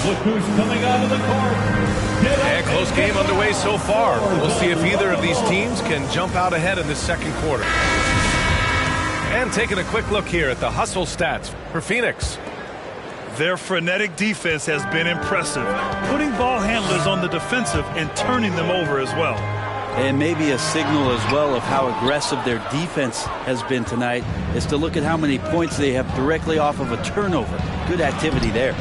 Look who's coming out of the court. And close game underway so far. We'll see if either of these teams can jump out ahead in this second quarter. And taking a quick look here at the hustle stats for Phoenix. Their frenetic defense has been impressive, putting ball handlers on the defensive and turning them over as well. And maybe a signal as well of how aggressive their defense has been tonight is to look at how many points they have directly off of a turnover. Good activity there.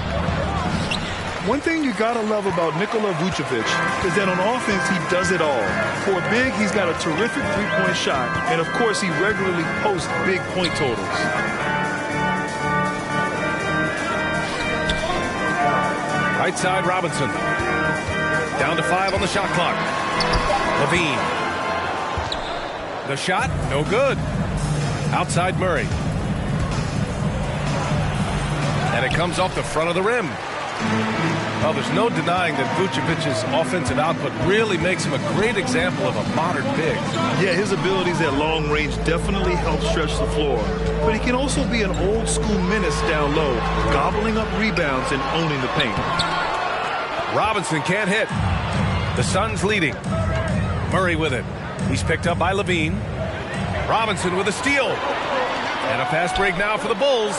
One thing you got to love about Nikola Vucevic is that on offense he does it all. For a big, he's got a terrific three-point shot, and of course he regularly posts big point totals. Right side, Robinson. Down to 5 on the shot clock. Levine. The shot, no good. Outside Murray. And it comes off the front of the rim. Well, there's no denying that Vucevic's offensive output really makes him a great example of a modern big. Yeah, his abilities at long range definitely help stretch the floor. But he can also be an old-school menace down low, gobbling up rebounds and owning the paint. Robinson can't hit. The Suns leading. Murray with it. He's picked up by Levine. Robinson with a steal. And a fast break now for the Bulls.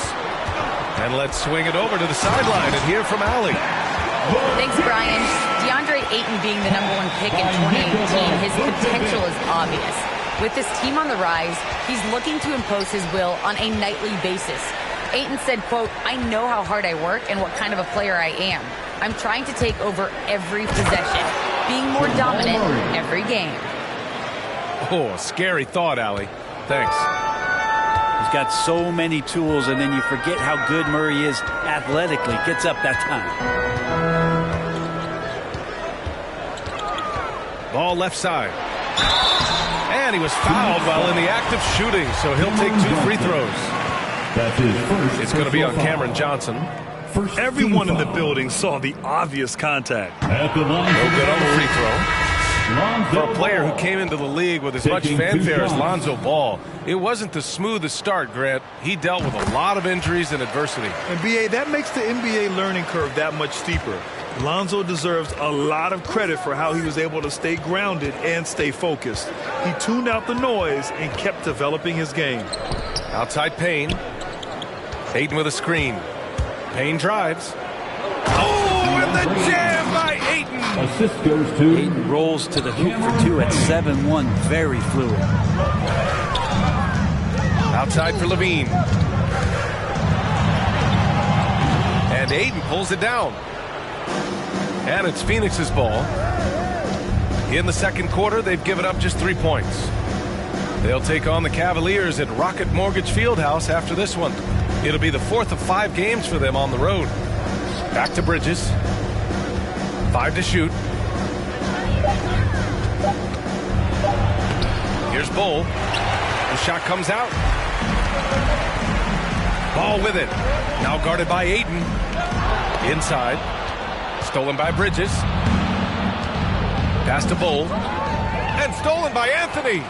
And let's swing it over to the sideline and hear from Allie. Thanks, Brian. DeAndre Ayton being the #1 pick in 2018, his potential is obvious. With this team on the rise, he's looking to impose his will on a nightly basis. Ayton said, quote, "I know how hard I work and what kind of a player I am. I'm trying to take over every possession, being more dominant every game." Oh, scary thought, Allie. Thanks. He's got so many tools, and then you forget how good Murray is athletically. Gets up that time. Ball left side. And he was fouled while in the act of shooting, so he'll take 2 free throws. That's his first. It's going to be on Cameron Johnson. Everyone in the building saw the obvious contact. At the line, No good on the free throw. For a player who came into the league with as much fanfare as Lonzo Ball, it wasn't the smoothest start, Grant. He dealt with a lot of injuries and adversity. And BA, that makes the NBA learning curve that much steeper. Lonzo deserves a lot of credit for how he was able to stay grounded and stay focused. He tuned out the noise and kept developing his game. Outside Payne. Ayton with a screen. Payne drives. Oh, and the jam by Ayton. Assist goes to Ayton rolls to the hoop for 2 at 7-1. Very fluid. Outside for Levine. And Ayton pulls it down. And it's Phoenix's ball. In the second quarter, they've given up just 3 points. They'll take on the Cavaliers at Rocket Mortgage Fieldhouse after this one. It'll be the 4th of 5 games for them on the road. Back to Bridges. 5 to shoot. Here's Bull. The shot comes out. Ball with it. Now guarded by Ayton. Inside. Stolen by Bridges. Pass to Bull. And stolen by Anthony.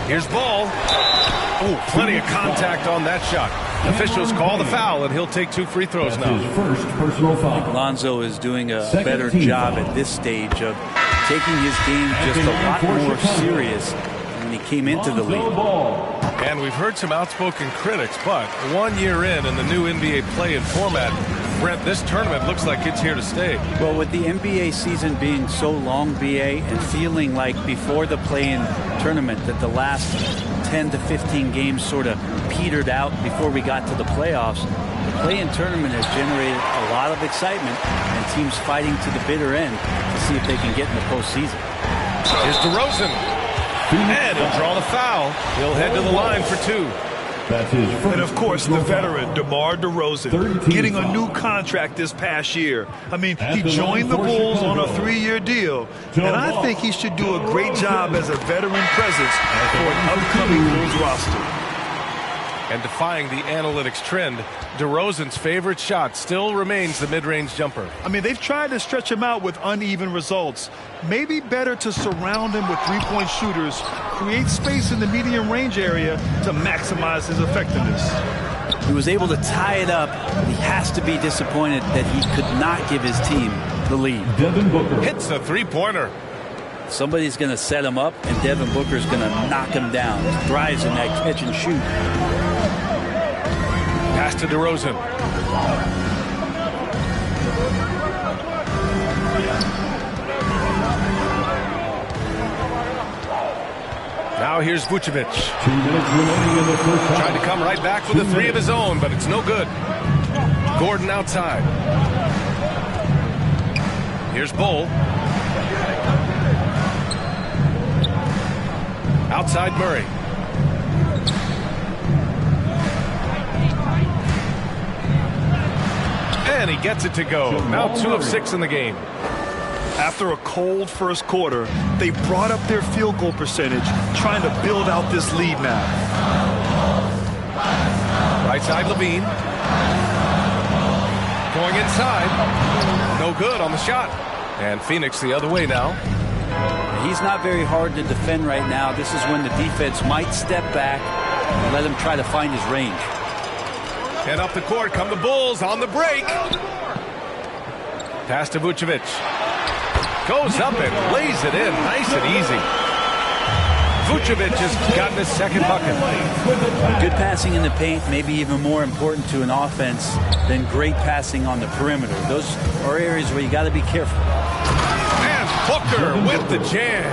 Here's Ball. Oh, plenty of contact on that shot. Officials call the foul, and he'll take 2 free throws now. his first personal foul. Lonzo is doing a better job at this stage of taking his game just a lot more serious when he came into the league. And we've heard some outspoken critics, but 1 year in the new NBA play-in format, Brent, this tournament looks like it's here to stay. Well, with the NBA season being so long, BA, and feeling like before the play-in tournament that the last 10 to 15 games sort of petered out before we got to the playoffs, the play-in tournament has generated a lot of excitement and teams fighting to the bitter end to see if they can get in the postseason. Here's DeRozan. And he'll draw the foul. He'll head to the line for 2. That's his first. And of course, the veteran, DeMar DeRozan, getting a new contract this past year. I mean, he joined the Bulls on a 3-year deal, and I think he should do a great job as a veteran presence for an upcoming Bulls roster. And defying the analytics trend, DeRozan's favorite shot still remains the mid-range jumper. I mean, they've tried to stretch him out with uneven results. Maybe better to surround him with three-point shooters, create space in the medium range area to maximize his effectiveness. He was able to tie it up, but he has to be disappointed that he could not give his team the lead. Devin Booker hits a three-pointer. Somebody's going to set him up, and Devin Booker's going to knock him down. He thrives in that catch and shoot. Pass to DeRozan. Now here's Vucevic. 2 minutes remaining in the first half. Trying to come right back with a three of his own, but it's no good. Gordon outside. Here's Bull. Outside Murray. And he gets it to go. Now 2 of 6 in the game. After a cold first quarter, they brought up their field goal percentage, trying to build out this lead now. Right side Levine. Going inside. No good on the shot. And Phoenix the other way now. He's not very hard to defend right now. This is when the defense might step back and let him try to find his range. And up the court come the Bulls on the break. Pass to Vucevic. Goes up and lays it in nice and easy. Vucevic has gotten his second bucket. Good passing in the paint may be even more important to an offense than great passing on the perimeter. Those are areas where you got to be careful. And Booker with the jam.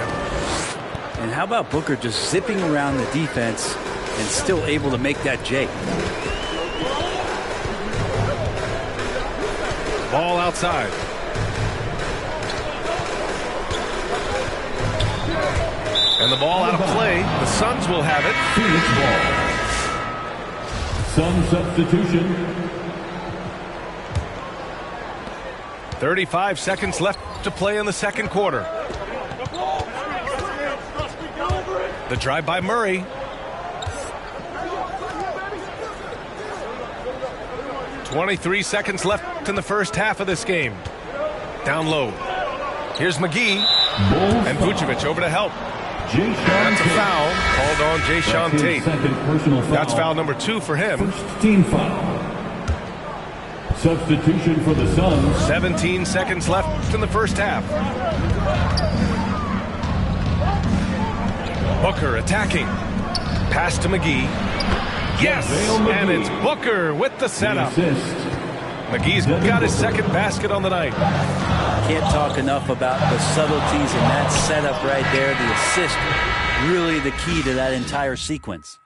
And how about Booker just zipping around the defense and still able to make that J? Ball outside. And the ball out of play. The Suns will have it. Phoenix ball. Sun substitution. 35 seconds left to play in the second quarter. The drive by Murray. 23 seconds left in the first half of this game. Down low. Here's McGee. And Vucevic over to help. That's a foul called on Jayshawn Tate. That's foul number 2 for him. First team foul. Substitution for the Suns. 17 seconds left in the first half. Booker attacking. Pass to McGee. Yes! And it's Booker with the setup. McGee's got his second basket on the night. Can't talk enough about the subtleties in that setup right there. The assist, really the key to that entire sequence.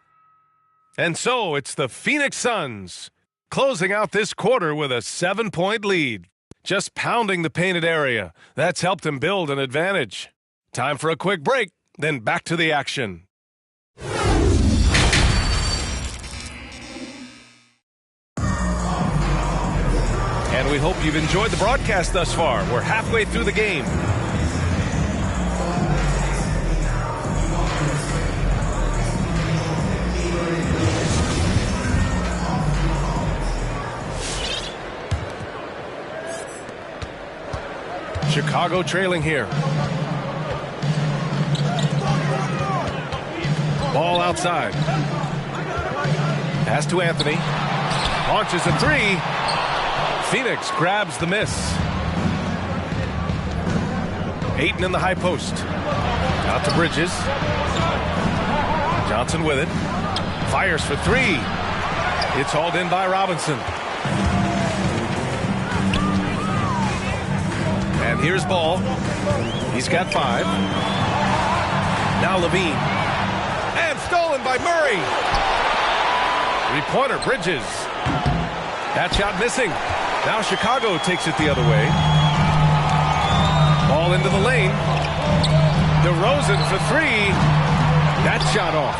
And so it's the Phoenix Suns closing out this quarter with a 7-point lead. Just pounding the painted area. That's helped him build an advantage. Time for a quick break, then back to the action. And we hope you've enjoyed the broadcast thus far. We're halfway through the game. Chicago trailing here. Ball outside. Pass to Anthony. Launches a three. Phoenix grabs the miss. Ayton in the high post. Out to Bridges. Johnson with it. Fires for three. It's hauled in by Robinson. And here's Ball. He's got 5. Now Levine. And stolen by Murray. 3-pointer Bridges. That shot missing. Now Chicago takes it the other way. Ball into the lane. DeRozan for 3. That shot off.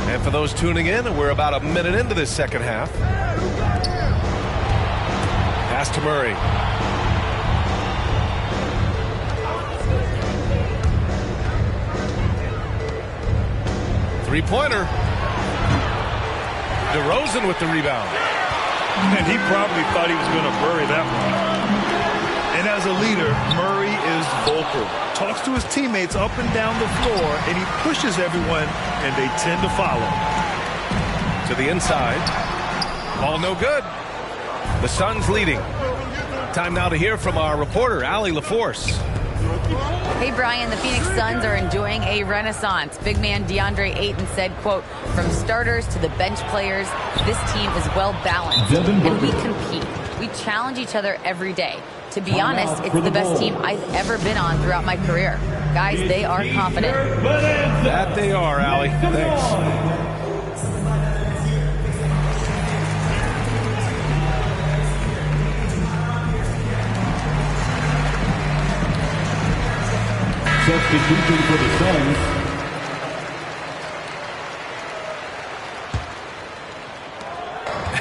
And for those tuning in, we're about a minute into this second half. Pass to Murray. Three-pointer. DeRozan with the rebound. And he probably thought he was going to bury that one. And as a leader, Murray is vocal. Talks to his teammates up and down the floor, and he pushes everyone, and they tend to follow. To the inside. All no good. The Suns leading. Time now to hear from our reporter, Allie LaForce. Hey, Brian, the Phoenix Suns are enjoying a renaissance. Big man DeAndre Ayton said, quote, from starters to the bench players, this team is well balanced and we compete. We challenge each other every day. To be honest, it's the best team I've ever been on throughout my career. Guys, they are confident. That they are, Allie. Thanks. Substitution for the Suns.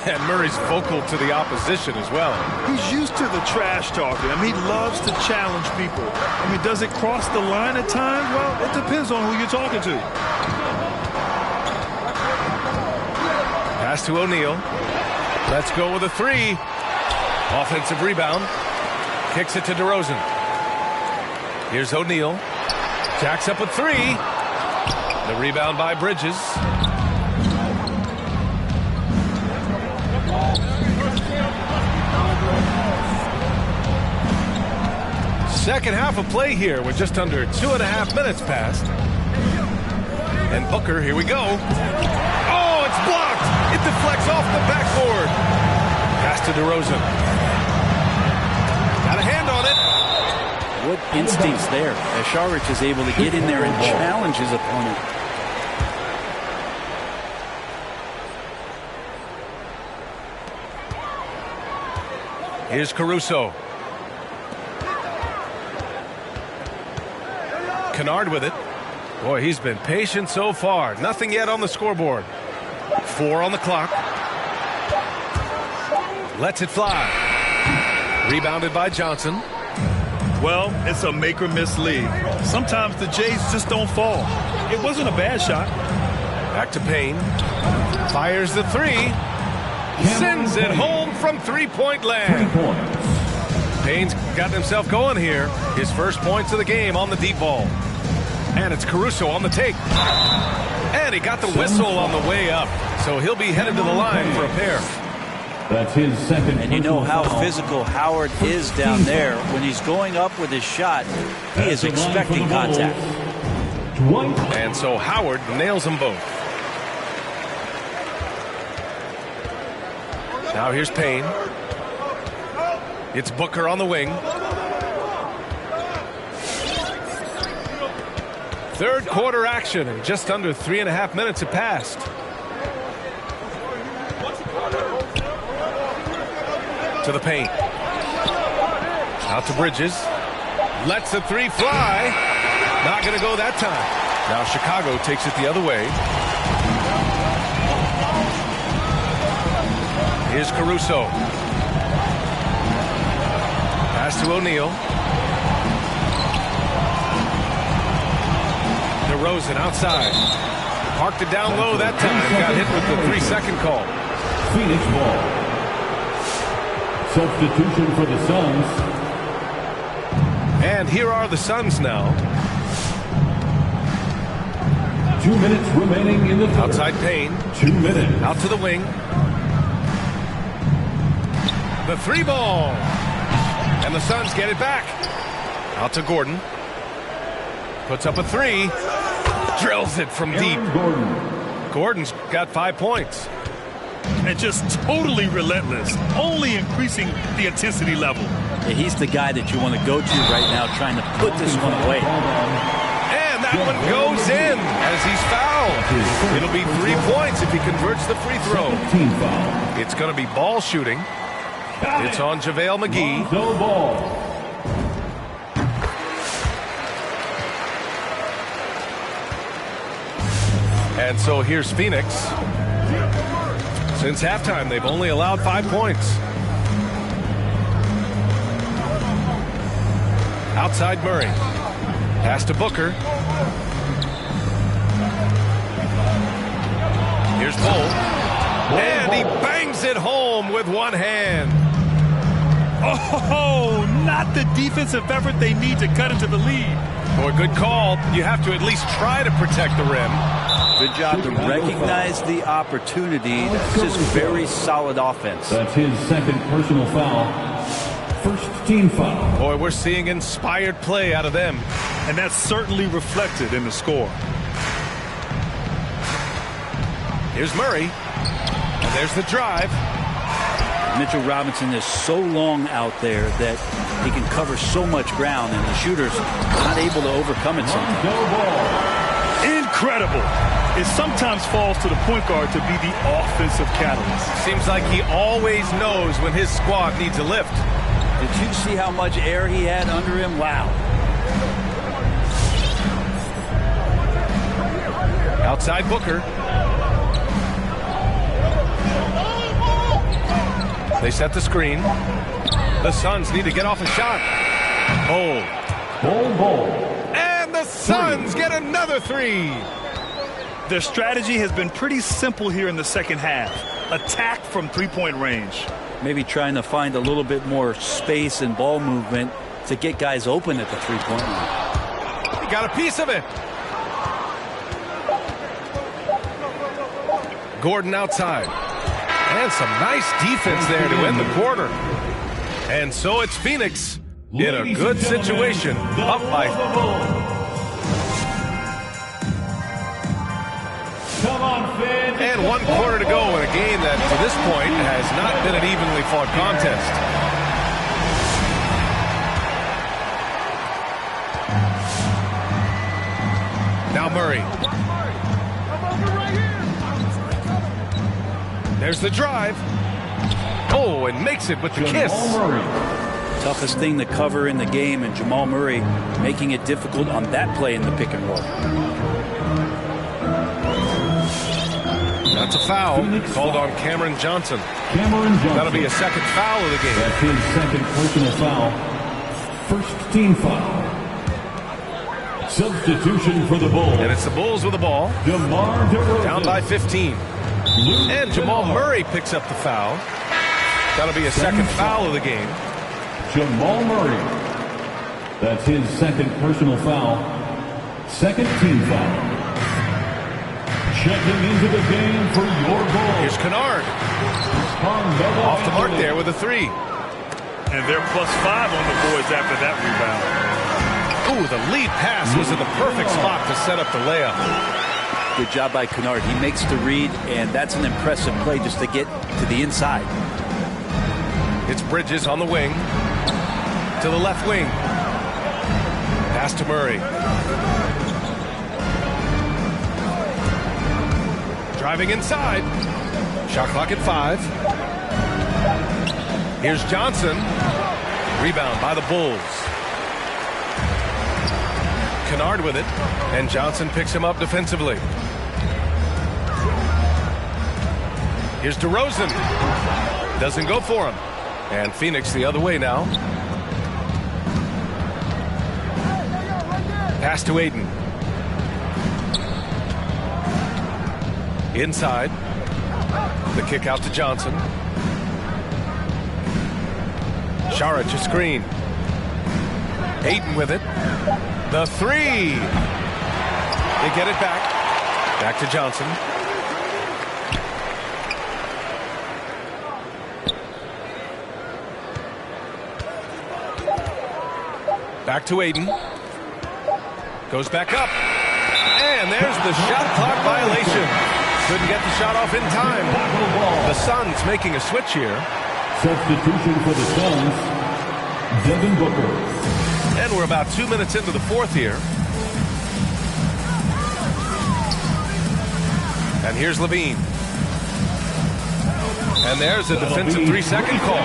And Murray's vocal to the opposition as well. He's used to the trash talking. I mean, he loves to challenge people. I mean, does it cross the line at times? Well, it depends on who you're talking to. Pass to O'Neal. Let's go with a three. Offensive rebound. Kicks it to DeRozan. Here's O'Neal. Jacks up a three. The rebound by Bridges. Second half of play here with just under 2.5 minutes passed. And Booker, here we go. Oh, it's blocked. It deflects off the backboard. Pass to DeRozan. Got a hand on it. What instincts there as Saric is able to get in there and challenge his opponent. Here's Caruso. Kennard with it. Boy, he's been patient so far. Nothing yet on the scoreboard. 4 on the clock. Lets it fly. Rebounded by Johnson. Well, it's a make or miss league. Sometimes the Jays just don't fall. It wasn't a bad shot. Back to Payne. Fires the three. Sends it home from three-point land. 3 points. Payne's gotten himself going here. His first points of the game on the deep ball. And it's Caruso on the take. And he got the whistle on the way up. So he'll be headed to the line for a pair. That's his second. And you know how foul. physical Howard is down there. When he's going up with his shot, he is expecting contact. Dwight. And so Howard nails them both. Now here's Payne. It's Booker on the wing. Third quarter action, and just under 3.5 minutes have passed. To the paint. Out to Bridges. Lets the three fly. Not going to go that time. Now Chicago takes it the other way. Here's Caruso. Pass to O'Neal. DeRozan outside. Parked it down low that time. Got hit with the 3-second call. Phoenix ball. Substitution for the Suns. And here are the Suns now. 2 minutes remaining in the third. Outside Payne. 2 minutes. Out to the wing. The three ball. And the Suns get it back. Out to Gordon. Puts up a three. Drills it from deep. Gordon's got 5 points. And just totally relentless. Only increasing the intensity level. Yeah, he's the guy that you want to go to right now trying to put this one away. And that one goes in as he's fouled. It'll be 3 points if he converts the free throw. Team foul. It's going to be ball shooting. It's on JaVale McGee. No ball. And so here's Phoenix. Since halftime, they've only allowed 5 points. Outside Murray. Pass to Booker. Here's Bull. And he bangs it home with one hand. Oh, not the defensive effort they need to cut into the lead. Boy, good call. You have to at least try to protect the rim. Good job to recognize the opportunity. That's just very solid offense. That's his second personal foul. First team foul. Boy, we're seeing inspired play out of them. And that's certainly reflected in the score. Here's Murray. And there's the drive. Mitchell Robinson is so long out there that he can cover so much ground, and the shooter's not able to overcome it sometimes. Incredible. It sometimes falls to the point guard to be the offensive catalyst. Seems like he always knows when his squad needs a lift. Did you see how much air he had under him? Wow. Outside Booker. They set the screen. The Suns need to get off a shot. Ball. And the Suns get another three. Their strategy has been pretty simple here in the second half. Attack from three-point range. Maybe trying to find a little bit more space and ball movement to get guys open at the three-point line. He got a piece of it. Gordon outside. And some nice defense there to end the quarter. And so it's Phoenix in a good situation, up by. And 1 quarter to go in a game that, to this point, has not been an evenly fought contest. Now Murray. There's the drive. Oh, and makes it with the kiss. Toughest thing to cover in the game, and Jamal Murray making it difficult on that play in the pick and roll. That's a foul called on Cameron Johnson. That'll be a second foul of the game. That's his second personal foul. First team foul. Substitution for the Bulls. And it's the Bulls with the ball. DeMar DeRozan. Down by 15. And Jamal Murray picks up the foul. That'll be a second foul of the game. Jamal Murray. That's his second personal foul. Second team foul. Checking into the game for your Bulls. Here's Kennard. Off the mark there with a three. And they're +5 on the boards after that rebound. Ooh, the lead pass was in the perfect spot to set up the layup. Good job by Kennard. He makes the read, and that's an impressive play just to get to the inside. It's Bridges on the wing. To the left wing. Pass to Murray. Driving inside. Shot clock at 5. Here's Johnson. Rebound by the Bulls. Kennard with it. And Johnson picks him up defensively. Here's DeRozan. Doesn't go for him. And Phoenix the other way now. Pass to Ayton. Inside. The kick out to Johnson. Saric a screen. Ayton with it. The three. They get it back. Back to Johnson. Back to Ayton. Goes back up. And there's the shot clock violation. Couldn't get the shot off in time. The Suns making a switch here. Substitution for the Suns. Devin Booker. And we're about 2 minutes into the fourth here. And here's Levine. And there's a defensive 3-second call.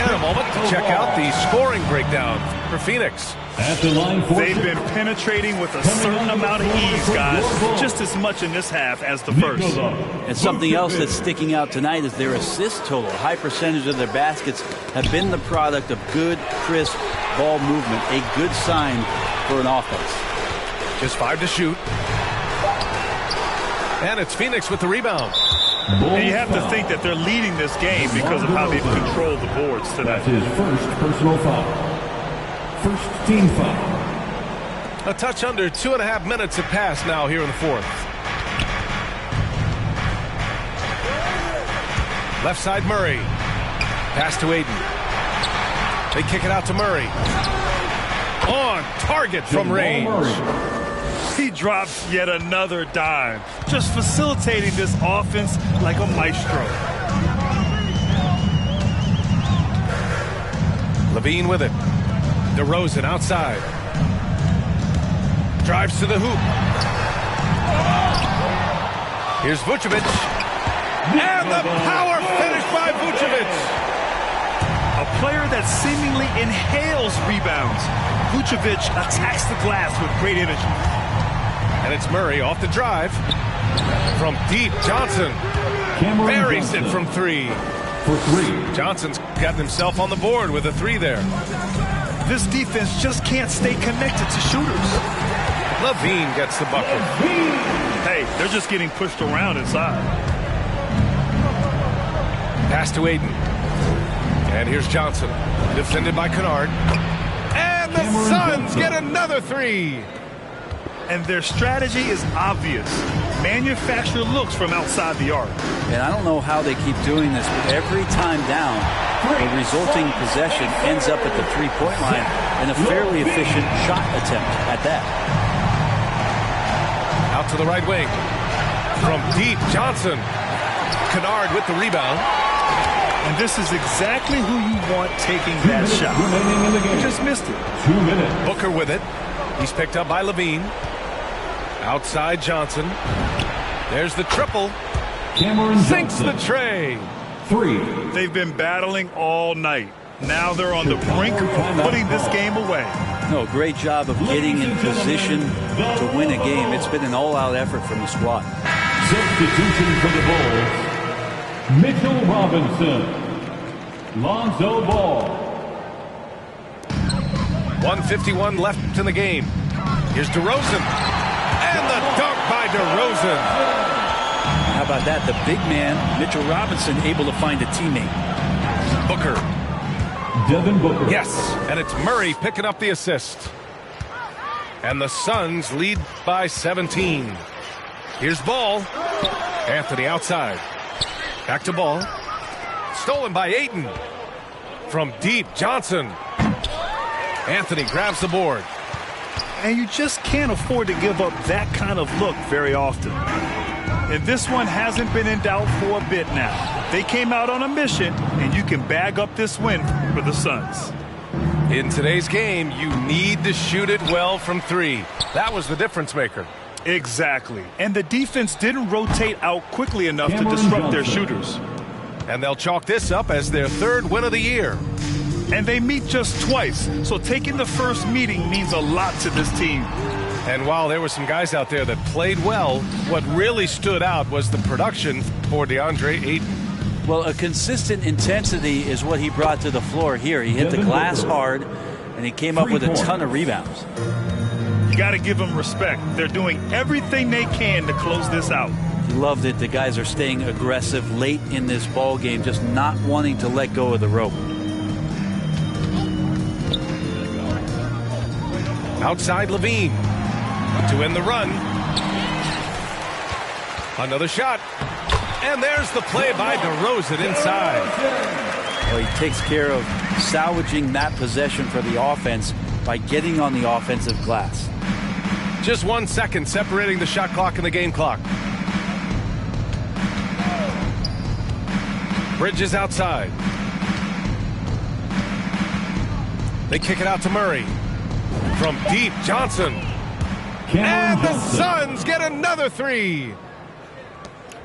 And a moment to check out the scoring breakdown for Phoenix. At the line for They've been penetrating with a certain amount of ease, guys. Just as much in this half as the first. And something else that's sticking out tonight is their assist total. A high percentage of their baskets have been the product of good, crisp ball movement. A good sign for an offense. Just 5 to shoot. And it's Phoenix with the rebound. And you have to think that they're leading this game because of how they've controlled the boards tonight. That's his first personal foul. First team foul. A touch under 2.5 minutes have passed now here in the fourth. Left side Murray. Pass to Ayton. They kick it out to Murray. On target from range. He drops yet another dime, just facilitating this offense like a maestro. Levine with it. DeRozan outside. Drives to the hoop. Here's Vucevic. And the power finish by Vucevic. A player that seemingly inhales rebounds. Vucevic attacks the glass with great energy. And it's Murray off the drive. From deep, Johnson buries it from three. For three. Johnson's gotten himself on the board with a three there. This defense just can't stay connected to shooters. Levine gets the bucket. Hey, they're just getting pushed around inside. Pass to Ayton. And here's Johnson. Defended by Kennard. And the Suns get another three. And their strategy is obvious. Manufacture looks from outside the arc. And I don't know how they keep doing this, but every time down, the resulting possession ends up at the three-point line and a fairly efficient shot attempt at that. Out to the right wing. From deep, Johnson. Kennard with the rebound. And this is exactly who you want taking that shot. You just missed it. 2 minutes. Booker with it. He's picked up by Levine. Outside Johnson. There's the triple. Cameron Sinks Johnson. the tray. 3. They've been battling all night. Now they're on the brink of putting this game away. No, great job of getting in position to win a game. It's been an all-out effort from the squad. Substitution for the Bulls. Mitchell Robinson. Lonzo Ball. 1:51 left in the game. Here's DeRozan. And the dunk by DeRozan. How about that? The big man, Mitchell Robinson, able to find a teammate. Booker. Devin Booker. Yes, and it's Murray picking up the assist. And the Suns lead by 17. Here's Ball. Anthony outside. Back to Ball. Stolen by Ayton. From deep, Johnson. Anthony grabs the board. And you just can't afford to give up that kind of look very often. And this one hasn't been in doubt for a bit now. They came out on a mission, and you can bag up this win for the Suns. In today's game, you need to shoot it well from three. That was the difference maker. Exactly. And the defense didn't rotate out quickly enough to disrupt their shooters. And they'll chalk this up as their third win of the year. And they meet just twice, so taking the first meeting means a lot to this team. And while there were some guys out there that played well, what really stood out was the production for DeAndre Ayton. Well, a consistent intensity is what he brought to the floor here. He hit the glass hard, and he came up with a ton of rebounds. You got to give them respect. They're doing everything they can to close this out. Loved it. The guys are staying aggressive late in this ball game, just not wanting to let go of the rope. Outside Levine to end the run. Another shot. And there's the play by DeRozan inside. Well, he takes care of salvaging that possession for the offense by getting on the offensive glass. Just 1 second separating the shot clock and the game clock. Bridges outside. They kick it out to Murray. From deep, Johnson. And the Suns get another three.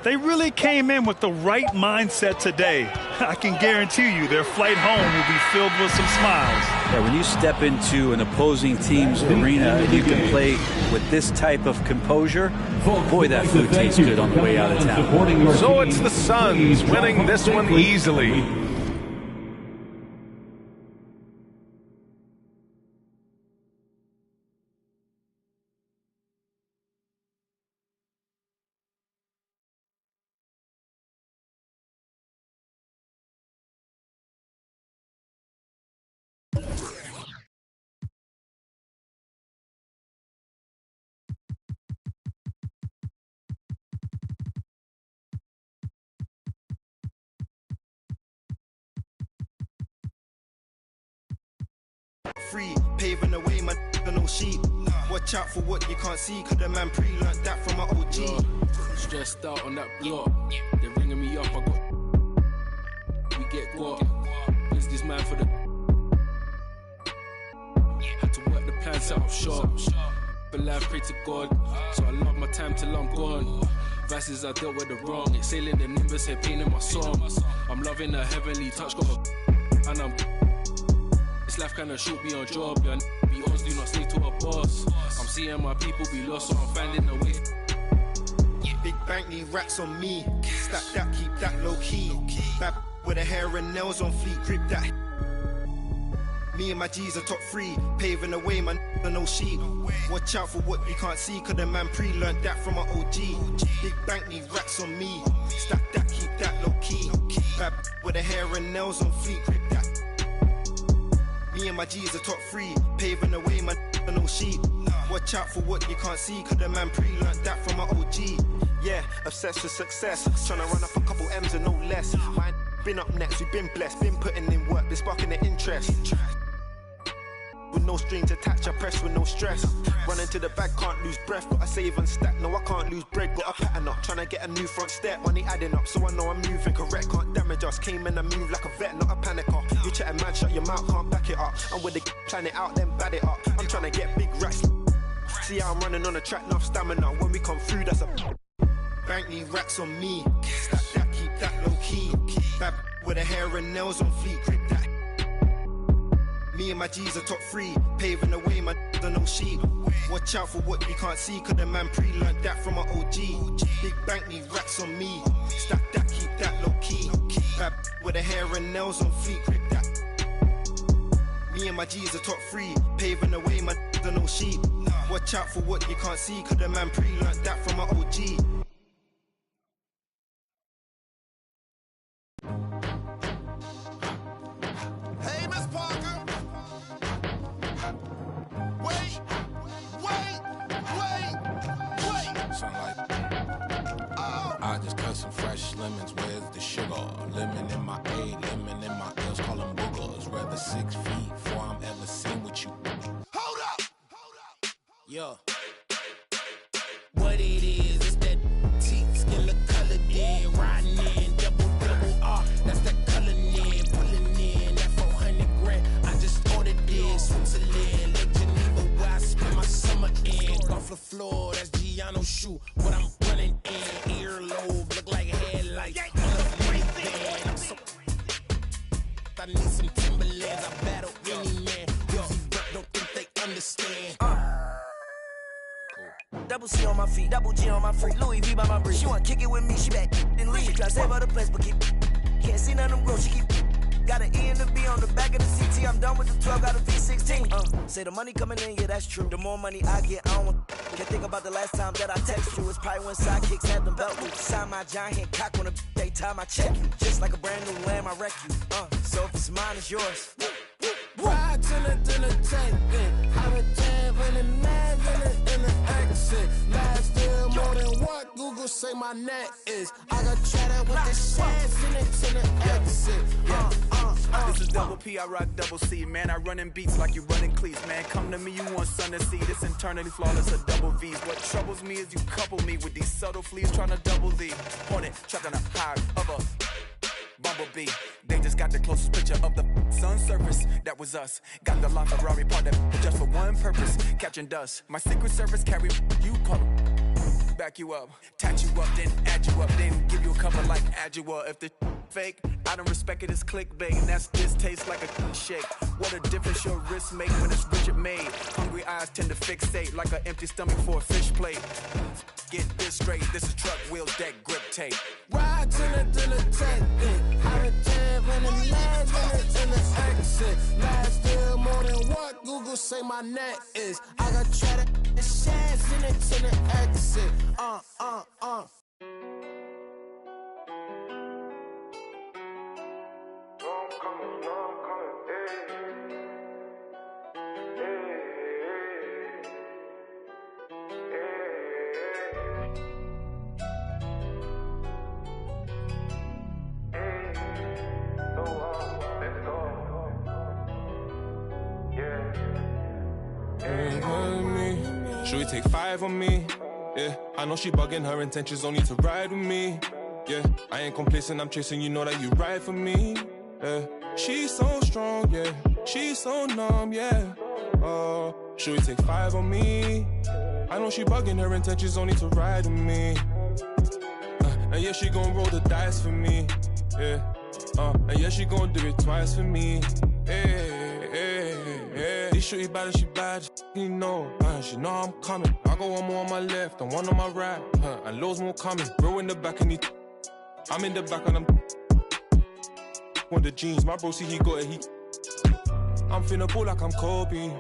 They really came in with the right mindset today. I can guarantee you their flight home will be filled with some smiles. Yeah, when you step into an opposing team's arena and you can play with this type of composure, boy, that food tastes good on the way out of town. So it's the Suns winning this one easily. free, paving the way, man, no sheep. Watch out for what you can't see, cause the man pre-learned that from an OG. Stressed out on that block, they're ringing me up, we get what? Is this man for the... Had to work the plan, set up shop. But life, pray to God, so I love my time till I'm gone. Vices I dealt with the wrong, exhaling the nimbus, head pain in my song. I'm loving a heavenly touch, got a... And I'm... This life kinda shoot me on job, yeah. Be honest, do not stay to a boss. I'm seeing my people be lost, so I'm finding a way. Big bank need racks on me. Stack that, keep that low key. Bad with the hair and nails on fleek, grip that. Me and my G's are top 3, paving the way, man, no sheep. Watch out for what you can't see, cause the man pre-learned that from an OG. Big bank need racks on me. Stack that, keep that low key. Bad with the hair and nails on fleek, grip that. Me and my G's are top 3, paving the way, man, no sheep. Watch out for what you can't see, cause the man pre-learned that from an OG. Yeah, obsessed with success, tryna run up a couple M's and no less. Mine been up next, we've been blessed, been putting in work, been sparking the interest. With no strings attached, I press with no stress. Running to the bag, can't lose breath, gotta save and stack. No, I can't lose bread, got a pattern up. Tryna get a new front step, money adding up, so I know I'm moving correct. Can't damage us, came in and move like a vet, not a panicker. You chatting man, shut your mouth, can't back it up. I'm with the plan it out, then bad it up. I'm tryna get big racks. See how I'm running on the track, enough stamina. When we come through, that's a... Bank need racks on me. Stack that, keep that low key. Bad with the hair and nails on fleek, grip that. Me and my G's are top 3, paving the way, man, no sheep. Watch out for what you can't see, cause the man pre-learned that from an OG. Big bank need racks on me. Stack that, keep that low key. Bad with the hair and nails on fleek, grip that. Me and my G's are top 3, paving the way, man, no sheep. Watch out for what you can't see, cause the man pre-learned that from an OG. Hey, Miss Parker. Wait. Sound like I just cut some fresh lemons. Where's the sugar? Lemon in my A, lemon in my L's. Call them boogers. Rather 6 feet before I'm ever seen with you. Hold up. Yeah. What it is that teeth skin look colored in, riding in double R. That's that coloring in, pulling in that 400 grand. I just ordered this Switzerland, Lake Geneva, where I spend my summer in. Off the floor, that's Giano shoe. What I'm running in, earlobe look like headlights. On a minivan, I'm so. I need some Timberlands. I battle any man. Don't think they understand. Double C on my feet, double G on my freak, Louis V by my brief. She wanna kick it with me, she back and leave. She try to save her the place, but can't see none of them grow. She keep got an E and a B on the back of the CT. I'm done with the 12, got a V16. Say the money coming in, yeah, that's true. The more money I get, I don't want. Can't think about the last time that I text you. It's probably when sidekicks had them belt loops. Sign my giant hand cock on the day time I check you. Just like a brand new lamb, I wreck you. So if it's mine, it's yours. Ride to the tank, I'm a jam in the mag in the exit. Last deal more than what Google say my net is. I got chatter with the shares in the exit. This is double P, I rock double C. Man, I run in beats like you running cleats. Man, come to me, you want sun to see. This internally flawless, a double V's. What troubles me is you couple me with these subtle fleas trying to double D. Hornet, trapped on a high of a bumblebee. They just got the closest picture of the sun's surface. That was us. Got the LaFerrari part that just for one purpose, catching dust. My secret service carry you call them. Back you up, tat you up, then add you up, then give you a cover like Adjua. If the fake, I don't respect it as clickbait, and that's this tastes like a shake. What a difference your wrist make when it's Richard made. Hungry eyes tend to fixate like an empty stomach for a fish plate. Get this straight, this is truck wheels, deck grip tape. Ride to the tank, I'm a jam in the mag in the exit. Last deal more than what Google say my net is. I got chatter and shares in the exit. Yeah. me. Should we take 5 on me? Yeah, I know she bugging, her intentions only to ride with me. Yeah, I ain't complacent, I'm chasing, you know that you ride for me. Yeah, she's so strong, yeah, she's so numb, yeah. Should we take 5 on me? I know she bugging, her intentions only to ride with me. And yeah, she gon' roll the dice for me. Yeah, and yeah, she gon' do it twice for me. This shorty bad and she bad, you know. She know I'm coming. I got one more on my left and one on my right. And loads more coming. Bro in the back and I'm in the back and I'm on the jeans. My bro see he got it. I'm finna ball like I'm Kobe.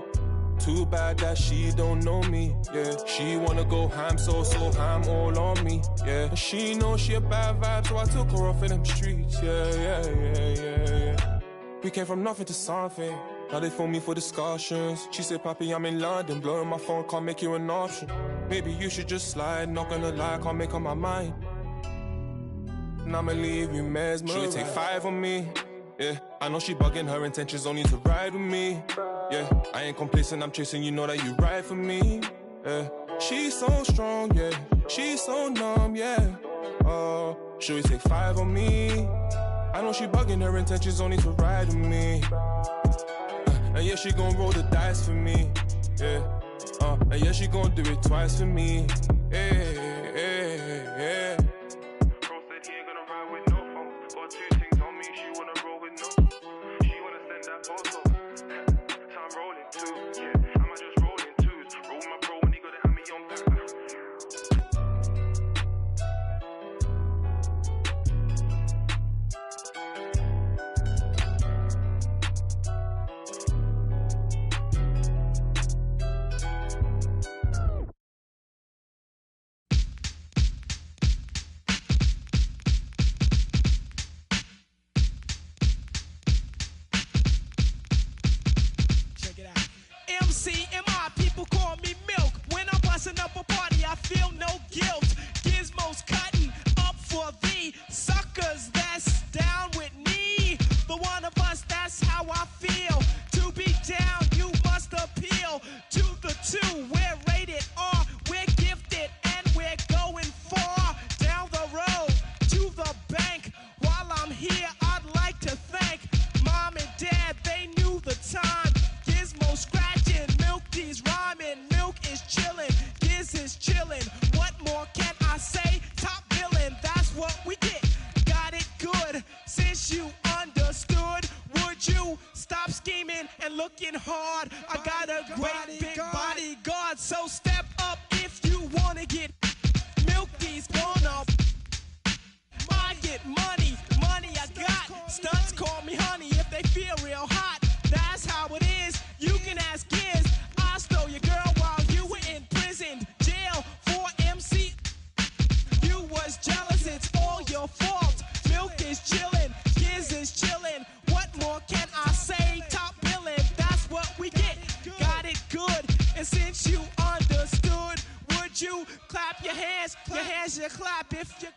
Too bad that she don't know me, yeah. She wanna go ham, so ham all on me, yeah. And she know she a bad vibe, so I took her off in them streets, yeah. We came from nothing to something. Now they phone me for discussions. She said, Papi, I'm in London, blowing my phone, can't make you an option. Maybe you should just slide, not gonna lie, can't make up my mind. And I'ma leave you mesmerized. Should we take 5 on me? Yeah, I know she bugging, her intentions only to ride with me. Yeah, I ain't complacent, I'm chasing, you know that you ride for me. Yeah, she's so strong, yeah, she's so numb, yeah. Should we take 5 on me? I know she bugging, her intentions only to ride with me. And yeah, she gon' roll the dice for me. Yeah, and yeah, she gon' do it twice for me. Yeah. Bro said he ain't gonna ride with no phone. Got 2 things on me, she wanna roll with no. She wanna send that photo. So I'm rolling 2, yeah. I'ma just roll in 2s. Roll my bro when he gotta have me on back. Up a party, I feel no guilt. Gizmos cutting up for the suckers that's down with me. The one of us, that's how I feel. To be down, you must appeal to the 2. We're rated R, we're gifted, and we're going far down the road to the bank. While I'm here, I'd like to thank Mom and Dad, they knew the time. Gizmo scratching, Milky's rhyming, Milk is chilling. Is chillin'. What more can I say? Top billin', that's what we get. Got it good. Since you understood, would you stop scheming and looking hard? I got a great big bodyguard, so step up if you wanna get. Milky's gonna. I get money I got. Stunts call me honey if they feel real hot. That's how it is. You can ask Giz. I stole your girl while you were in prison. For MC, you was jealous, it's all your fault. Milk is chillin', Giz is chillin'. What more can I say? Top billin', that's what we get. Got it good, and since you understood, would you clap your hands? Your hands you clap if you.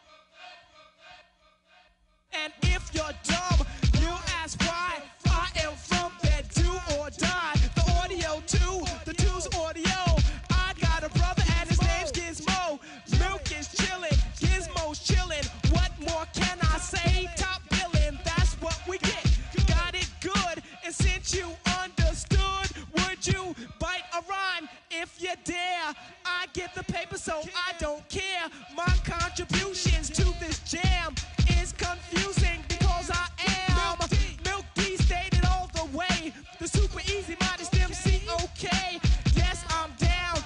And if you're dumb, you ask why. I am from that do or die. The audio too, the 2's audio. I got a brother and his name's Gizmo. Milk is chillin', Gizmo's chillin'. What more can I say? Top billin', that's what we get. Got it good, and since you understood, would you bite a rhyme if you dare? I get the paper, so I don't care. My contributions to this jam is confusing because I am Milk D stated all the way. The super easy modest MC, okay. Yes, I'm down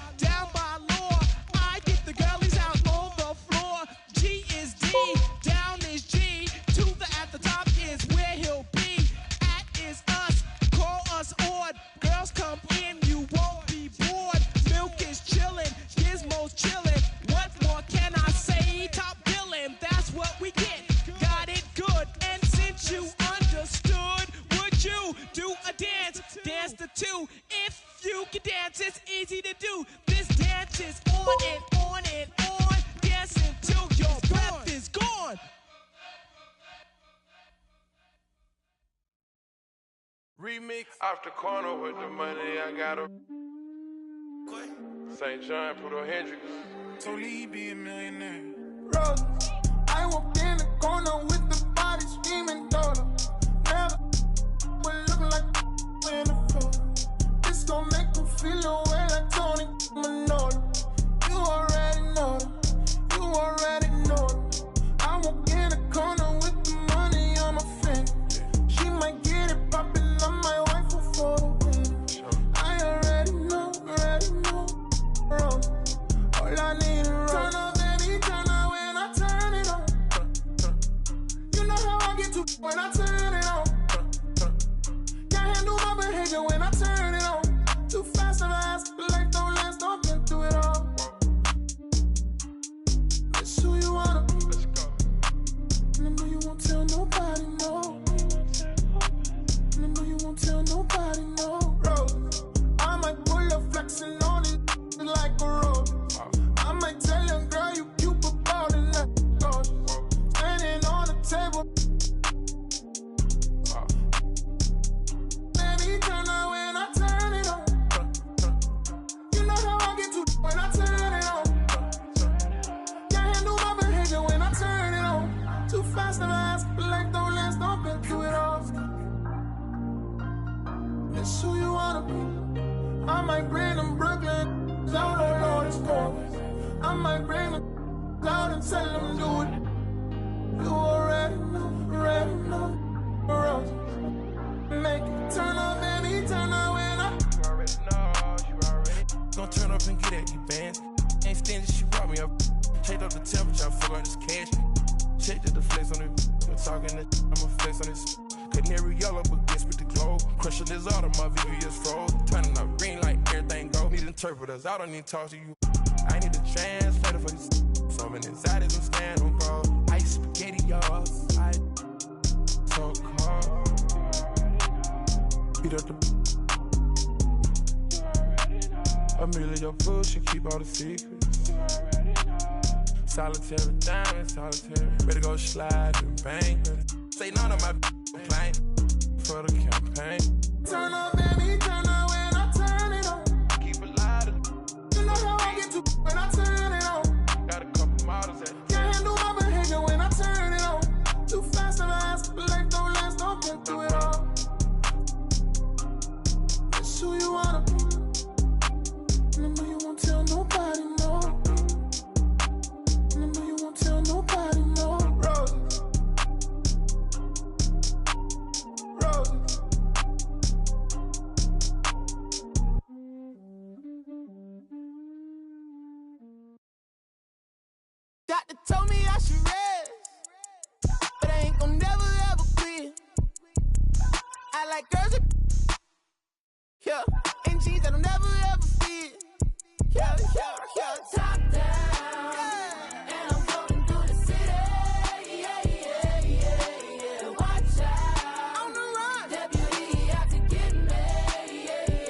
by law. I get the girlies out on the floor. G is D, down is G. To the at the top is where he'll be. At is us, call us odd. Girls come in, you won't be bored. Milk is chillin', Gizmo's chillin'. What more can I say? Top billin', that's what we get. Got it good, and since you understood, would you do a dance? Dance the 2. If you can dance, it's easy to do. This dance is on and on and on. Dance until your breath is gone. Remix. Off the corner with the money, I got a St. John, Pluto Hendrix. Totally he be a millionaire. Roses. I walked in the corner with the body screaming daughter. Never but looking like in the photo. This gon' make them feel away like Tony Manolo. You already know that. You already know that. I walk in the corner with the money on my finger. She might get it poppin', I might wife her for the winter. I already know, Rose. All I need is Rose. Turn up, baby, turn up when I turn it on. You know how I get to when I turn it on. Can't handle my behavior when I turn it on. Too fast and fast, like don't last, I've been through it all. That's who you wanna be. Let's go. And I know you won't tell nobody, no. And I know you won't tell nobody, no. Rose, I might pull up flexing on it like a road. I might tell you, girl, you cute, but ballin' like a gold. Standing on the table. Baby, turn on when I turn it on. You know how I get to when I turn it on. Can't handle my behavior when I turn it on. Too fast and fast, like don't last, I've been through it all. That's who you wanna be. I might bring them Brooklyn out on all this corners. I might bring them out and tell them do it. You already know, Rose. Make it turn up, baby, turn up when I. You already know, you already. Gon' turn up and get at these bands. Ain't stingy, she brought me up. Checked up the temperature, I forgot this cash. Checked the flex on it. I'm talking that I'ma flex on this. Canary yellow, but gets with the glow. Crushing this auto, my VVS froze. Turning up green like everything go. Need interpreters, I don't need to talk to you. I need a translator for this. So many anxieties, I'm stand on call. Ice spaghetti, y'all. I so cold. Beat up the. Amelia, your food, she keep all the secrets. Solitary diamond, solitary. Ready to go slide and bang. Say none of my complaint for the campaign. Turn up, baby, turn up when I turn it on. Keep it lighter. You know how I get to when I turn it on. Got a couple models at Can't handle my behavior when I turn it on. Too fast and fast, like don't last, I've been through it all. That's who you wanna be. And I know you won't tell nobody, no. And I know you won't tell nobody, no. Roses. Roses. Doctor told me I should rest, but I ain't gon' never ever quit. I like girls that, yeah, and jeans that'll never ever fit. Yeah. Top down, and I'm walking through the city. Yeah. Watch out, on the run. Deputy out to get me. Yeah.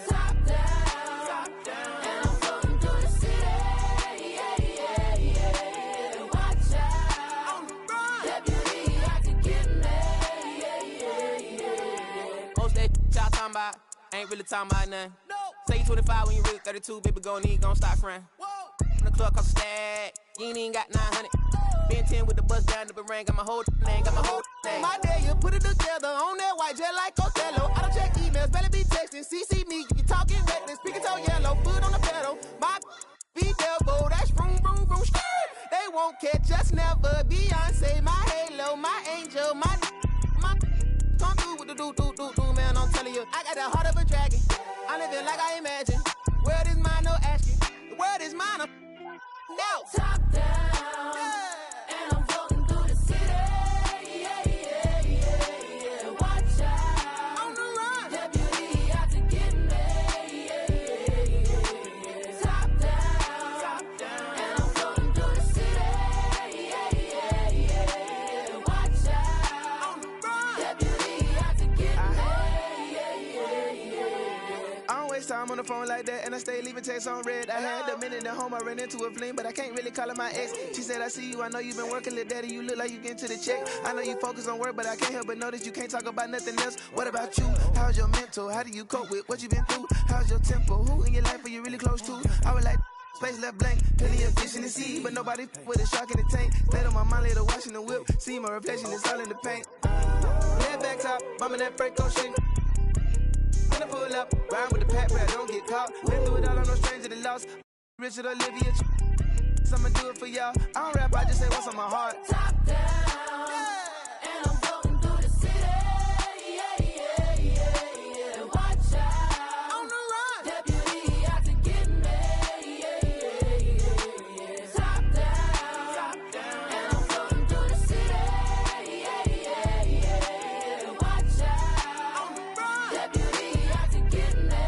Top down, and I'm walking through the city. Yeah. Watch out, on the run. Deputy out to get me. Yeah. Most that y'all talking about ain't really talking about nothing. Say you 25 when you really 32, baby, gon' stop frontin'. In the club cost a stack, you ain't even got 900. Been 10 with the bus down the ring, got my whole name, My day, you put it together on that white jet like Costello. I don't check emails, better be texting. CC me, you talking reckless, speaking toe yellow, foot on the pedal. My be devil, that's vroom, vroom, vroom, They won't catch us never. Beyonce, my halo, my angel, my come through with the do, man, I'm telling you. I got the heart of a dragon. I live it like I imagine. World is mine, no asking. The world is mine, now. Top down, and I'm walking through the city. Yeah. Watch out, on the run. Deputy out to get me. Yeah. Top down, and I'm walking through the city. Yeah. Watch out, on the run. Deputy out to get me. I don't waste time why I'm on the phone like that, and I stay leaving texts on red. I had a minute at home, I ran into a fling, but I can't really call her my ex. She said, I see you, I know you've been working, little daddy, you look like you getting to the check. I know you focus on work, but I can't help but notice you can't talk about nothing else. What about you? How's your mental? How do you cope with what you been through? How's your tempo? Who in your life are you really close to? I would like space left blank, plenty of fish in the sea, but nobody with a shark in the tank. Stayed on my mind later watching the whip, see my reflection, it's all in the paint. Head back top, bumping that Franco shit. Gonna pull up, ride with the pack, but I don't get caught. Been through it all, I'm no stranger to loss. Richard Olivia, I'ma do it for y'all. I don't rap, I just say what's on my heart. Top down, and I'm floating through the city. Watch out, on the run. Deputy out to get me. Top down, and I'm floating through the city. Watch out, on the run. Deputy out to get me.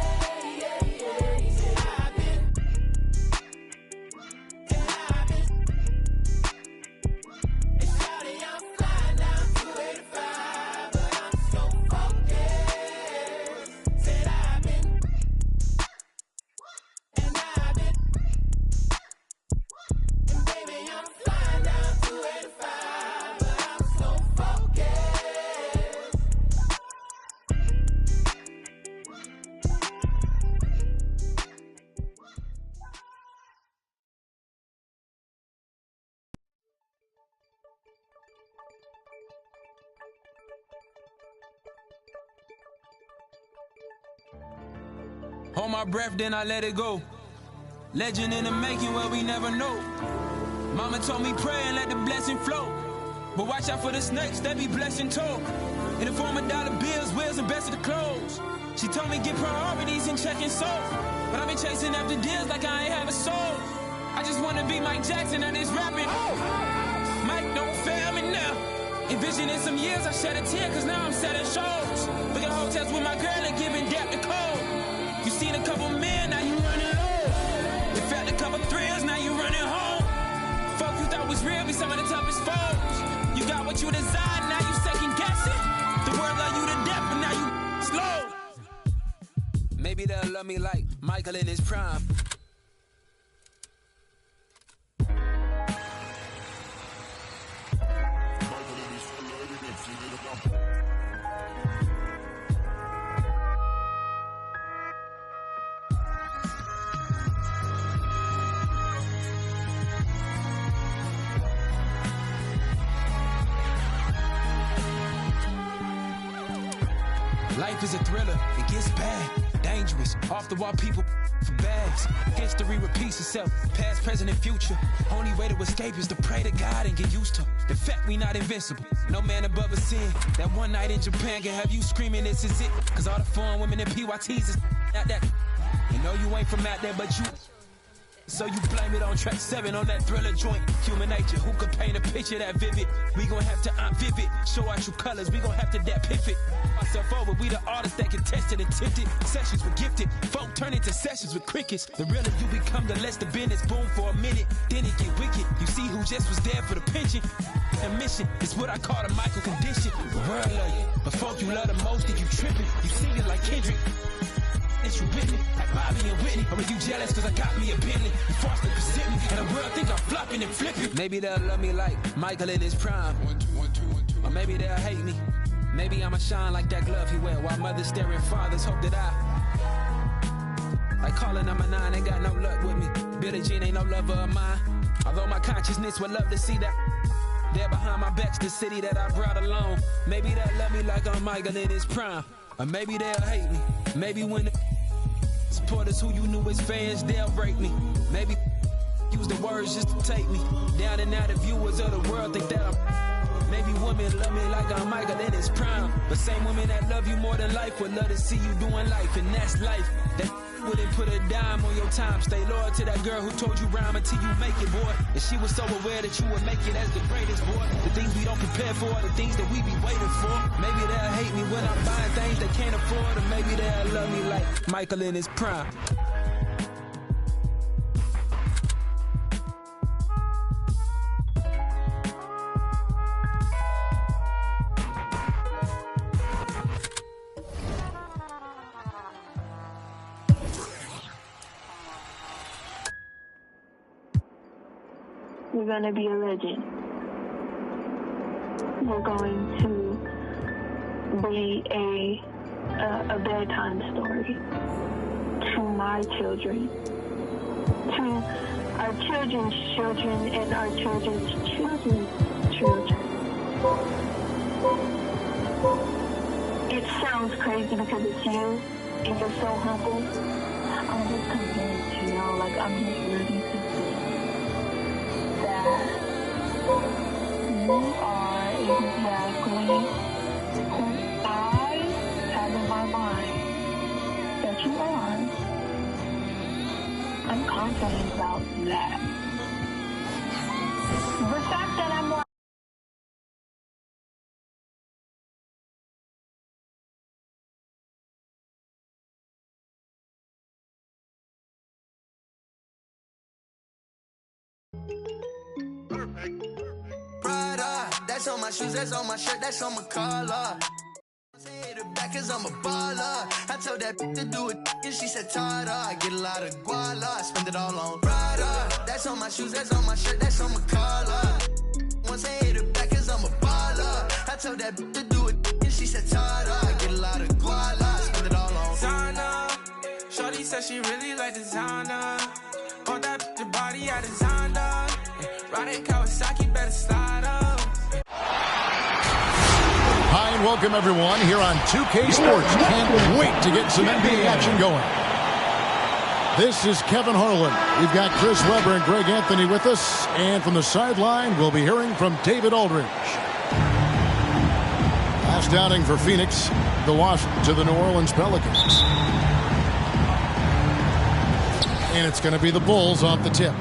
Hold my breath, then I let it go. Legend in the making where we never know. Mama told me pray and let the blessing flow. But watch out for the snakes, they be blessing too. In the form of dollar bills, wheels, and best of the clothes. She told me get priorities and checking souls. But I've been chasing after deals like I ain't have a soul. I just wanna be Mike Jackson and this rapping. Mike, don't fail me now. Envisioning some years, I shed a tear cause now I'm setting shows. Looking at hotels with my girl and giving depth to code. You seen a couple men, now you running low. You felt a couple thrills, now you running home. Folk you thought was real be some of the toughest foes. You got what you desired, now you second guessing. The world love you to death, but now you slow. Maybe they'll love me like Michael in his prime. Life is a thriller, it gets bad, dangerous, off the wall people for bags. History repeats itself, past, present, and future. Only way to escape is to pray to God and get used to the fact we not invincible. No man above a sin. That one night in Japan can have you screaming this is it. Cause all the foreign women in PYTs is not that. You know you ain't from out there, but you. So you blame it on track 7 on that Thriller joint. Human nature, who could paint a picture that vivid? We gon' have to vivid, show our true colors. We gon' have to that pivot. Myself over, we the artists that contested and tempted. Sessions were gifted, folk turn into sessions with crickets. The realer you become, the less the business. Boom for a minute, then it get wicked. You see who just was there for the pension. And mission, it's what I call the Michael condition. The world love you, but folk you love the most if you tripping. You sing it like Kendrick. It's you with me, like Bobby and Whitney. Or are you jealous cause I got me a Bentley? You forced to present me, and the world think I'm flopping and flipping. Maybe they'll love me like Michael in his prime. Or maybe they'll hate me. Maybe I'ma shine like that glove he wear, while mothers staring fathers hope that I. Like calling number 9, ain't got no luck with me. Billie Jean ain't no lover of mine. Although my consciousness would love to see that. There behind my back's the city that I brought along. Maybe they'll love me like I'm Michael in his prime. Or maybe they'll hate me. Maybe when the supporters who you knew as fans, they'll break me. Maybe use the words just to take me down, and now the viewers of the world think that I'm. Maybe women love me like I'm Michael in his prime. But same women that love you more than life would love to see you doing life, and that's life. That wouldn't put a dime on your time. Stay loyal to that girl who told you rhyme until you make it, boy. And she was so aware that you would make it as the greatest, boy. The things we don't prepare for are the things that we be waiting for. Maybe they'll hate me when I'm buying things they can't afford, or maybe they'll love me like Michael in his prime. You're going to be a legend. You're going to be a bedtime story to my children, to our children's children, and our children's children's children. It sounds crazy because it's you, and you're so humble. I'm just convinced, you know, like I'm just ready to see that you are exactly who I have in my mind that you are. I'm confident about that. The fact that I'm like Prada, that's on my shoes, that's on my shirt, that's on my collar. Say the back cause I'm a baller. I told that to do it and she said Tada. I get a lot of guala, I spend it all on Prada. That's on my shoes, that's on my shirt, that's on my collar. Once I hit the back cause I'm a baller. I told that to do it and she said Tada. I get a lot of guala, I spend it all on Zana. Shorty said she really like designer. On that the body I designed her. Riding Kawasaki, better slide up. Hi and welcome everyone here on 2K Sports. Can't wait to get some NBA action going. This is Kevin Harlan. We've got Chris Webber and Greg Anthony with us. And from the sideline, we'll be hearing from David Aldridge. Last outing for Phoenix, the loss to the New Orleans Pelicans. And it's going to be the Bulls off the tip.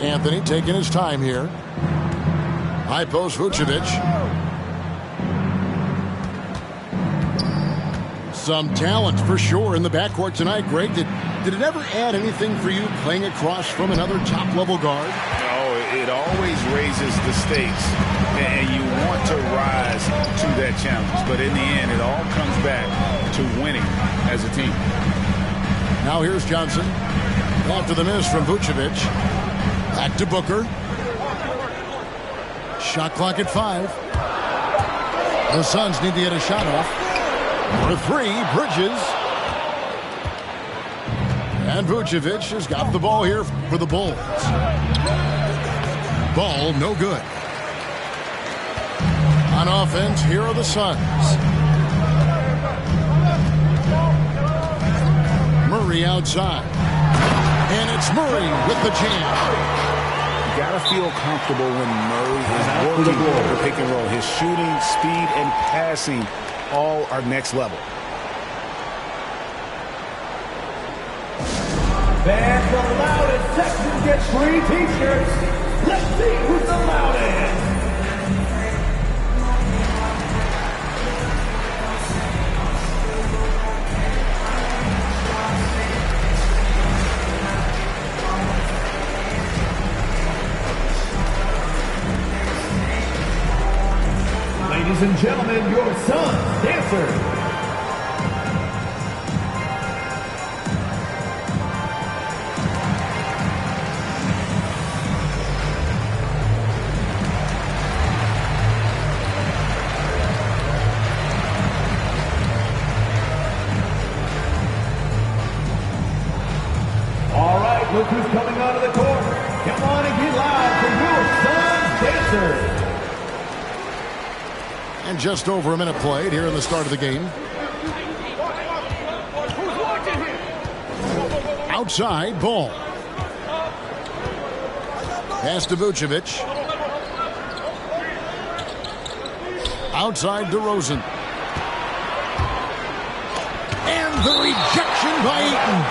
Anthony taking his time here. High post Vucevic. Some talent for sure in the backcourt tonight, Greg. Did it ever add anything for you playing across from another top-level guard? Oh, it always raises the stakes, and you want to rise to that challenge. But in the end, it all comes back to winning as a team. Now here's Johnson. After the miss from Vucevic. Back to Booker. Shot clock at 5. The Suns need to get a shot off. For 3, Bridges. And Vucevic has got the ball here for the Bulls. Ball no good. On offense, here are the Suns. Murray outside. And it's Murray with the jam. You got to feel comfortable when Murray is working the pick and roll. His shooting, speed, and passing all are next level. Fans the loudest section gets free t-shirts. Let's see who's the loudest. Ladies and gentlemen, your son's dancer. All right, look who's coming onto the court. Come on and get loud for your son's dancer. And just over a minute played here in the start of the game. Outside ball. Pass to Vucevic. Outside DeRozan. And the rejection by Ayton.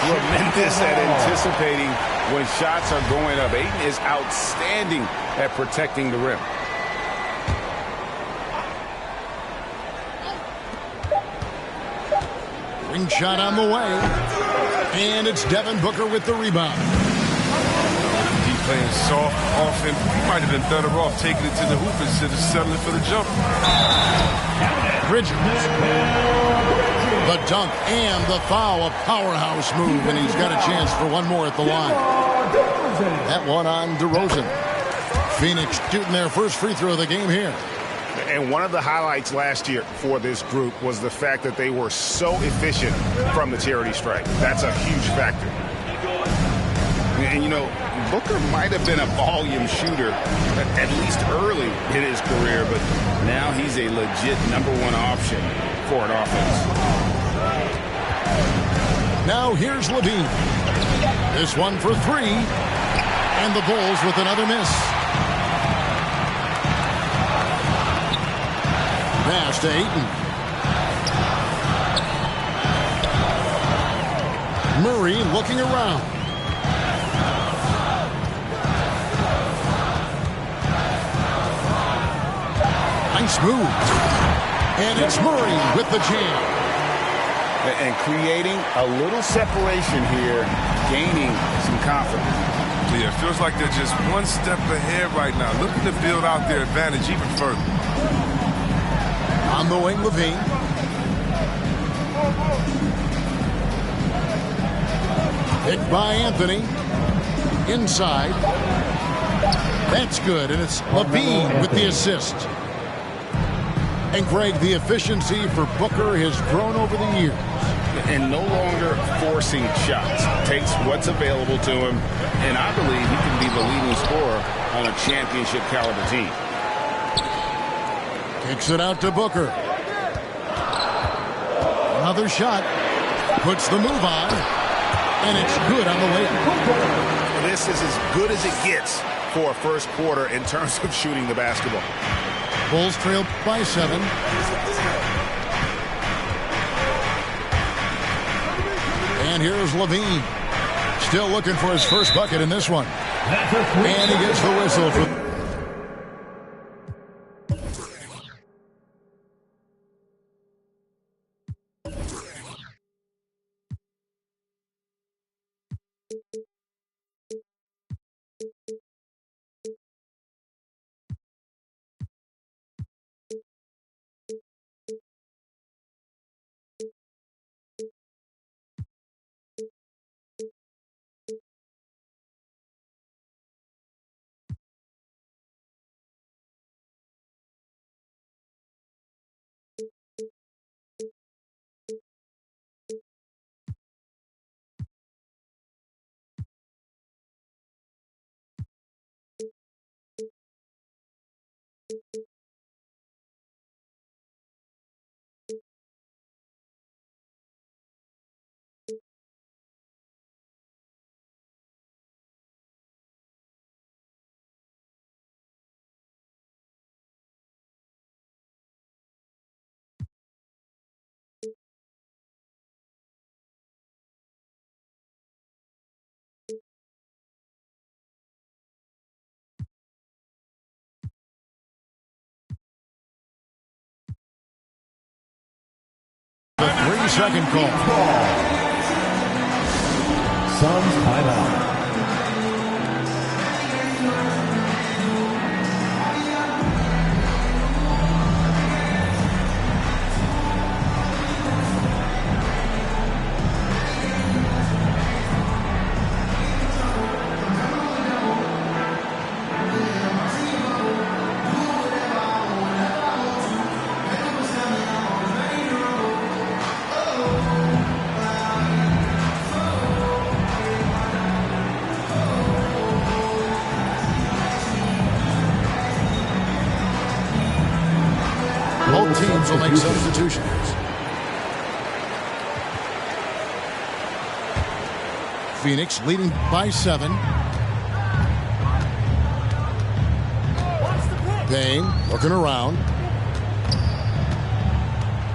Tremendous at anticipating when shots are going up. Ayton is outstanding at protecting the rim. Ring shot on the way. And it's Devin Booker with the rebound. He's playing soft offense. He might have been better off taking it to the hoop instead of settling for the jump. Bridges. The dunk and the foul, a powerhouse move, and he's got a chance for one more at the line. That one on DeRozan. Phoenix shooting their first free throw of the game here. And one of the highlights last year for this group was the fact that they were so efficient from the charity stripe. That's a huge factor. And, you know, Booker might have been a volume shooter, at least early in his career, but now he's a legit #1 option for an offense. Now here's Levine. This one for three. And the Bulls with another miss. Pass to Ayton. Murray looking around. Nice move. And it's Murray with the jam. And creating a little separation here, gaining some confidence. Yeah, it feels like they're just one step ahead right now, looking to build out their advantage even further. On the wing, Levine. Picked by Anthony. Inside. That's good, and it's Levine with the assist. And Greg, the efficiency for Booker has grown over the years. And no longer forcing shots. Takes what's available to him, and I believe he can be the leading scorer on a championship caliber team. Kicks it out to Booker. Another shot. Puts the move on. And it's good on the way. This is as good as it gets for a first quarter in terms of shooting the basketball. Bulls trail by 7. And here's Levine. Still looking for his first bucket in this one. And he gets the whistle for... The 3-second call. Suns timeout. will make substitutions. Phoenix leading by 7. Payne looking around.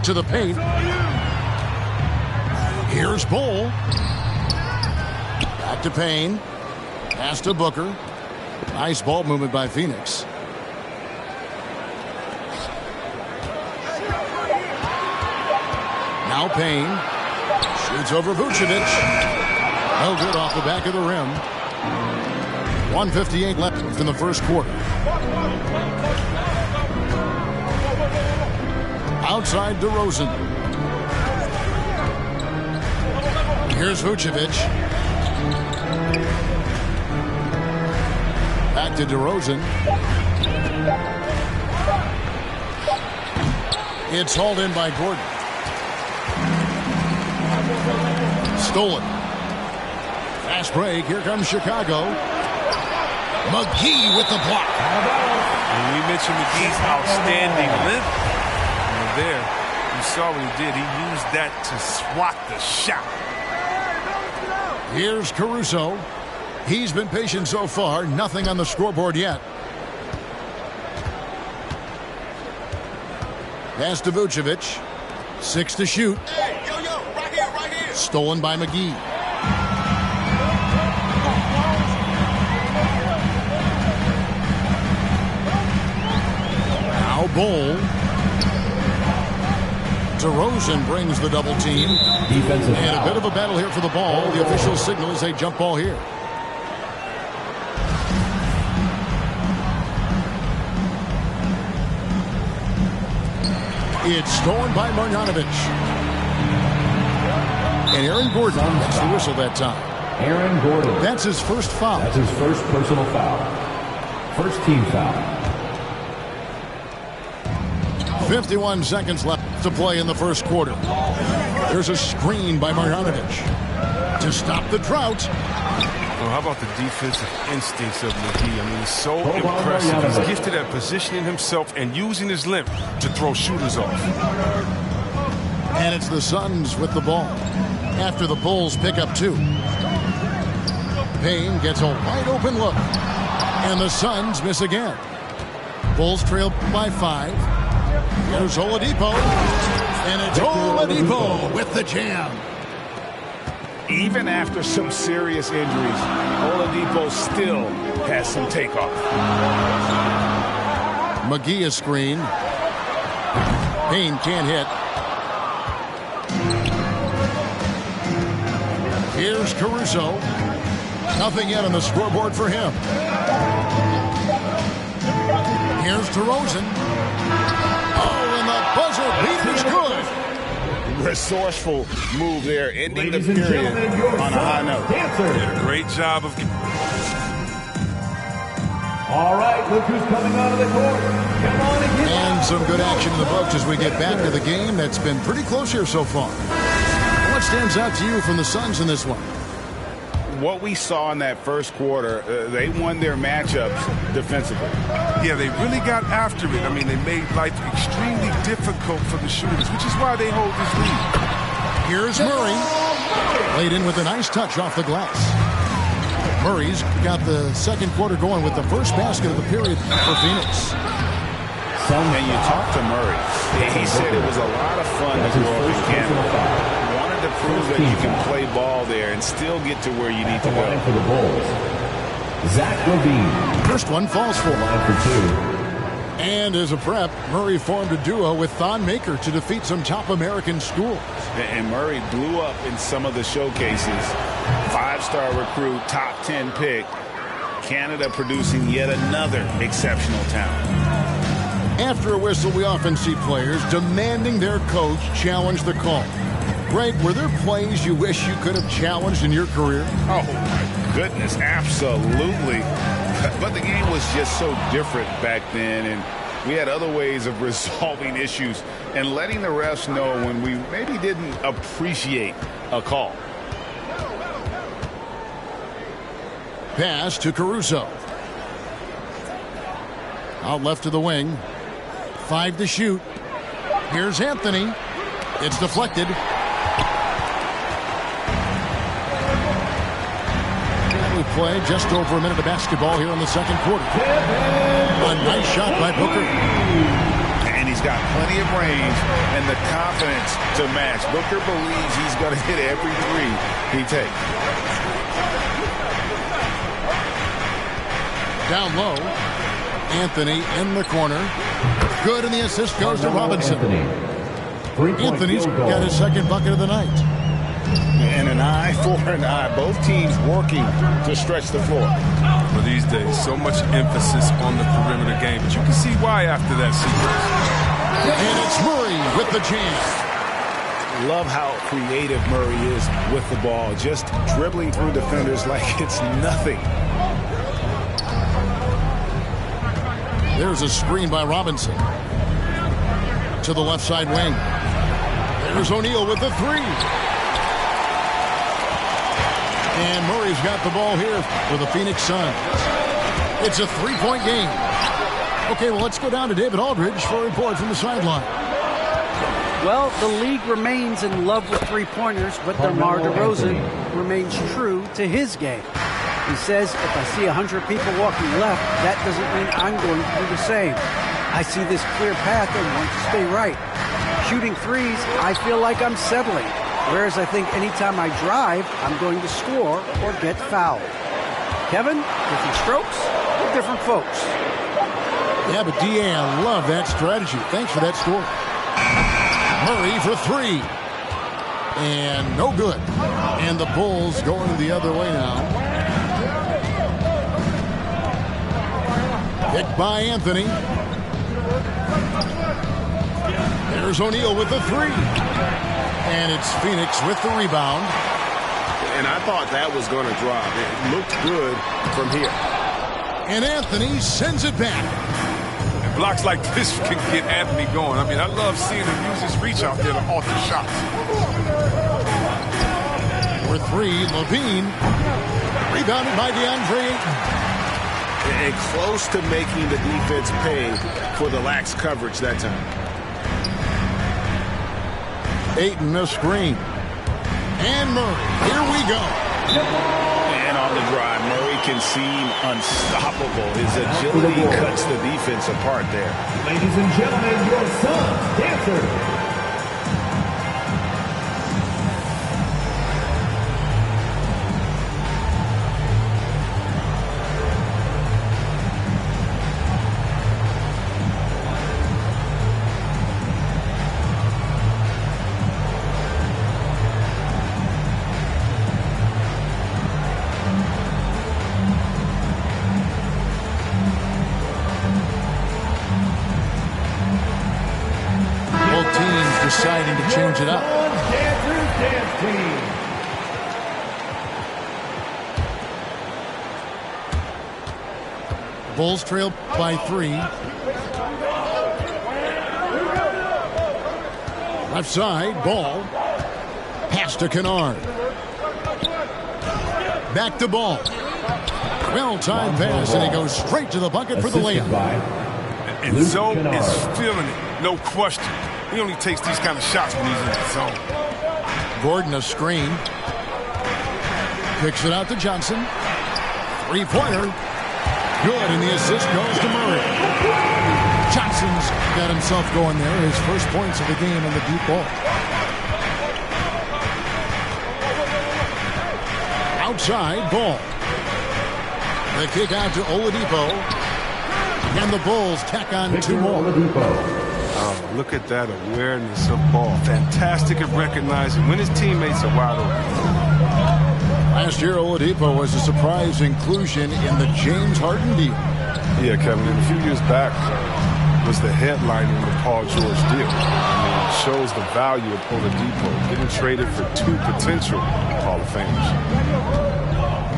To the paint. Here's Bull. Back to Payne. Pass to Booker. Nice ball movement by Phoenix. Now Payne. Shoots over Vucevic. No good off the back of the rim. 1:58 left in the first quarter. Outside DeRozan. Here's Vucevic. Back to DeRozan. It's hauled in by Gordon. Stolen. Fast break. Here comes Chicago. McGee with the block. And we mentioned McGee's outstanding length. And there, you saw what he did. He used that to swat the shot. Here's Caruso. He's been patient so far. Nothing on the scoreboard yet. Pass to Vucevic. 6 to shoot. Hey, yo, right here. Stolen by McGee. Now Bull. DeRozan brings the double team. Defensive and foul. A bit of a battle here for the ball. The official signals a jump ball here. It's stolen by Marjanovic. And Aaron Gordon gets the whistle that time. Aaron Gordon. That's his first foul. That's his first personal foul. First team foul. 51 seconds left to play in the first quarter. There's a screen by Marjanovic to stop the drought. Well, how about the defensive instincts of McGee? I mean, he's so impressive. He's gifted at positioning himself and using his length to throw shooters off. And it's the Suns with the ball after the Bulls pick up 2. Payne gets a wide open look. And the Suns miss again. Bulls trail by 5. Here's Oladipo. And it's Oladipo with the jam. Even after some serious injuries, Oladipo still has some takeoff. McGee is screened. Payne can't hit. Here's Caruso. Nothing yet on the scoreboard for him. Here's DeRozan. Oh, and the buzzer beat is good. Resourceful move there, ending the period on a high note. Did a great job of... All right, look who's coming out of the court. Come on and get And some good action in the books as we get back to the game. That's been pretty close here so far. What stands out to you from the Suns in this one? What we saw in that first quarter, they won their matchups defensively. Yeah, they really got after it. I mean, they made life extremely difficult for the shooters, which is why they hold this lead. Here's Murray. Laid in with a nice touch off the glass. Murray's got the second quarter going with the first basket of the period for Phoenix. And you talk to Murray. He said it was a lot of fun to grow up in Canada. Wanted to prove that you can play ball there and still get to where you need to go. for the Bulls. Zach LaVine. First one falls for. Line for 2. And as a prep, Murray formed a duo with Thon Maker to defeat some top American schools. And Murray blew up in some of the showcases. 5-star recruit, top 10 pick. Canada producing yet another exceptional talent. After a whistle, we often see players demanding their coach challenge the call. Greg, were there plays you wish you could have challenged in your career? Oh, my goodness, absolutely. But the game was just so different back then, and we had other ways of resolving issues and letting the refs know when we maybe didn't appreciate a call. Pass to Caruso. Out left to the wing. 5 to shoot. Here's Anthony. It's deflected. And we play just over a minute of basketball here in the second quarter. A nice shot by Booker. And he's got plenty of range and the confidence to match. Booker believes he's going to hit every three he takes. Down low. Anthony in the corner. Good, and the assist goes to Robinson. Anthony's got his second bucket of the night. And an eye for an eye. Both teams working to stretch the floor. But these days, so much emphasis on the perimeter game. But you can see why after that sequence. And it's Murray with the jam. Love how creative Murray is with the ball. Just dribbling through defenders like it's nothing. There's a screen by Robinson. To the left side wing. There's O'Neal with the three. And Murray's got the ball here for the Phoenix Suns. It's a three-point game. Okay, well, let's go down to David Aldridge for a report from the sideline. Well, the league remains in love with three-pointers, but DeMar DeRozan remains true to his game. He says, if I see 100 people walking left, that doesn't mean I'm going to do the same. I see this clear path and want to stay right. Shooting threes, I feel like I'm settling. Whereas I think anytime I drive, I'm going to score or get fouled. Kevin, different strokes for different folks. Yeah, but D.A., I love that strategy. Thanks for that score. Murray for three. And no good. And the Bulls going the other way now. Picked by Anthony. There's O'Neal with the three. And it's Phoenix with the rebound. And I thought that was going to drop. It looked good from here. And Anthony sends it back. And blocks like this can get Anthony going. I mean, I love seeing him use his reach out there to alter shots. For three, Levine. Rebounded by DeAndre Ayton. And close to making the defense pay for the lax coverage that time. Ayton a screen. And Murray. Here we go. And on the drive, Murray can seem unstoppable. His agility cuts the defense apart there. Ladies and gentlemen, your Suns dancer. Deciding to change it up. Dancers Dance Team. Bulls trail by three. Left side, Ball. Pass to Kennard. Back to Ball. Well-timed pass, and he goes straight to the bucket for the layup. And Zoe is feeling it, no question. He only takes these kind of shots when he's in the zone. Gordon a screen. Kicks it out to Johnson. Three-pointer. Good, and the assist goes to Murray. Johnson's got himself going there. His first points of the game in the deep ball. Outside, Ball. The kick out to Oladipo. And the Bulls tack on two more. Oh, look at that awareness of ball. Fantastic at recognizing when his teammates are wide open. Last year, Oladipo was a surprise inclusion in the James Harden deal. Yeah, Kevin, and a few years back was the headliner in the Paul George deal. I mean, it shows the value of Oladipo getting traded for two potential Hall of Famers.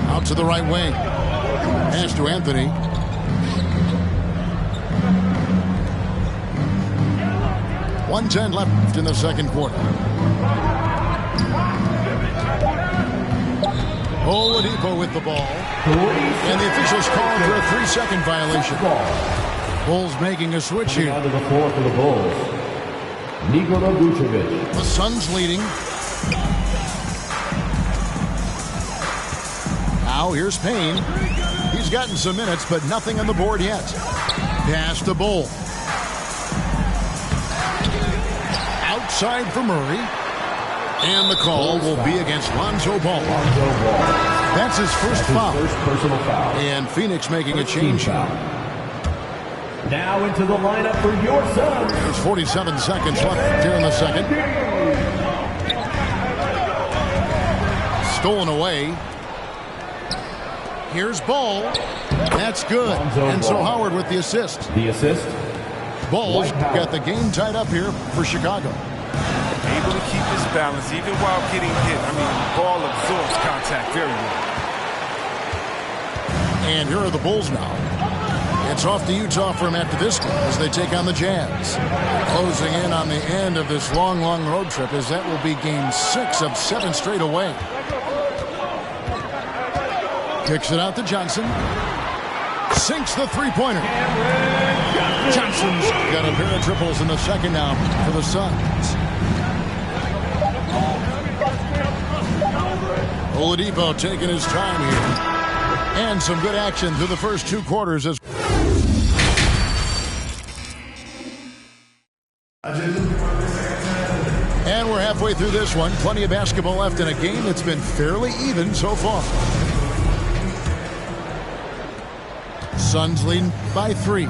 Out to the right wing. Pass to Anthony. .110 left in the second quarter. Oladipo with the ball. And the officials called for a 3-second violation. Bulls making a switch here. Onto the floor for the Bulls. Nikola Vucevic. The Suns leading. Now here's Payne. He's gotten some minutes, but nothing on the board yet. Pass to Bull. Outside for Murray. And the call will be against Lonzo Ball. That's his first foul. Personal foul. And Phoenix making a change. Now into the lineup for your Suns. There's 47 seconds left here in the second. Stolen away. Here's Ball. That's good. And so Howard with the assist. The assist. Ball's got the game tied up here for Chicago. Able to keep his balance even while getting hit. I mean, Ball absorbs contact very well. And here are the Bulls now. It's off to Utah for him after this game as they take on the Jazz. Closing in on the end of this long, long road trip as that will be game 6 of 7 straight away. Kicks it out to Johnson. Sinks the three-pointer. Johnson's got a pair of triples in the second now for the Suns. Oladipo taking his time here. And some good action through the first 2 quarters. And we're halfway through this one. Plenty of basketball left in a game that's been fairly even so far. Suns leading by 3.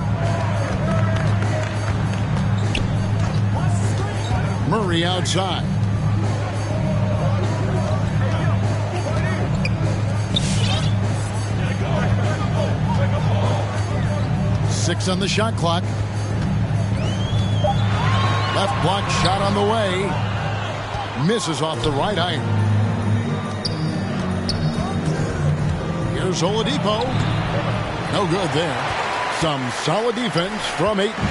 Murray outside. Six on the shot clock. Left block shot on the way. Misses off the right iron. Here's Oladipo. No good there. Some solid defense from Ayton.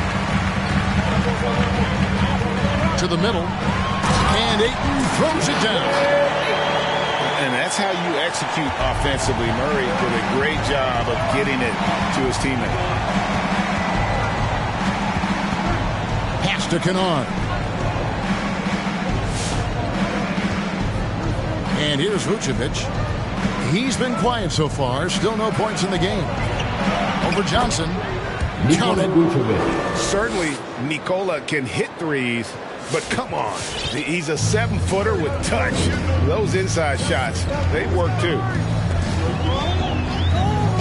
To the middle. And Ayton throws it down. And that's how you execute offensively. Murray did a great job of getting it to his teammate. Pass to Kennard. And here's Vucevic. He's been quiet so far. Still no points in the game. Over Johnson. Nikola Vucevic. Certainly, Nikola can hit threes, but come on. He's a 7-footer with touch. Those inside shots, they work too.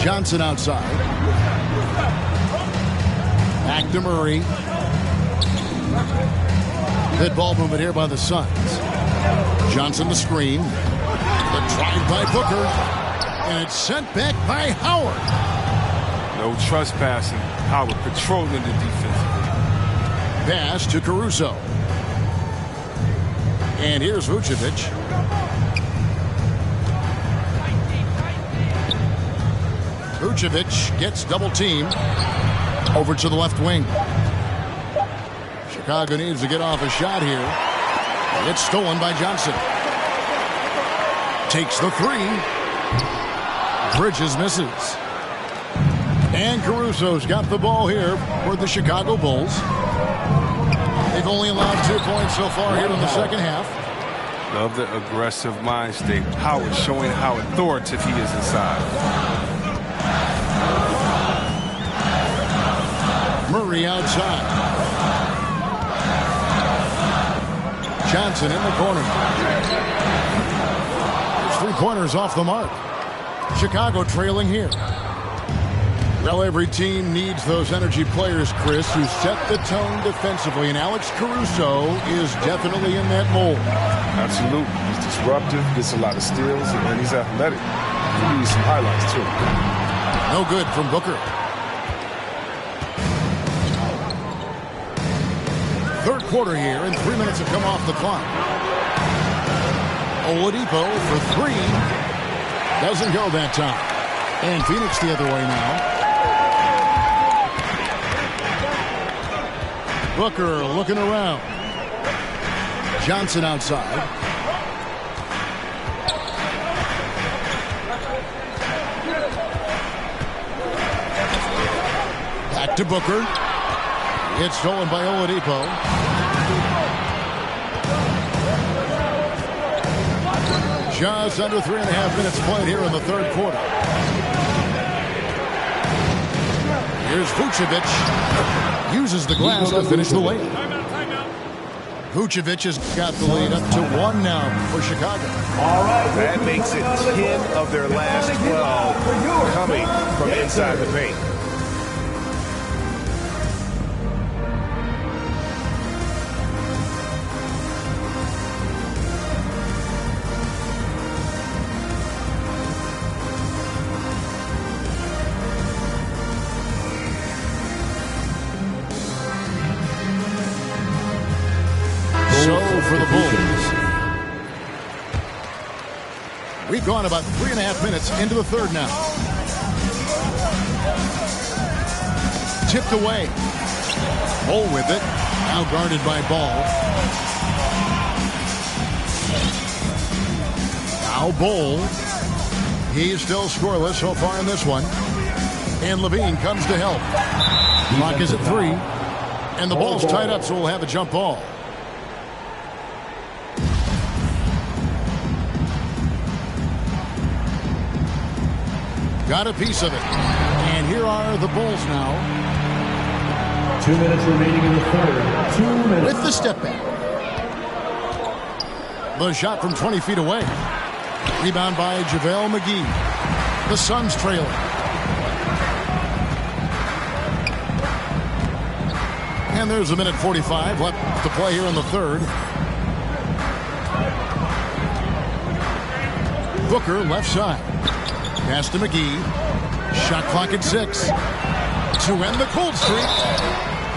Johnson outside. Back to Murray. Good ball movement here by the Suns. Johnson the screen. The drive by Booker. And it's sent back by Howard. No trespassing. Howard patrolling the defense. Pass to Caruso. And here's Vucevic. Vucevic gets double teamed. Over to the left wing. Chicago needs to get off a shot here. It's stolen by Johnson. Takes the 3. Bridges misses. And Caruso's got the ball here for the Chicago Bulls. They've only allowed 2 points so far here in the second half. Love the aggressive mind state. Howard showing how authoritative he is inside. Murray outside. Johnson in the corner. There's 3-pointers off the mark. Chicago trailing here. Well, every team needs those energy players, Chris, who set the tone defensively, and Alex Caruso is definitely in that mold. Absolutely. He's disruptive, gets a lot of steals, and he's athletic. He needs some highlights, too. No good from Booker. Third quarter here, and 3 minutes have come off the clock. Oladipo for 3. Doesn't go that time. And Phoenix the other way now. Booker looking around. Johnson outside. Back to Booker. It's stolen by Oladipo. Just under 3.5 minutes played here in the third quarter. Here's Vucevic. Uses the glass to finish the layup. Vucevic has got the lead up to 1 now for Chicago. That makes it 10 of their last 12 coming from inside the paint. For the Bulls. We've gone about 3.5 minutes into the third now. Tipped away. Bol with it. Now guarded by Ball. Now Bol. He's still scoreless so far in this one. And Levine comes to help. Clock is at 3. And the ball's tied up, so we'll have a jump ball. Got a piece of it. And here are the Bulls now. 2 minutes remaining in the third. 2 minutes. With the step back. The shot from 20 feet away. Rebound by JaVale McGee. The Suns trailing. And there's 1:45 left to play here in the third. Booker left side. Pass to McGee. Shot clock at 6. To end the cold streak.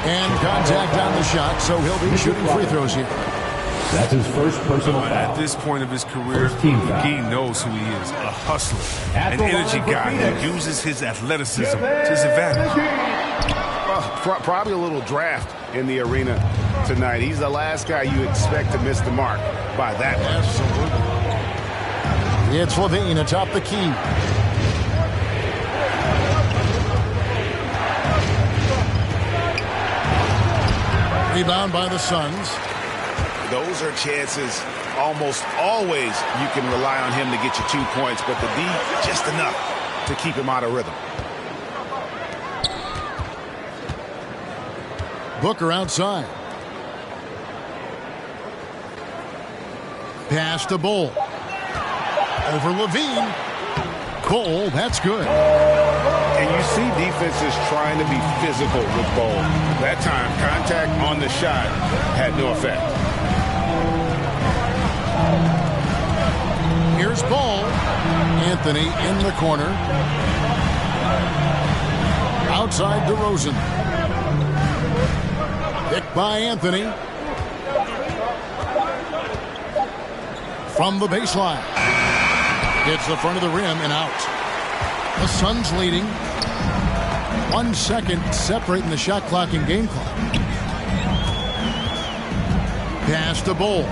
And contact on the shot, so he'll be shooting free throws here. That's his first personal foul. At this point of his career, McGee knows who he is, a hustler, an energy guy who uses his athleticism to his advantage. Probably a little draft in the arena tonight. He's the last guy you expect to miss the mark by that much. Absolutely. It's Levine atop the key. Rebound by the Suns. Those are chances almost always you can rely on him to get you 2 points, but the D just enough to keep him out of rhythm. Booker outside. Pass to Bol. Over Levine. Bol, that's good. And you see defenses trying to be physical with Bol. That time, contact on the shot had no effect. Here's Bol. Anthony in the corner. Outside DeRozan. Picked by Anthony. From the baseline. Hits the front of the rim and out. The Suns leading. 1 second separating the shot clock and game clock. Pass to Bol.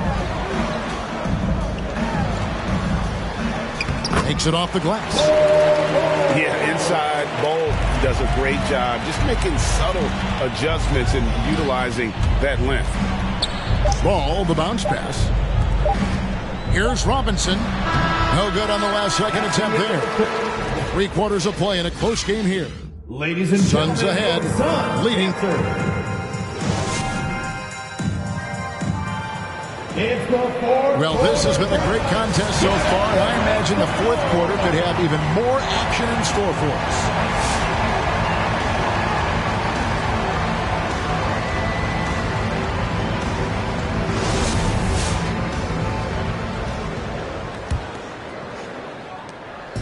Takes it off the glass. Yeah, inside, Bol does a great job just making subtle adjustments and utilizing that length. Ball, the bounce pass. Here's Robinson. No good on the last second attempt there. 3 quarters of play in a close game here. Ladies and Suns ahead, leading. Well, this has been a great contest so far. I imagine the fourth quarter could have even more action in store for us.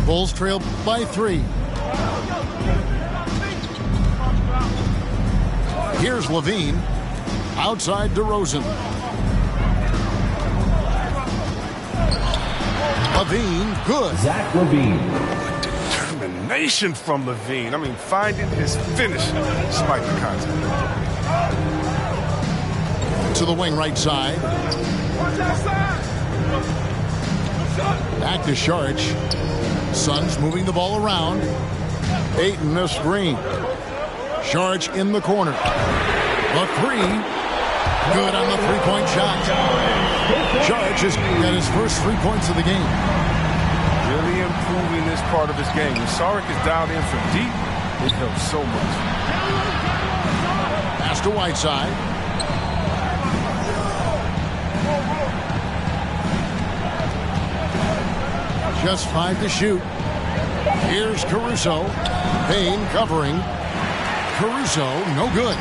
Bulls trail by 3. Here's Levine. Outside DeRozan. Levine, good. Zach Levine. Determination from Levine. I mean, finding his finish despite the contact. To the wing right side. Back to Saric. Suns moving the ball around. Ayton a screen. Saric in the corner. A 3. Good on the 3-point shot. Saric has got his first 3 points of the game. improving this part of his game. When Saric is dialed in from deep, it helps so much. Pass to Whiteside. Just 5 to shoot. Here's Caruso. Payne covering. Caruso, no good.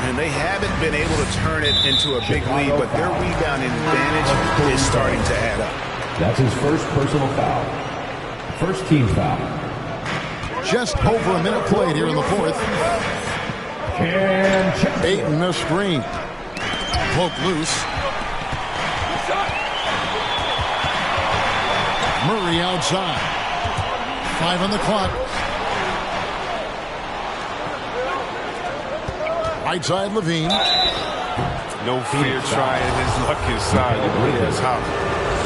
And they haven't been able to turn it into a big lead, but their rebounding advantage is starting to add up. That's his first personal foul. First team foul. Just over a minute played here in the fourth. Ayton a screen. Poke loose. Murray outside. 5 on the clock. Whiteside Levine. No fear trying his luck inside. He has hot.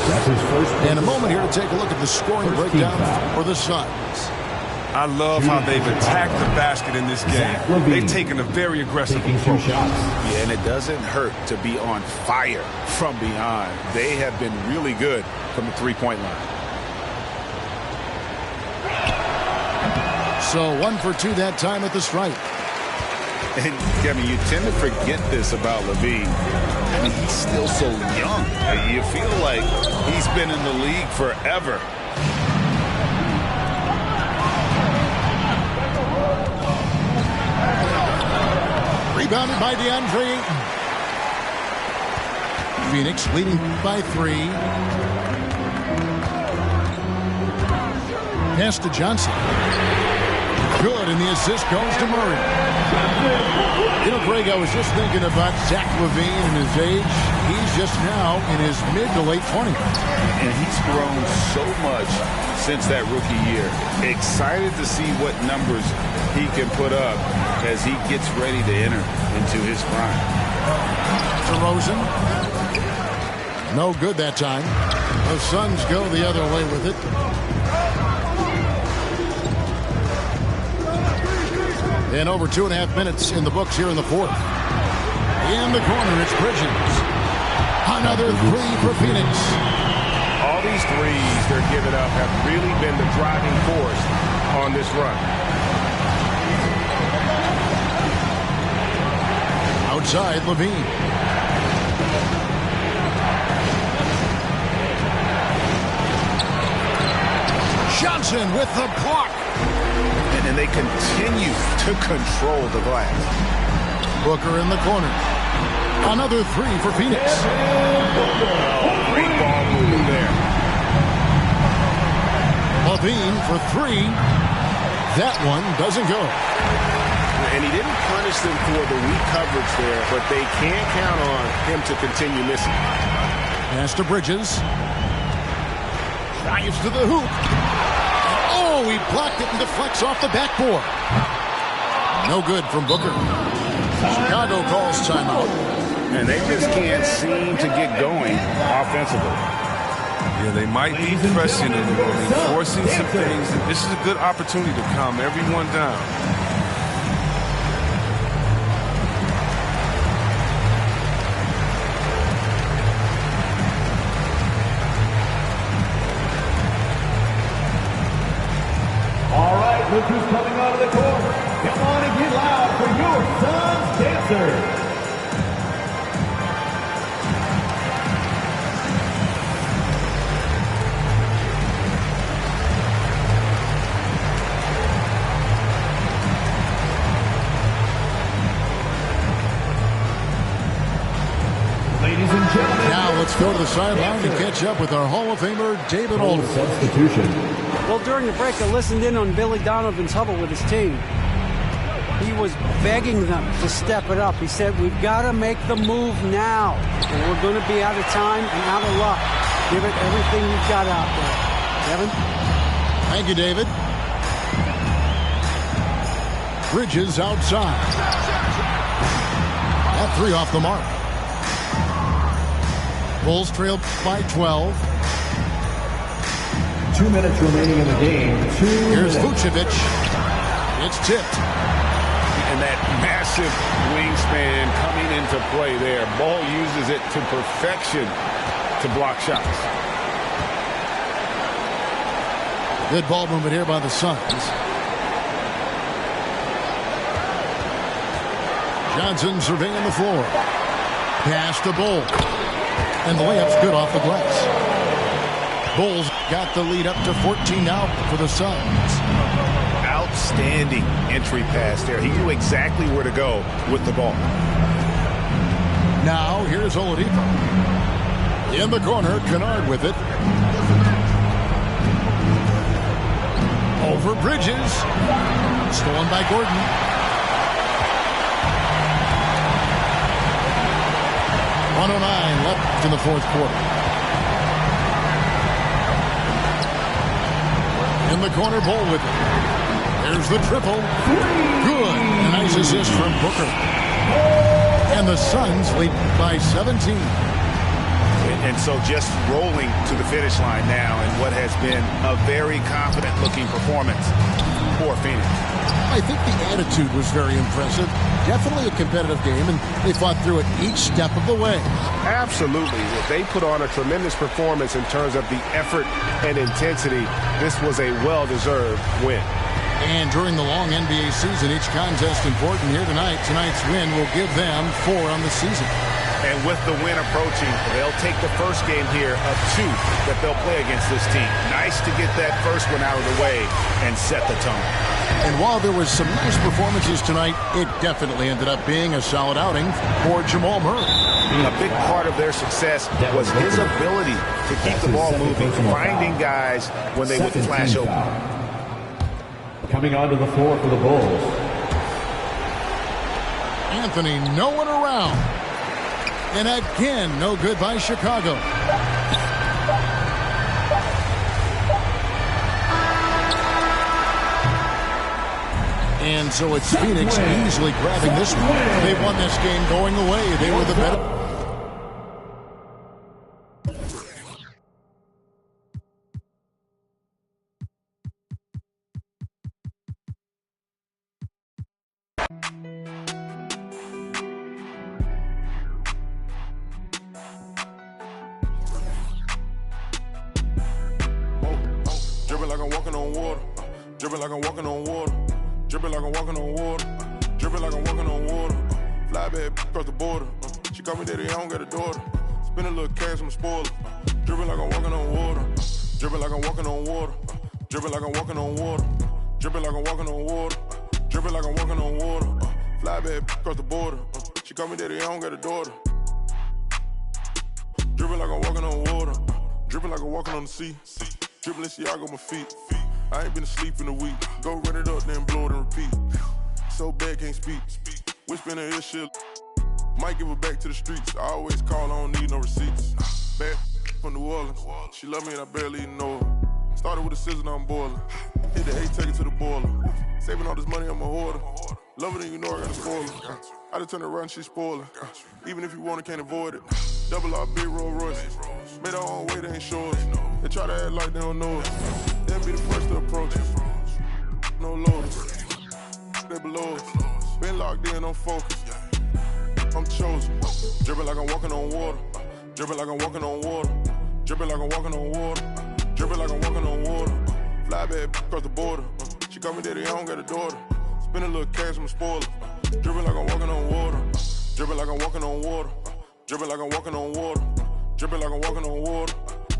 That's his first. And a moment here to take a look at the scoring breakdown for the Suns. I love how they've attacked the basket in this game. They've taken a very aggressive approach. Yeah, and it doesn't hurt to be on fire from behind. They have been really good from the three-point line. So 1 for 2 that time at the stripe. And Kevin, you tend to forget this about Levine. I mean, he's still so young. You feel like he's been in the league forever. Rebounded by DeAndre Ayton. Phoenix leading by 3. Pass to Johnson. Good, and the assist goes to Murray. You know, Greg, I was just thinking about Zach LaVine and his age. He's just now in his mid to late 20s. And he's grown so much since that rookie year. Excited to see what numbers he can put up as he gets ready to enter into his prime. DeRozan. No good that time. The Suns go the other way with it. And over 2.5 minutes in the books here in the fourth. In the corner, it's Bridges. Another 3 for Phoenix. All these threes they're giving up have really been the driving force on this run. Outside, Levine. Johnson with the block. And they continue to control the glass. Booker in the corner. Another 3 for Phoenix. Great ball movement there. Levine for 3. That one doesn't go. And he didn't punish them for the weak coverage there, but they can't count on him to continue missing. Pass to Bridges. Drives to the hoop. Oh, he blocked it and deflects off the backboard. No good from Booker. Chicago calls timeout. And they just can't seem to get going offensively. Yeah, they might be pressing a little bit, forcing some things. And this is a good opportunity to calm everyone down. Look who's coming out of the court. Come on and get loud for your Suns dancers. Ladies and gentlemen. Now let's go to the sideline to catch up with our Hall of Famer, David Aldridge. Substitution. Well, during the break, I listened in on Billy Donovan's huddle with his team. He was begging them to step it up. He said, we've got to make the move now. Or we're going to be out of time and out of luck. Give it everything you've got out there. Kevin? Thank you, David. Bridges outside. That 3 off the mark. Bulls trail by 12. 2 minutes remaining in the game. Here's Vucevic. It's tipped. And that massive wingspan coming into play there. Ball uses it to perfection to block shots. Good ball movement here by the Suns. Johnson surveying the floor. Pass to Bull. And the layup's good off the glass. Bulls got the lead up to 14 now for the Suns. Outstanding entry pass there. He knew exactly where to go with the ball. Now here's Oladipo. In the corner, Kennard with it. Over Bridges. Stolen by Gordon. .109 left in the fourth quarter. In the corner, Bull with it. There's the triple. Good. A nice assist from Booker. And the Suns lead by 17. And so just rolling to the finish line now in what has been a very confident-looking performance for Phoenix. I think the attitude was very impressive. Definitely a competitive game, and they fought through it each step of the way. Absolutely. They put on a tremendous performance in terms of the effort and intensity. This was a well-deserved win. And during the long NBA season, each contest important here tonight. Tonight's win will give them 4 on the season. And with the win approaching, they'll take the first game here of 2 that they'll play against this team. Nice to get that first one out of the way and set the tone. And while there was some nice performances tonight, it definitely ended up being a solid outing for Jamal Murray. A big part of their success was his ability to keep the ball moving, finding guys when they would flash open. Coming onto the floor for the Bulls. Anthony, no one around. And again, no good by Chicago. And so it's Phoenix easily grabbing this one. They won this game going away. They were the better. Dripping like I'm walking on water. Dripping like I'm walking on water. Dripping like I'm walking on water. Dripping like I'm walking on water. Fly back across the border. She call me daddy, I don't got a daughter. Spend a little cash, I'm a spoiler. Dripping like I'm walking on water. Dripping like I'm walking on water. Dripping like I'm walking on water. Dripping like I'm walking on water. Dripping like I'm walking on water. Fly back across the border. She call me daddy, I don't got a daughter. Dripping like I'm walking on water. Dripping like I'm walking on the sea. Dripping Balenciaga on my feet. I ain't been asleep in a week. Go run it up, then blow it and repeat. So bad, can't speak. Whispering in her shit. Might give her back to the streets. I always call, I don't need no receipts. Bad from New Orleans. She love me and I barely even know her. Started with a scissor, now I'm boiling. Hit the 8, take it to the boiler. Saving all this money, I'm a hoarder. Love it and you know I got a spoiler. I just turn around, she's spoiling. Even if you want it, can't avoid it. Double R, big Rolls Royce. Made our own way, they ain't sure. They try to act like they don't know us. They'll be the first to approach us. No loaders. They below us. Been locked in, I'm focused. I'm chosen. Dripping like I'm walking on water. Dripping like I'm walking on water. Dripping like I'm walking on water. Dripping like I'm walking on water. Fly back across the border. She call me daddy, I don't got a daughter. Spend a little cash, I'm a spoiler. Dripping like I'm walking on water. Dripping like I'm walking on water. Dripping like I'm walking on water. Dripping like I'm walking on water.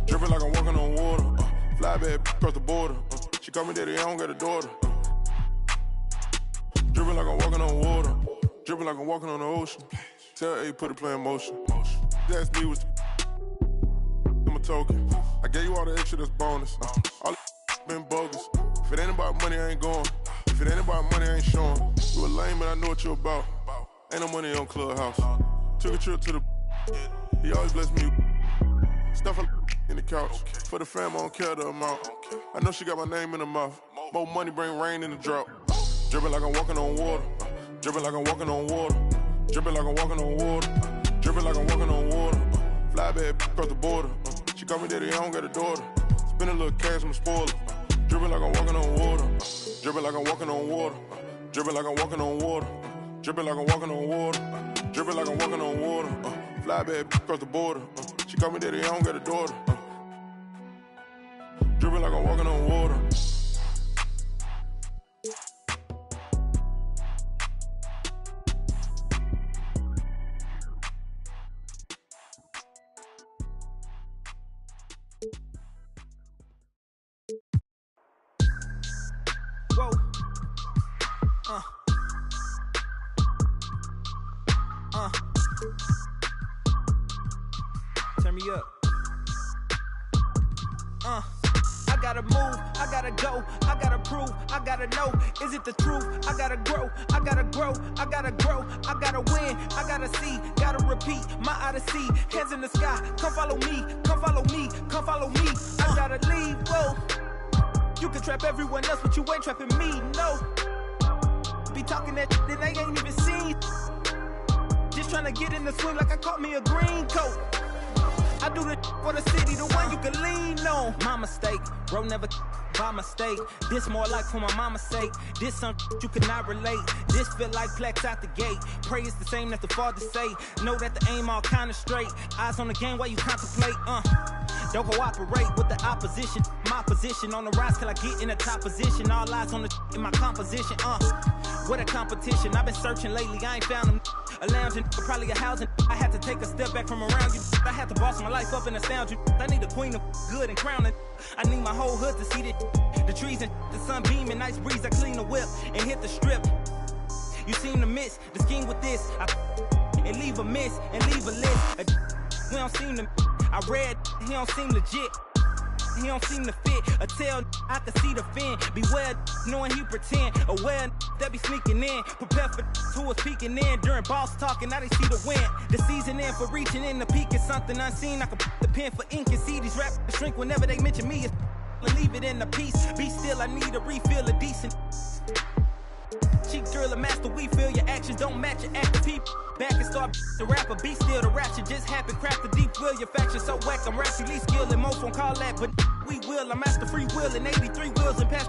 Dripping like I'm walking on water. Fly back across the border. She call me daddy, I don't got a daughter. Dripping like I'm walking on water. Dripping like I'm walking on the ocean. Tell A, put a play in motion. They asked me what's my token. I gave you all the extra, that's bonus. All been bogus. If it ain't about money, I ain't going. If it ain't about money, I ain't showing. You a lame, but I know what you about. Ain't no money on Clubhouse. Took a trip to the. He always bless me. Stuff in the couch. For the fam, I don't care the amount. I know she got my name in her mouth. More money bring rain in the drought. Dripping like I'm walking on water. Dripping like I'm walking on water. Dripping like I'm walking on water. Dripping like I'm walking on water. Fly back across the border. She call me daddy, I don't got a daughter. Spend a little cash, I'm a spoiler. Dripping like I'm walking on water. Dripping like I'm walking on water. Dripping like I'm walking on water. Dripping like I'm walking on water. Dripping like I'm walking on water. Fly back across the border. She call me daddy, I don't got a daughter. Dripping like I'm walking on water. Turn me up. I gotta move, I gotta go, I gotta prove, I gotta know, is it the truth? I gotta grow, I gotta grow, I gotta grow, I gotta win, I gotta see, gotta repeat, my odyssey, hands in the sky, come follow me, come follow me, come follow me, I gotta leave, whoa. You can trap everyone else, but you ain't trapping me, no. Be talking that shit that they ain't even seen. Just trying to get in the swing like I caught me a green coat. I do the for the city, the one you can lean on. My mistake, bro, never by mistake. This more like for my mama's sake. This something you cannot relate. This feel like flex out the gate. Pray it's the same that the father say. Know that the aim all kinda straight. Eyes on the game while you contemplate. Don't cooperate with the opposition. My position on the rise till I get in the top position. All eyes on the in my composition. What a competition. I've been searching lately. I ain't found them. A lounging, probably a housing. I had to take a step back from around you. I had to boss my life up and astound you. I need a queen of good and crowning. I need my whole hood to see the trees and the sun beaming. Nice breeze. I clean the whip and hit the strip. You seem to miss the scheme with this. And leave a miss and leave a list. We don't seem to. I read, he don't seem legit. He don't seem to fit. A tell, I can see the fin. Beware, knowing he pretend. Aware, that be sneaking in. Prepare for who was peeking in. During boss talking, now they see the win. The season in for reaching in the peak is something unseen. I can put the pen for ink and see these rappers shrink whenever they mention me. Leave it in the piece. Be still, I need a refill of decent. Cheek drill a master, we feel your actions don't match your active people. Back and start the rapper, be still the rapture just happen. Craft the deep will, your faction so whack. I'm rapidly skilled and most won't call that, but we will. I'm master free will and 83 wheels and pass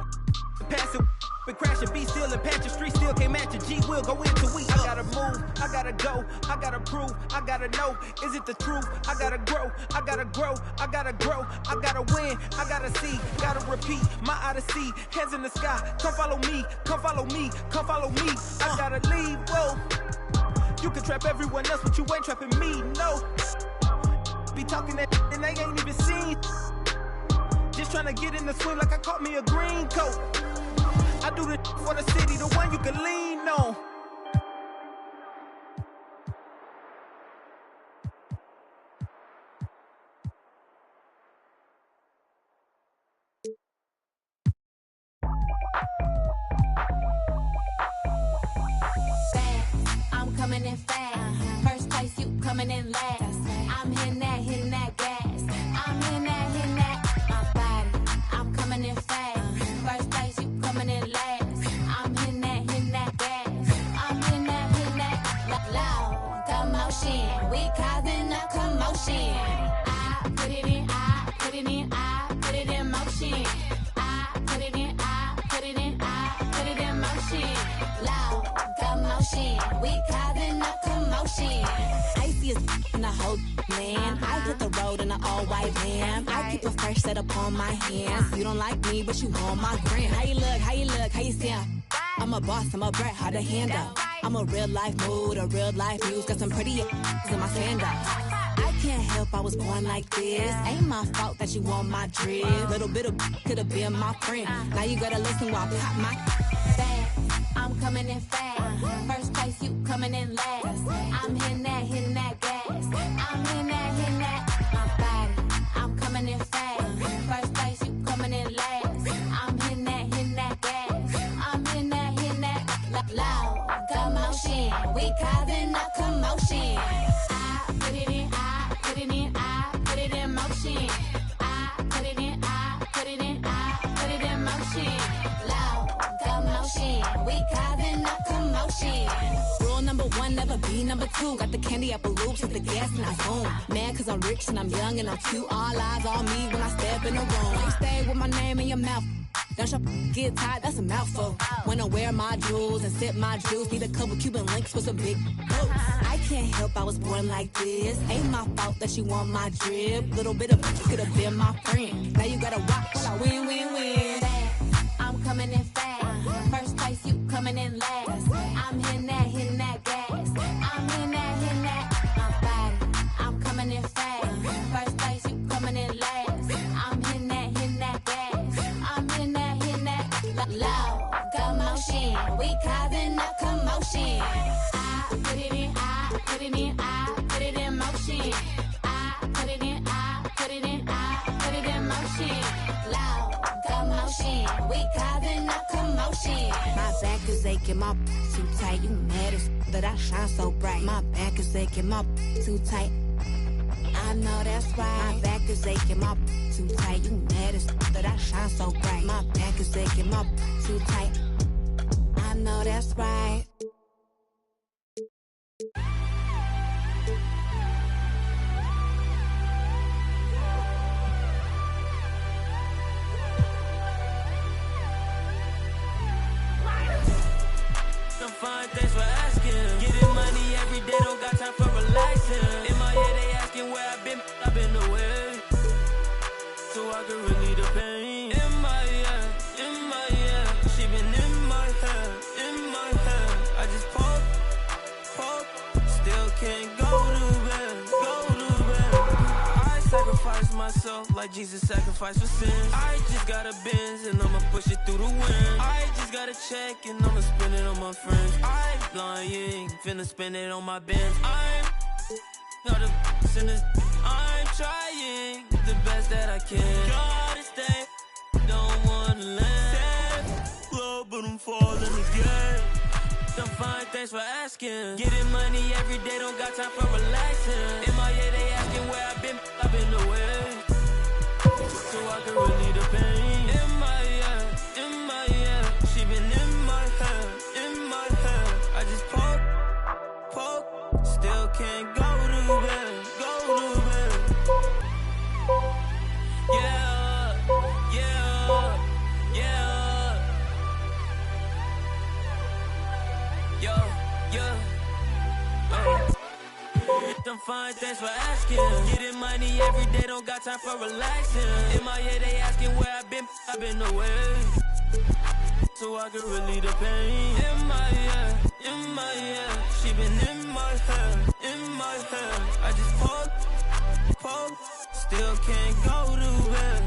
it. Been crashing, be still and patch your street still can't match your G will go into we. I gotta move, I gotta go, I gotta prove, I gotta know, is it the truth? I gotta grow, I gotta grow, I gotta grow, I gotta win, I gotta see, gotta repeat, my odyssey, hands in the sky, come follow me, come follow me, come follow me, I gotta leave, whoa. You can trap everyone else, but you ain't trapping me, no. Be talking that and they ain't even seen. Just trying to get in the swing like I caught me a green coat. I do the for the city, the one you can lean on. I'm coming in fast. First place, you coming in last. I'm hitting that gas. I'm hitting that. My body, I'm coming in fast. First place, you coming in last. I'm hitting that gas. I'm hitting that loud commotion. We causing a commotion. I put it in, I put it in, I put it in motion. I put it in, I put it in, I put it in motion. Loud commotion. We causing a commotion. Icy as in the whole land. I hit the road in an all-white van. I keep a fresh set upon my hands. You don't like me, but you on my gram. How you look, how you look, how you sound? I'm a boss, I'm a brat, hard to handle. I'm a real life mood, a real life muse. Got some pretty in my sandals. I can't help I was born like this. Ain't my fault that you want my drip. Little bit of could have been my friend. Now you gotta listen while I pop my fast. I'm coming in fast. First place, you coming in last. I'm hitting that gas. I'm hitting that. My body, I'm coming in fast. First place, you coming in last. I'm hitting that gas. I'm hitting that loud commotion. We causing a commotion. I put it in, I put it in, I put it in motion. I put it in, I put it in, I put it in motion. Loud commotion. We causing a commotion. Rule number one, never be number two. Got the candy apple loops with the gas and I zoom. Mad cause I'm rich and I'm young and I'm cute. All eyes on me when I step in the room. You stay with my name in your mouth. Don't your get tired, that's a mouthful. When I wear my jewels and sip my juice, need a couple Cuban links with some big boots. I can't help I was born like this. Ain't my fault that you want my drip. Little bit of could have been my friend. Now you gotta watch while I win, win, win. I'm coming in fast. First place, you coming in last. I'm hitting that gas. I'm hitting that. My body, I'm coming in fast. First place, you coming in last. I'm hitting that gas. I'm hitting that loud commotion. We causing a commotion. I put it in, I put it in, I aching, my too tight. You mad as that I shine so bright. My back is aching, my too tight. I know that's right. My back is aching, my too tight. You mad as that I shine so bright. My back is aching, my too tight. I know that's right. Fine, thanks for asking. Getting money every day, don't got time for relaxing. In my head, they asking where I've been away. So I can relieve the pain. In my head, she been in my head. I just poke, still can't go to bed. I sacrifice myself like Jesus sacrificed for sins. I just got a Benz and I'ma push it through the wind. I just got a check and I'ma spend it on my friends. I'm lying, finna spend it on my Benz. I'm not a sinner. I'm trying the best that I can. Gotta stay, don't wanna land. Low, but I'm falling again. I'm fine, thanks for asking. Getting money every day, don't got time for relaxing. In my head, they asking where I've been away. So I can relieve the pain. In my head, she been in my head. I just poke, still can't go to bed. I'm fine, thanks for asking. Getting money every day, don't got time for relaxing. In my head, they asking where I've been away. So I can relieve the pain. In my head, she been in my head. I just poke, still can't go to bed.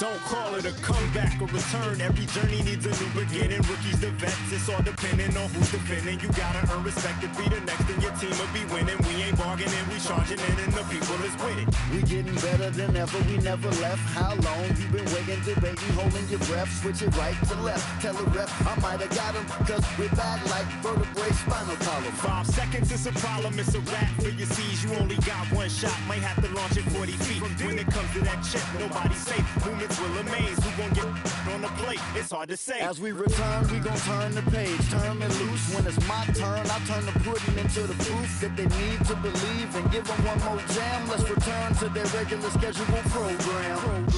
Don't call it a comeback or return. Every journey needs a new beginning. Rookies to vets, it's all depending on who's defending. You gotta earn respect to be the next, and your team will be winning. We ain't bargaining, we charging in, and the people is with it. We getting better than ever, we never left. How long you been waiting, debating, holding your breath? Switch it right to left, tell a rep I might have got him, cause we're bad like vertebrae, spinal column. 5 seconds is a problem, it's a wrap for your C's. You only got one shot, might have to launch it 40 feet. When it comes to that chip, nobody's safe. Movements will amaze, who gon' get on the plate? It's hard to say. As we return, we gon' turn the page, turn it loose. When it's my turn, I turn the pudding into the proof that they need to believe, and give them one more jam. Let's return to their regular scheduled program.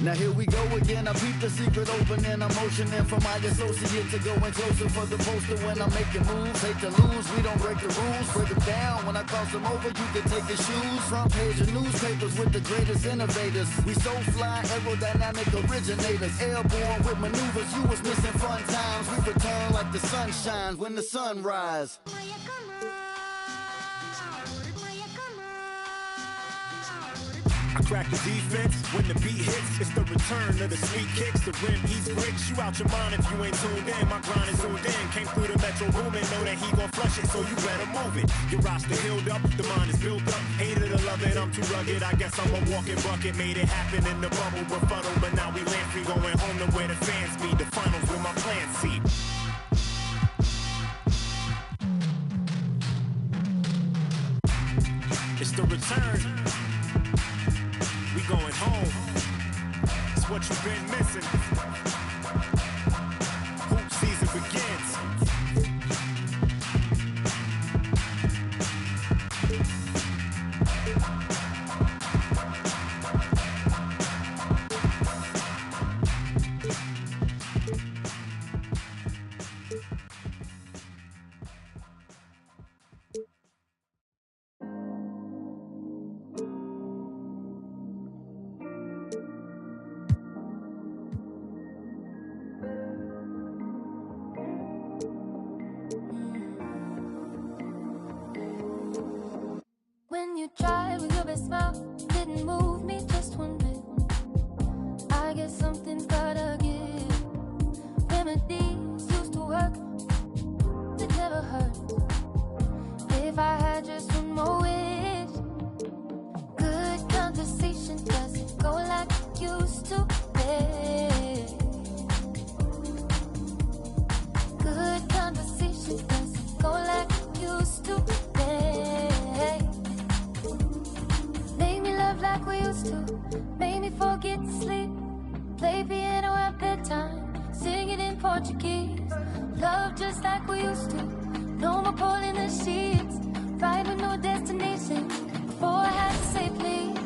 Now here we go again, I peep the secret opening. I'm motioning for my associate to go in closer for the poster when I'm making moves. Hate to lose, we don't break the rules. Break them down, when I cross them over, you can take your shoes. Front page of newspapers with the greatest innovators. We so fly, aerodynamic originators. Airborne with maneuvers, you was missing fun times. We return like the sun shines when the sun rise. I crack the defense when the beat hits. It's the return of the sweet kicks, the rim eats bricks. You out your mind if you ain't tuned in. My grind is zoomed in. Came through the metro booming. Know that he gon' flush it, so you better move it. Your roster healed up, the mind is built up. Hated to love it, I'm too rugged. I guess I'm a walking bucket. Made it happen in the bubble befuddle, but now we land free, going home to where the fans be. The finals with my plan see. It's the return. We going home. It's what you've been missing. Hoop season begins. When you tried with your best smile, didn't move me just one bit. I guess something's gotta give. at bedtime, singing in Portuguese. Love just like we used to. No more pulling the sheets. Ride with no destination. Before I had to say please.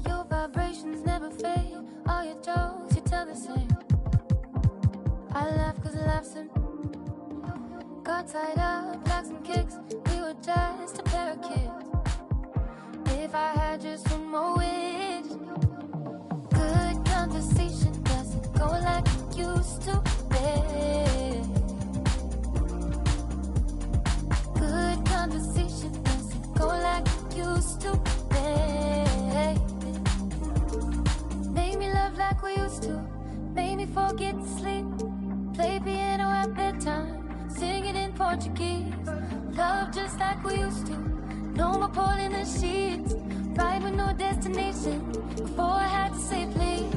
Your vibrations never fade. All your jokes, you tell the same. I laugh cause laughs and got tied up like some kicks. We were just a pair of kids. If I had just one more wish, good conversation doesn't go like it used to be. Good conversation doesn't go like it used to be. Make me love like we used to. Make me forget to sleep. Play piano at bedtime, singing in Portuguese. Love just like we used to. No more pulling the sheets. Ride with no destination. Before I had to say please.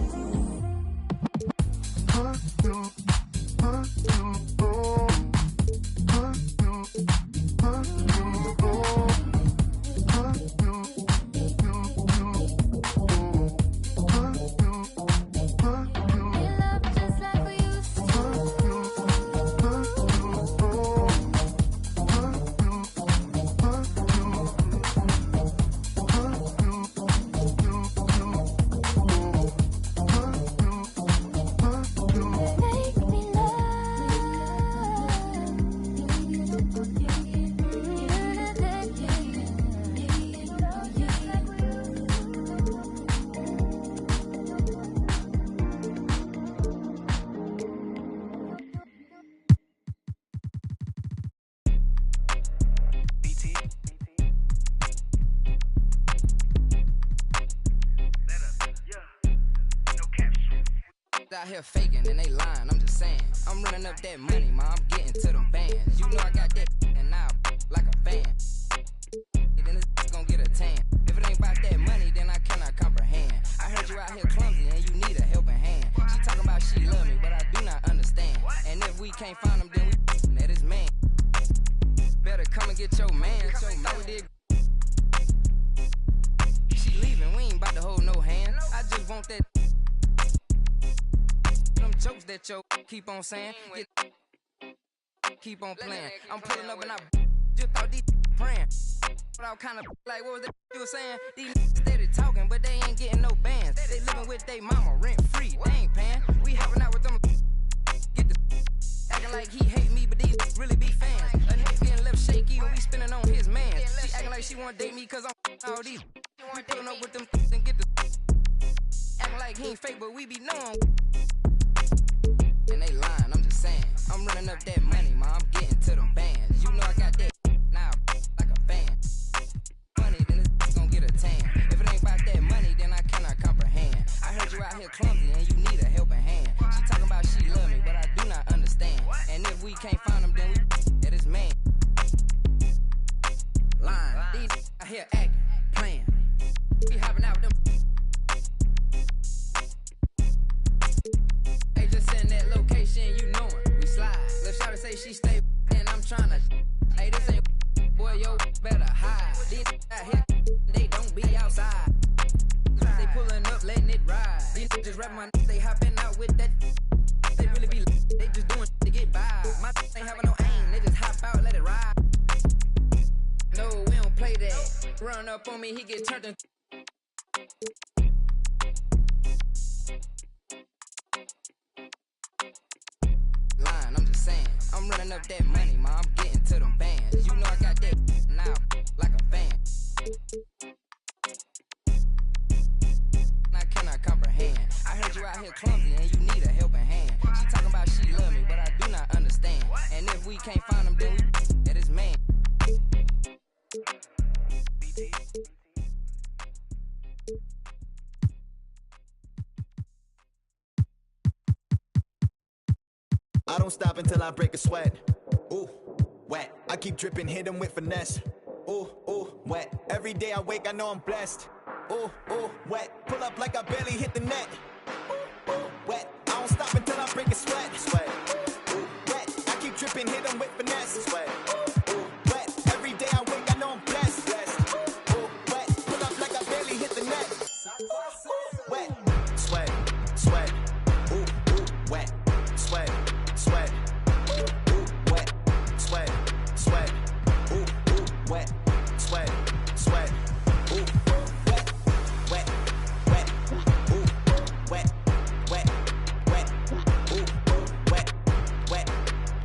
Out here faking and they lying, I'm just saying. I'm running up that money, ma, I'm getting to them bands. You know I got that and now like a fan. Then it's gonna get a tan. If it ain't about that money, then I cannot comprehend. I heard you out here clumsy and you need a helping hand. She talking about she love me, but I do not understand. And if we can't find him, then we that is man. Better come and get your man. She leaving, we ain't about to hold no hand. I just want that jokes that yo keep on saying, keep on playing. I'm pulling up and I just thought these praying. But I was kind of like, what was that you were saying? These steady talking, but they ain't getting no bands. They living with they mama rent free, they ain't paying. We hopping out with them, get the acting like he hate me, but these really be fans. A nigga getting left shaky when we spinning on his man. She acting like she wanna date me cause I'm all these. We pulling up with them and get the acting like he ain't fake, but we be knowing. And they lying, I'm just saying. I'm running up that money, ma, I'm getting to them bands. You know I got that now like a fan. Money, then it's gonna get a tan. If it ain't about that money, then I cannot comprehend. I heard you out here clumsy and you need a helping hand. She talking about she love me, but I do not understand. And if we can't find him, then we that is man. Lying, these out here acting, playing. We hopping out with them. Send that location, you know it. We slide. Let's try to say she stay, and I'm tryna. Hey, this ain't boy, yo, better hide. These out here, they don't be outside. They pulling up, letting it ride. These just rap my they hopping out with that. They really be, they just doing to get by. My ain't having no aim, they just hop out, let it ride. No, we don't play that. Run up on me, he get turned in. Lying, I'm just saying. I'm running up that money, ma, I'm getting to them bands. You know I got that now like a fan. I cannot comprehend. I heard you out here clumsy and you need a helping hand. She talking about she love me, but I do not understand. And if we can't find them, then we don't stop until I break a sweat. Ooh, wet. I keep dripping, hit him with finesse. Ooh, ooh, wet. Every day I wake, I know I'm blessed. Ooh, ooh, wet. Pull up like I barely hit the net. Ooh, ooh, wet. I don't stop until I break a sweat. Sweat. Ooh, wet. I keep dripping, hit him with finesse. Sweat. Ooh, wet. Every day I wake, I know I'm blessed. Ooh, wet. Pull up like I barely hit the net. Wet. Sweat. Sweat. Ooh, ooh, wet. Sweat. Sweat. Ooh, ooh, wet. Sweat. Sweat. Ooh, ooh, wet. Sweat. Sweat. Ooh, ooh, wet. Wet. Wet. Ooh, wet. Wet. Wet. Ooh, ooh, wet. Wet.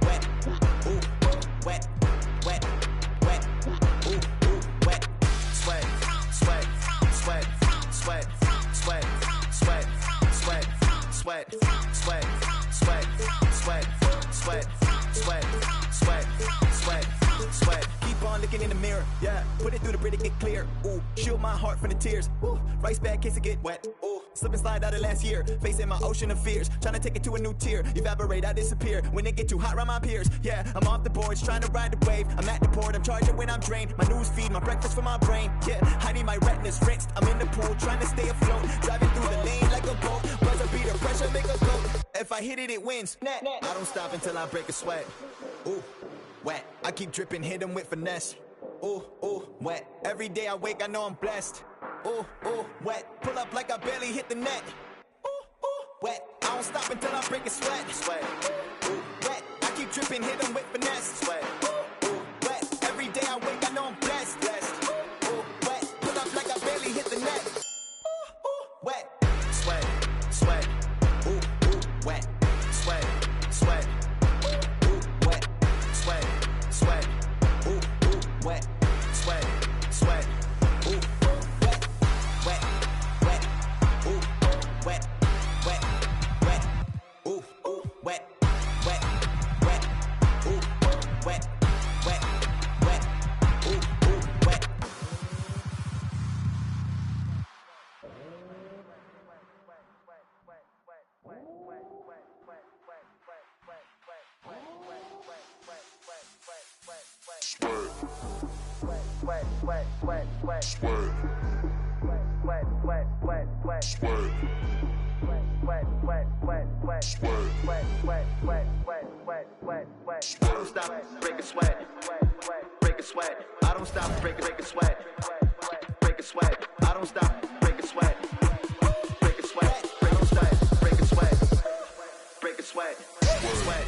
Wet. Ooh, wet. Wet. Wet. Ooh, ooh, wet. Sweat. Sweat. Sweat. Sweat. Sweat. Sweat. Sweat. Sweat. Sweat. Sweat. Sweat. Sweat. Sweat. Sweat. Sweat. Sweat. Keep on looking in the mirror, yeah. Put it through the Brita, get clear. Ooh, shield my heart from the tears. Ooh, rice bag case it get wet. Ooh, slip and slide out of last year. Facing my ocean of fears, trying to take it to a new tier. Evaporate, I disappear when it get too hot around my peers. Yeah, I'm off the boards, trying to ride the wave. I'm at the port, I'm charging when I'm drained. My news feed, my breakfast for my brain. Yeah, I need my retinas rinsed. I'm in the pool, trying to stay afloat. Driving through the lane like a boat. Buzzer beater, pressure make a go. If I hit it, it wins. I don't stop until I break a sweat. Ooh, wet. I keep dripping, hit him with finesse. Ooh, ooh, wet. Every day I wake, I know I'm blessed. Ooh, ooh, wet. Pull up like I barely hit the net. Ooh, ooh, wet. I don't stop until I break a sweat. Sweat. Ooh, wet. I keep dripping, hit him with finesse. Sweat. Ooh, ooh, wet. Every day I wake, I know I'm blessed. Blessed. Ooh, wet. Pull up like I barely hit the net. Ooh, ooh, wet. Sweat. Sweat. Ooh, ooh, wet. Sweat. Sweat. Ooh, ooh, wet. Sweat. Sweat. Ooh, ooh, wet. Sweat. Sweat. Ooh, ooh, wet. Wet. Wet. Ooh, ooh, wet. Wet. Wet. Ooh, ooh, wet. Wet. Wet. Ooh, ooh, wet. Wet. Wet. Ooh, ooh, wet. I don't stop, break a sweat. Break a sweat. I don't stop, break a sweat. Break a sweat. I don't stop, break a sweat. Break a sweat. Break a sweat. Break a sweat. Break a sweat. Sweat.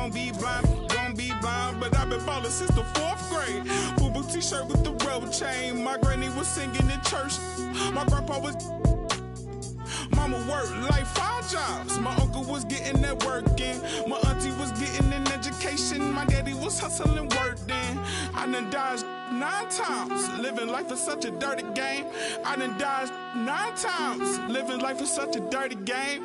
gon' be blind, but I've been ballin' since the 4th grade. Boo-boo t-shirt with the rubber chain. My granny was singing in church. My grandpa was... Mama worked like 5 jobs. My uncle was getting that work in. My auntie was getting an education. My daddy was hustling work then. I done dodged 9 times. Living life is such a dirty game. I done dodged 9 times. Living life is such a dirty game.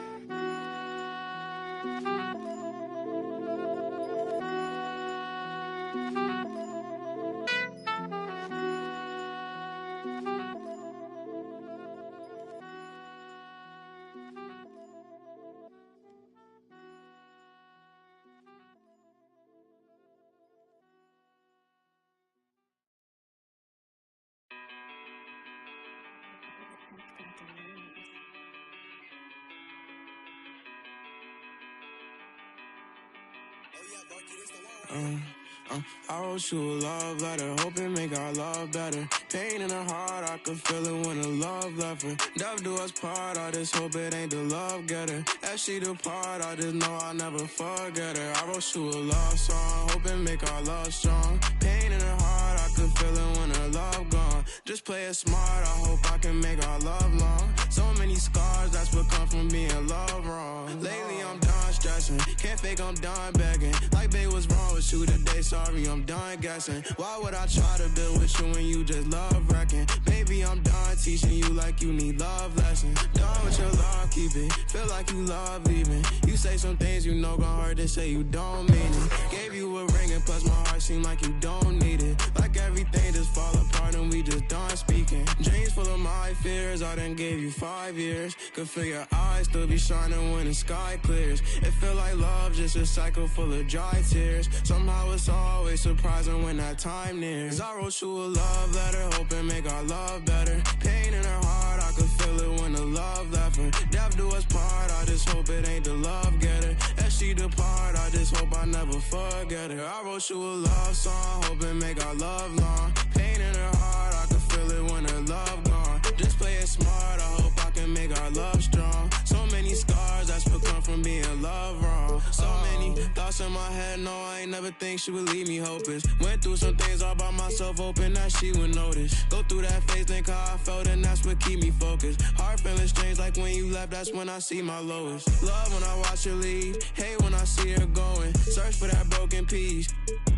I wrote you a love letter, hoping make our love better. Pain in her heart, I could feel it when the love left her. Death do us part, I just hope it ain't the love getter. As she depart, I just know I'll never forget her. I wrote you a love song, hoping make our love strong. Pain in her heart, I could feel it when her love gone. Just play it smart, I hope I can make our love long. So many scars, that's what come from being loved wrong. Lately I'm done stressing, can't fake I'm done begging. Like babe, what's wrong with you today? Sorry, I'm done guessing. Why would I try to build with you when you just love wrecking? Baby, I'm done teaching you like you need love lessons. Done with your love, keep it. Feel like you love leaving. You say some things you know gon' hurt, they say you don't mean it. Gave you a ring and plus my heart seem like you don't need it. Like everything just fall apart and we just done speaking. Dreams full of my fears, I done gave you 5 years. Could feel your eyes still be shining when the sky clears. It feel like love, just a cycle full of dry tears. Somehow it's always surprising when that time nears. I wrote you a love letter, hoping make our love better. Pain in her heart, I could feel it when the love left her. Death do us part, I just hope it ain't the love getter. As she depart, I just hope I never forget her. I wrote you a love song, hoping make our love long. Pain in her heart, I could feel it when her love gone. Just play it smart, I hope I can make our love strong. So many scars, that's what come from being loved wrong. So many thoughts in my head, no, I ain't never think she would leave me hopeless. Went through some things all by myself, hoping that she would notice. Go through that phase, think how I felt, and that's what keep me focused. Heart feeling strange, like when you left, that's when I see my lowest. Love when I watch her leave, hate when I see her going. Search for that broken piece,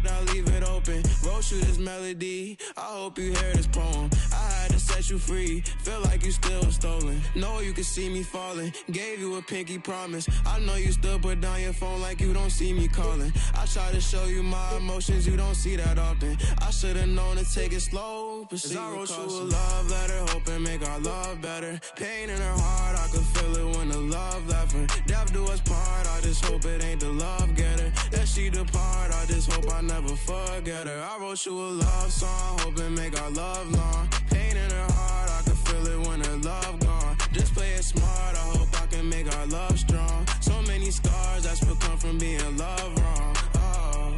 I leave it open. Wrote you this melody, I hope you hear this poem. I had to set you free, feel like you still stolen. Know you can see me falling, gave you a pinky promise. I know you still put down your phone like you don't see me calling. I try to show you my emotions, you don't see that often. I should've known to take it slow, proceed I wrote you a love letter, hoping make our love better. Pain in her heart, I could feel it when the love left her. Death do us part, I just hope it ain't the love getter. That she depart, I just hope I never forget her. I wrote you a love song, hoping make our love long. Pain in her heart, I could feel it when her love gone. Just play it smart, I hope I can make our love strong. So many scars, that's what come from being loved wrong. Oh.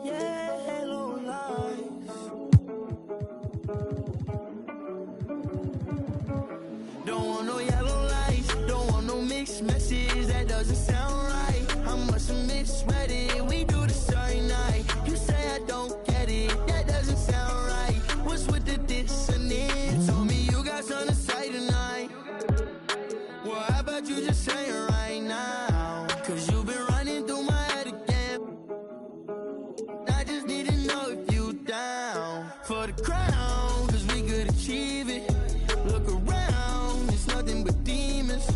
Yellow lights. Don't want no yellow lights. Don't want no mixed message. That doesn't sound right. I must have misread it. We do this every night. You say I don't get it. That doesn't sound right. What's with the dissonance? Told me you got something to say tonight. Well, how about you just say it right now? Cause you've been running through my head again. I just need to know if you down for the crown, cause we could achieve it. Look around, it's nothing but demons.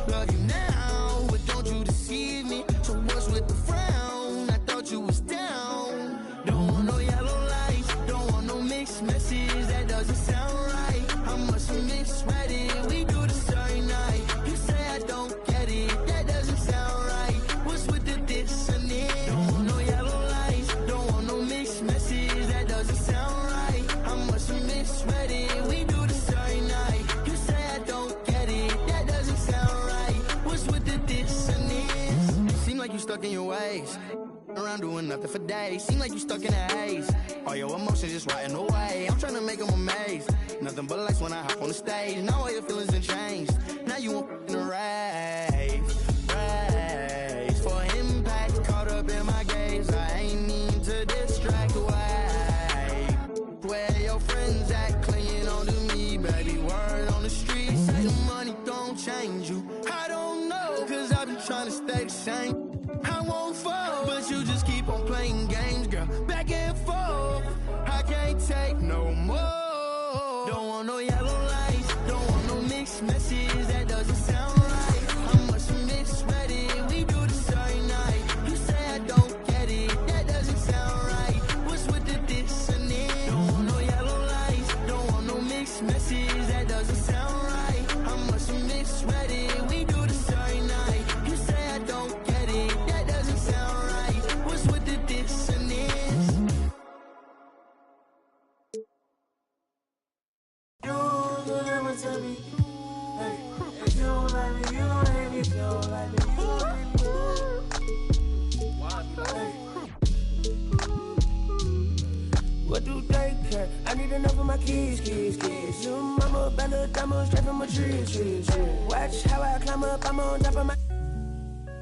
Love you now, but don't you deceive me. So what's with the frown? I thought you was down. Don't want no yellow lights, don't want no mixed message. That doesn't sound right. I must have misread it. We do this every night. You say I don't get it. That doesn't sound right. What's with the dissonance? Don't want no yellow lights, don't want no mixed message. That doesn't sound right. I must have misread it. We do this every night. You say I don't get it. That doesn't sound right. What's with the dissonance? Seem stuck in your ways. Around doing nothing for days. Seem like you stuck in a haze. All your emotions just rotting away. I'm trying to make them amazed. Nothing but lights when I hop on the stage. Now all your feelings done changed. Now you want in a race. For impact, caught up in my gaze. I ain't mean to distract away. Where your friends at, clinging on to me, baby. Word on the street, say the money don't change you. I don't know, cause I've been trying to stay the same. I won't fall, but you just keep on playing games, girl. Back and forth, I can't take no more. Don't want no yellow lights, don't want no mixed messages. That doesn't sound right. How much mixed ready? We do this every night. You say I don't get it, that doesn't sound right. What's with the dissonance? Don't want no yellow lights, don't want no mixed messages. That doesn't sound right. How much mixed ready? We do this every night. You say I don't get it. Tell me, hey, if you don't like me, you don't hate me. If you don't like me, you don't hate me. What do they care? I need enough of my kids. Little mama, bad little diamond, straight from a tree. Watch how I climb up, I'm on top of my.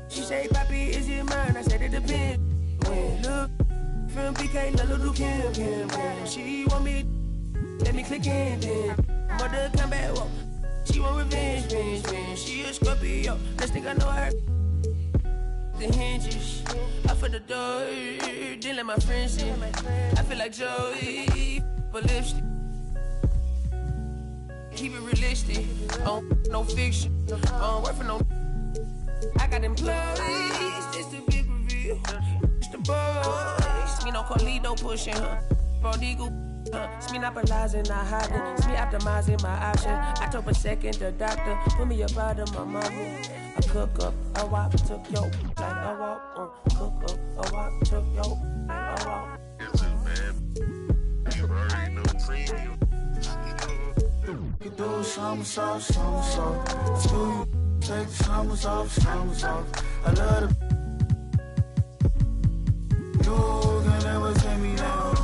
She say, Papi, is it mine? I said it depends. When look from PK, little Kim. She want me, let me click in then. Mother come back, whoa. She want revenge. She a Scorpio. Next thing I know her. The hinges. I for the door. Didn't let my friends in. I feel like Joey. But lipstick. Keep it realistic. No fiction. Work for no. I got employees. This the big reveal. It's the boys. Me no Carlito pushing her. Prodigal. It's me not realizing, not hiding. It's me optimizing my option. I took a second, the doctor put me up out of my mama. I cook up, a walk, took yo, like a walk. Cook up, a walk, took yo, like a walk. Yes, man. You already know premium. You do some soft. Do you take the summers off? I love the. You can never take me down.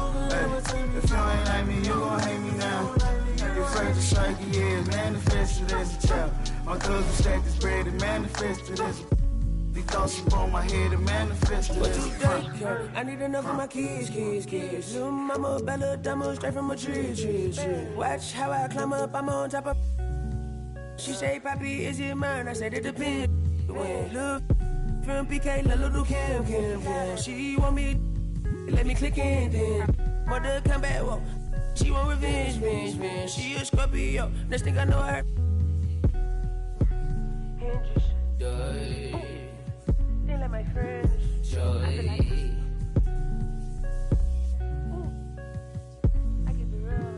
If you ain't like me, you gon' hate me now. You're afraid to strike, yeah, it's manifested as a child. My cousin stacked this bread, it manifested as a. These thoughts upon my head, it manifested as a. I need enough of my kids. Little mama, bad little diamond, straight from a tree. Watch how I climb up, I'm on top of. She say, Papi, is it mine? I said it depends. When look from PK, little Kim. She want me, let me click in then. Mother come back, whoa. She want revenge. She a Scorpio. Next thing I know her. Hinges. Didn't let my friends. Joy. I keep it real.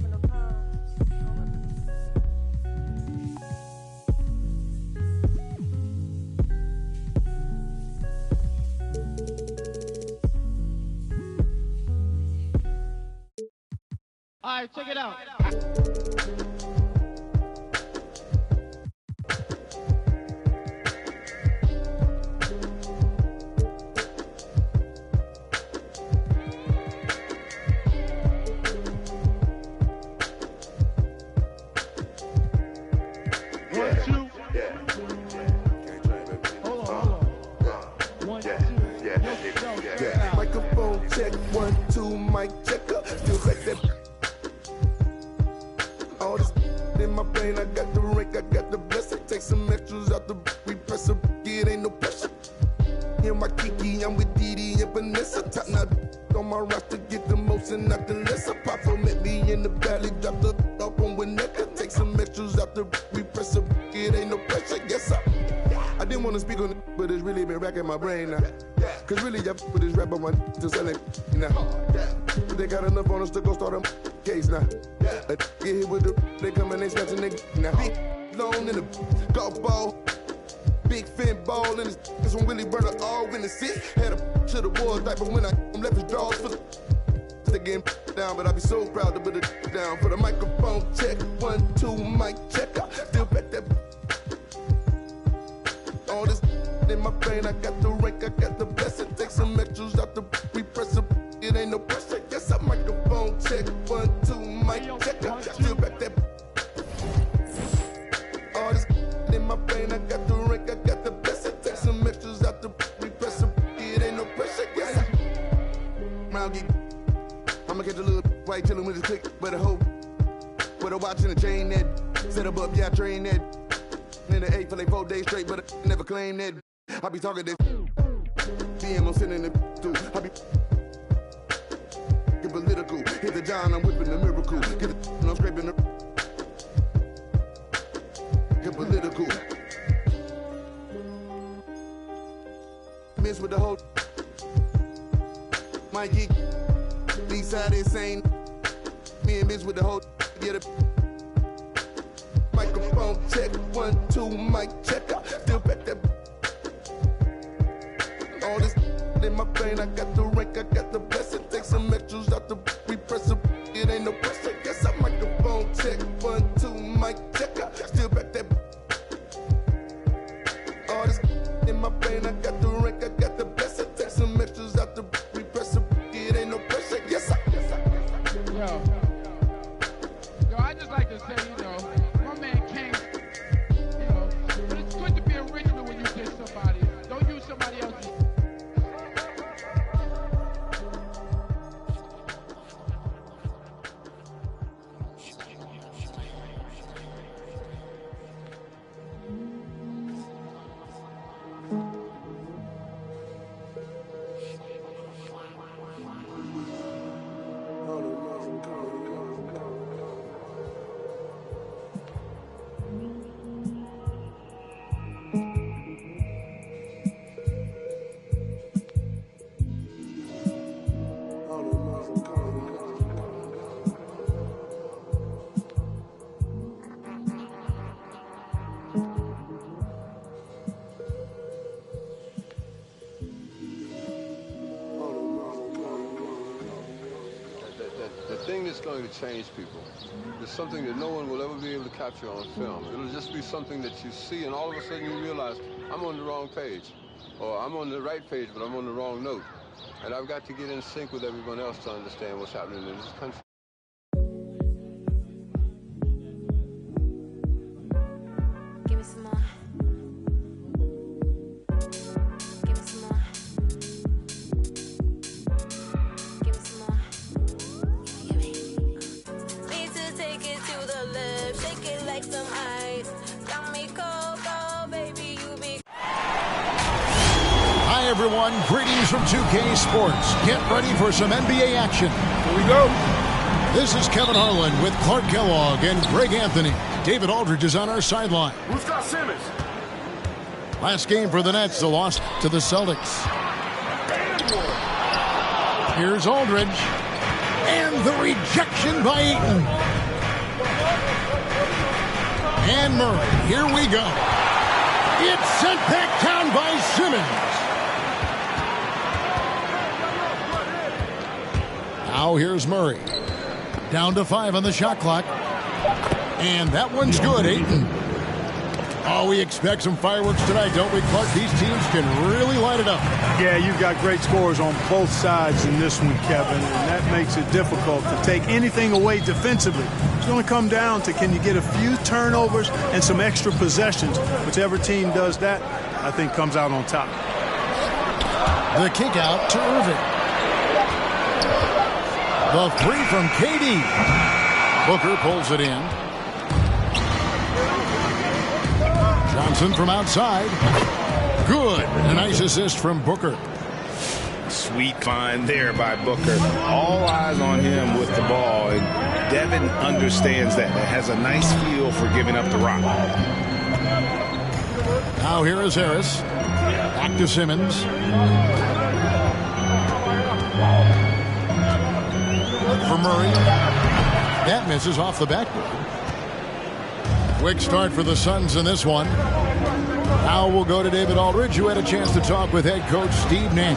For no cons. All right, check it out. Microphone check, 1, 2, mic check up. Still back that. All this in my brain, I got the rank, I got the blessing. Take some extras out the repress up, it ain't no pressure. Hear my Kiki, I'm with Didi and Vanessa. Top now on my roster, get the most and not the lesser. Papa met me in the valley, drop the up on Winnetka. Take some extras out the repress up, it ain't no pressure. Yes, I didn't want to speak on it, but it's really been racking my brain now. Cause really, I with this rap on my to sell it now. They got enough on us to go start a case now. Get hit with the, they come and they snatching nigga now. Big loan in the golf ball, big fin ball in this one Willie Burner all in the seat. Had a to the wall type, but when I left his drawers for the they getting down, but I be so proud to put it down. For the microphone check, 1, 2, mic check. Still back that all this in my brain. I got the rank, I got the blessing. Take some extras out the repress. It ain't no pressure. Yes, I microphone check. 1, 2, mic check. Still back that. All this in my brain. I got the rank, I got the blessing. Take some extras out the repress. It ain't no pressure. Yes, round geek. I'ma catch a little white chillin' with his click, but a hoe. With a watch and a chain that. Set up, yeah, I train that. In the 8 for like 4 days straight, but I never claim that. I be talking this. DM, I'm sending it to. I be get political. Hit the John, I'm whipping the miracle. Get the I'm scraping the. Get political. Miss with the whole. Mikey. East side insane. Me and miss with the whole. Get it. Microphone check, 1, 2, mic check. Still back that. All this in my brain, I got the rank, I got the blessing. Take some extras out the repress. It ain't no pressure. Yes, I microphone check, 1, 2, mic check. Still back that. All this in my brain, I got the rank, I got the blessing. Take some extras out the repress. It ain't no pressure. Yes, I. Yo, I just like to say, you know. Don't use somebody else's. Going to change people. It's something that no one will ever be able to capture on film. It'll just be something that you see, and all of a sudden you realize, I'm on the wrong page. Or I'm on the right page, but I'm on the wrong note. And I've got to get in sync with everyone else to understand what's happening in this country. Give me some more. Give me some more. Give me some more. Need to take it to the left, shake it like some ice. Got me cold, cold, baby, you be. Hi, everyone. Greetings from 2K Sports. Get ready for some NBA action. Here we go. This is Kevin Harlan with Clark Kellogg and Greg Anthony. David Aldridge is on our sideline. Who's got Simmons? Last game for the Nets, the loss to the Celtics. Here's Aldridge. And the rejection by Ayton. And Murray. Here we go. It's sent back down by Simmons. Now here's Murray. Down to 5 on the shot clock. And that one's good, Ayton. Oh, we expect some fireworks tonight, don't we, Clark? These teams can really light it up. Yeah, you've got great scores on both sides in this one, Kevin, and that makes it difficult to take anything away defensively. It's going to come down to can you get a few turnovers and some extra possessions. Whichever team does that, I think comes out on top. The kick out to Irving. The three from KD. Booker pulls it in. Johnson from outside. Good. A nice assist from Booker. Sweet find there by Booker. All eyes on him with the ball. And Devin understands that. And has a nice feel for giving up the rock. Now here is Harris. Back to Simmons. For Murray. That misses off the backboard. Quick start for the Suns in this one. Now we'll go to David Aldridge, who had a chance to talk with head coach Steve Nash.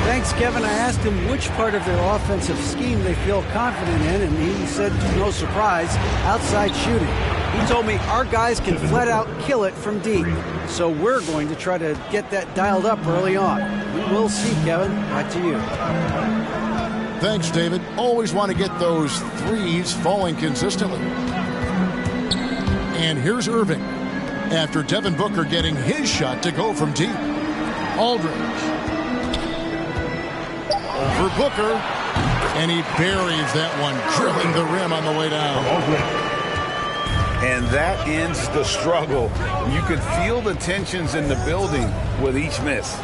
Thanks, Kevin. I asked him which part of their offensive scheme they feel confident in, and he said, no surprise, outside shooting. He told me our guys can flat out kill it from deep. So we're going to try to get that dialed up early on. We will see, Kevin. Back to you. Thanks, David. Always want to get those threes falling consistently. And here's Irving after Devin Booker getting his shot to go from deep. Aldridge over Booker, and he buries that one, drilling the rim on the way down. And that ends the struggle. You could feel the tensions in the building with each miss.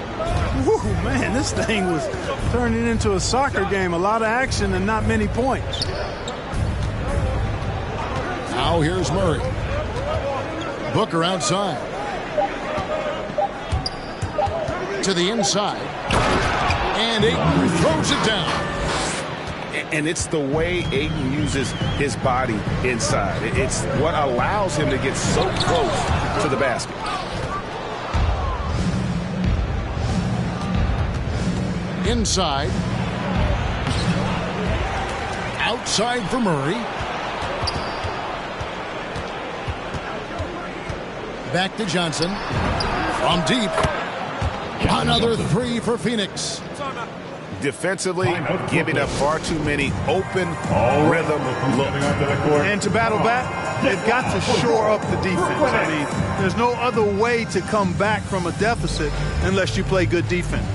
Woo, man, this thing was turning into a soccer game. A lot of action and not many points. Now here's Murray. Booker outside. To the inside. And Ayton throws it down. And it's the way Ayton uses his body inside. It's what allows him to get so close to the basket. Inside. Outside for Murray. Back to Johnson. From deep. Another three for Phoenix. Defensively, giving up far too many open rhythm looks. And to battle back, they've got to shore up the defense. I mean, there's no other way to come back from a deficit unless you play good defense.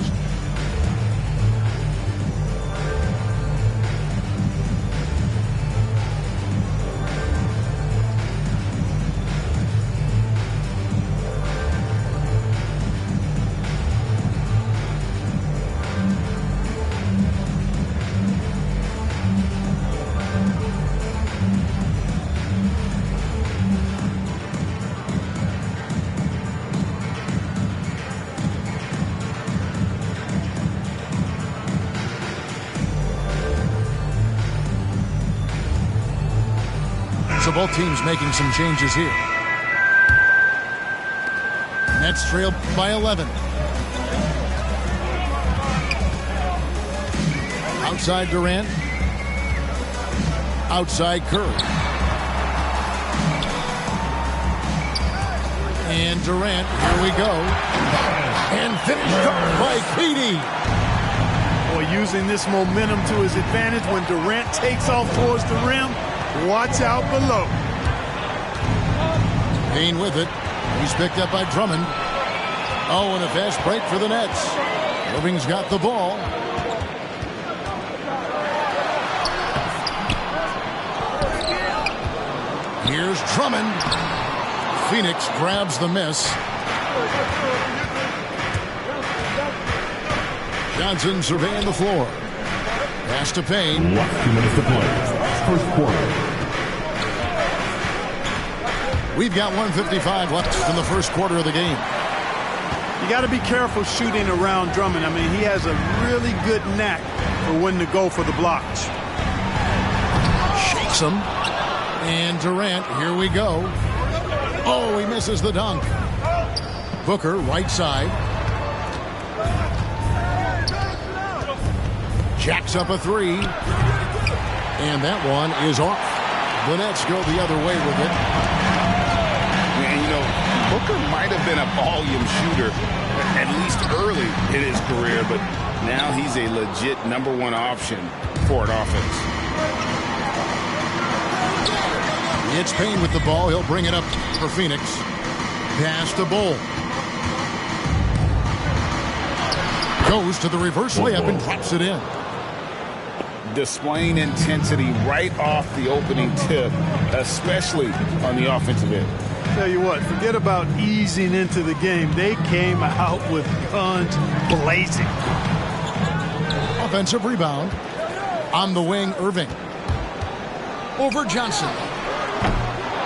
So both teams making some changes here. Nets trail by 11. Outside Durant. Outside Curry. And Durant, here we go. And finished up by KD. Boy, using this momentum to his advantage when Durant takes off towards the rim. Watch out below. Payne with it. He's picked up by Drummond. Oh, and a fast break for the Nets. Irving's got the ball. Here's Drummond. Phoenix grabs the miss. Johnson surveying the floor. Pass to Payne. 2 minutes to play. First quarter. We've got 1:55 left in the first quarter of the game. You got to be careful shooting around Drummond. I mean, he has a really good knack for when to go for the blocks. Shakes him. And Durant, here we go. Oh, he misses the dunk. Booker, right side. Jacks up a three. And that one is off. The Nets go the other way with it. And, you know, Booker might have been a volume shooter, at least early in his career, but now he's a legit #1 option for an offense. It's Payne with the ball. He'll bring it up for Phoenix. Pass to Bull. Goes to the reverse layup and drops it in. Displaying intensity right off the opening tip, especially on the offensive end. Tell you what, forget about easing into the game. They came out with guns blazing. Offensive rebound. On the wing, Irving. Over Johnson.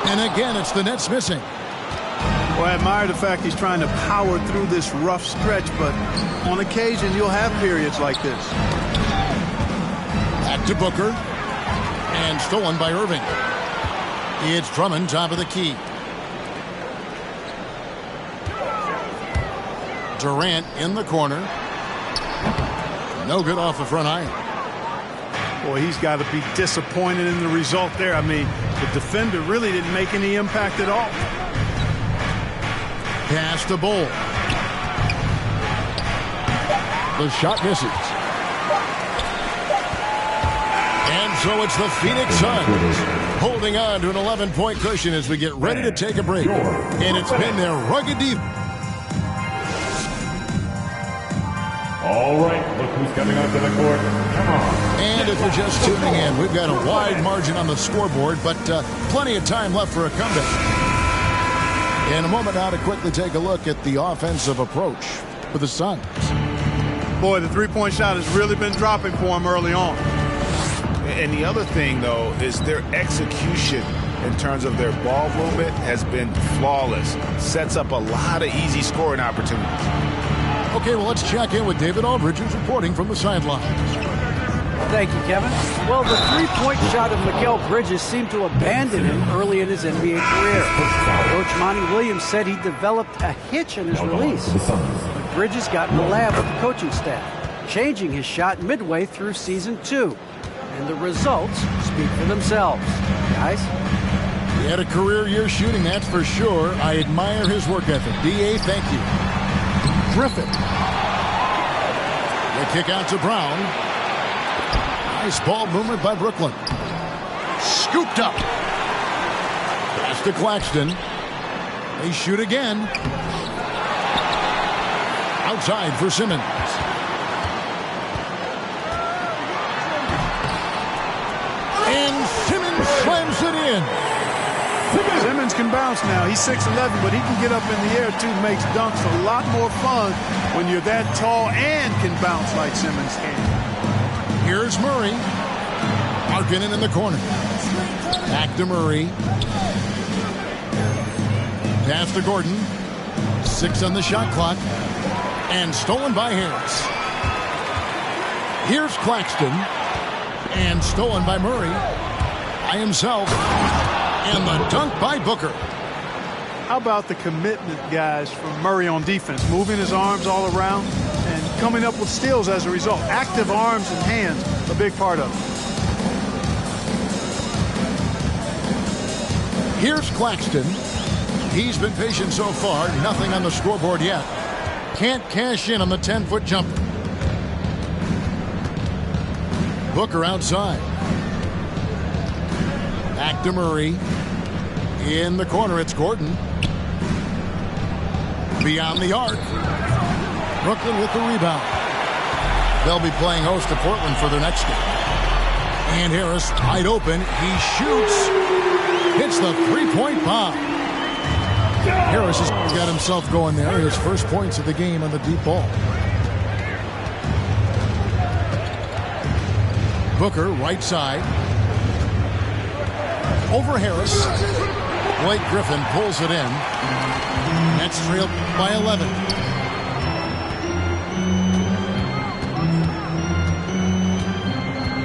And again, it's the Nets missing. Well, I admire the fact he's trying to power through this rough stretch, but on occasion, you'll have periods like this. Back to Booker. And stolen by Irving. It's Drummond, top of the key. Durant in the corner. No good off the front iron. Boy, he's got to be disappointed in the result there. I mean, the defender really didn't make any impact at all. Pass to Bull. The shot misses. And so it's the Phoenix Suns holding on to an 11-point cushion as we get ready to take a break. And it's been their rugged defense. All right, look who's coming onto the court. Come on. And if you're just tuning in, we've got a wide margin on the scoreboard, but plenty of time left for a comeback. In a moment now to quickly take a look at the offensive approach for the Suns. Boy, the three-point shot has really been dropping for him early on. And the other thing, though, is their execution in terms of their ball movement has been flawless. Sets up a lot of easy scoring opportunities. Okay, well, let's check in with David Aldridge, who's reporting from the sidelines. Thank you, Kevin. Well, the three-point shot of Mikal Bridges seemed to abandon him early in his NBA career. Coach Monty Williams said he developed a hitch in his release. But Bridges got in the lab with the coaching staff, changing his shot midway through Season 2. And the results speak for themselves. Guys? He had a career year shooting, that's for sure. I admire his work ethic. D.A., thank you. Griffin. The kick out to Brown. Nice ball movement by Brooklyn. Scooped up. Pass to Claxton. They shoot again. Outside for Simmons. And Simmons slams it in. Simmons can bounce now. He's 6'11", but he can get up in the air, too. Makes dunks a lot more fun when you're that tall and can bounce like Simmons can. Here's Murray. Markkanen in the corner. Back to Murray. Pass to Gordon. 6 on the shot clock. And stolen by Harris. Here's Claxton. And stolen by Murray. By himself. And the dunk by Booker. How about the commitment, guys, from Murray on defense? Moving his arms all around and coming up with steals as a result. Active arms and hands, a big part of it. Here's Claxton. He's been patient so far. Nothing on the scoreboard yet. Can't cash in on the 10-foot jumper. Booker outside. Back to Murray. In the corner, it's Gordon. Beyond the arc. Brooklyn with the rebound. They'll be playing host to Portland for their next game. And Harris wide open. He shoots. Hits the three-point bomb. Harris has got himself going there. His first points of the game on the deep ball. Booker, right side. Over Harris. Blake Griffin pulls it in. Nets trailed by 11.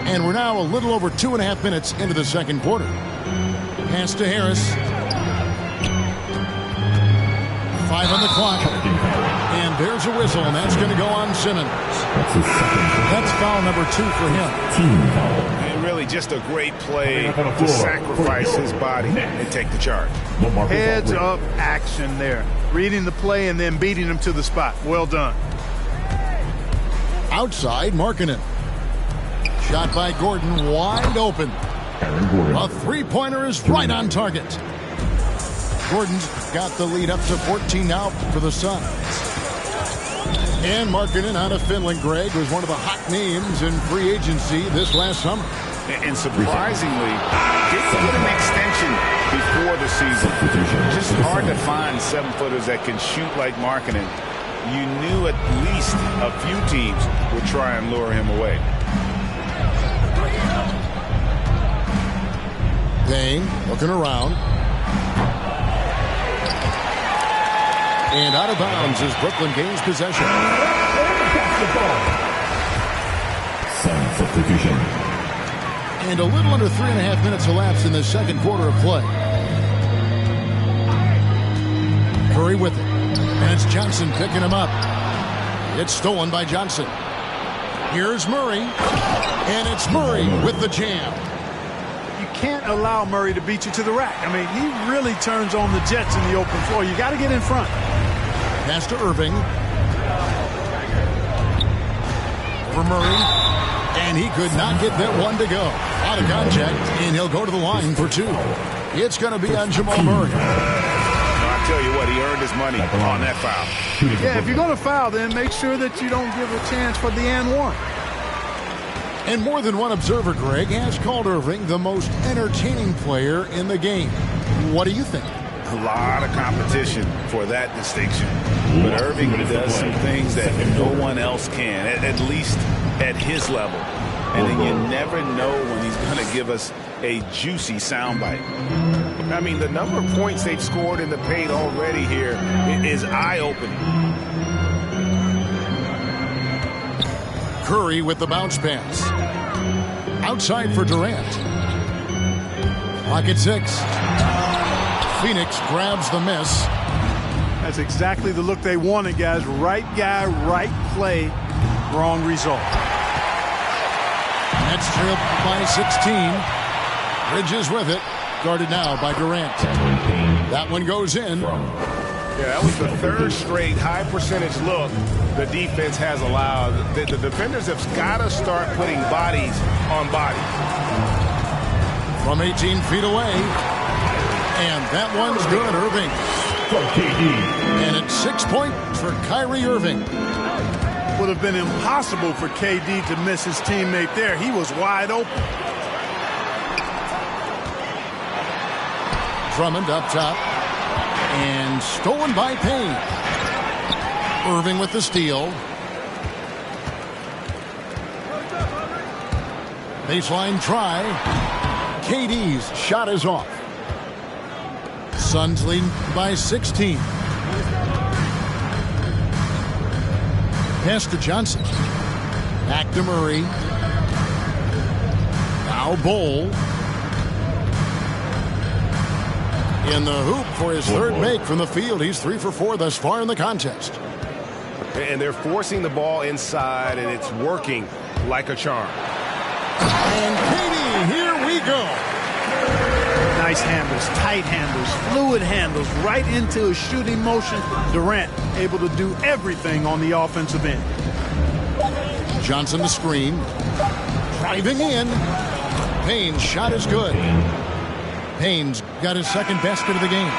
And we're now a little over 2.5 minutes into the second quarter. Pass to Harris. 5 on the clock. And there's a whistle, and that's going to go on Simmons. That's foul number 2 for him. Team foul. And really just a great play to sacrifice his body and take the charge. Heads up action there. Reading the play and then beating him to the spot. Well done. Outside, Markkanen. Shot by Gordon, wide open. A three-pointer is right on target. Gordon's got the lead up to 14 now for the Suns. And Markkanen out of Finland, Greg, was one of the hot names in free agency this last summer. And surprisingly, didn't get an extension before the season. Just hard to find 7-footers that can shoot like Markkanen. You knew at least a few teams would try and lure him away. Dane looking around. And out of bounds as Brooklyn gains possession. Sun substitution. And a little under 3.5 minutes elapsed in the second quarter of play. Curry with it. And it's Johnson picking him up. It's stolen by Johnson. Here's Murray, and it's Murray with the jam. You can't allow Murray to beat you to the rack. I mean, he really turns on the jets in the open floor. You got to get in front. Pass to Irving. For Murray, and he could not get that one to go. Out of contact, and he'll go to the line for two. It's going to be on Jamal Murray. I tell you what, he earned his money on that foul. Yeah, if you're going to foul, then make sure that you don't give a chance for the and one. And more than one observer, Greg, has called Irving the most entertaining player in the game. What do you think? A lot of competition for that distinction. But Irving does some things that no one else can, at least at his level. And then you never know when he's going to give us a juicy soundbite. I mean, the number of points they've scored in the paint already here is eye-opening. Curry with the bounce pass. Outside for Durant. Pocket 6. Phoenix grabs the miss. That's exactly the look they wanted, guys. Right guy, right play, wrong result. Nets trail by 16. Bridges with it. Guarded now by Durant. That one goes in. Yeah, that was the third straight high percentage look the defense has allowed. The defenders have got to start putting bodies on bodies. From 18 feet away. And that one's good, Irving. And it's 6 points for Kyrie Irving. Would have been impossible for KD to miss his teammate there. He was wide open. Drummond up top. And stolen by Payne. Irving with the steal. Baseline try. KD's shot is off. Suns lead by 16. Pass to Johnson. Back to Murray. Now Bol. In the hoop for his third make from the field. He's 3 for 4 thus far in the contest. And they're forcing the ball inside, and it's working like a charm. And KD, here we go. Nice handles, tight handles, fluid handles, right into a shooting motion. Durant able to do everything on the offensive end. Johnson the screen. Driving in. Payne's shot is good. Payne's got his second basket of the game.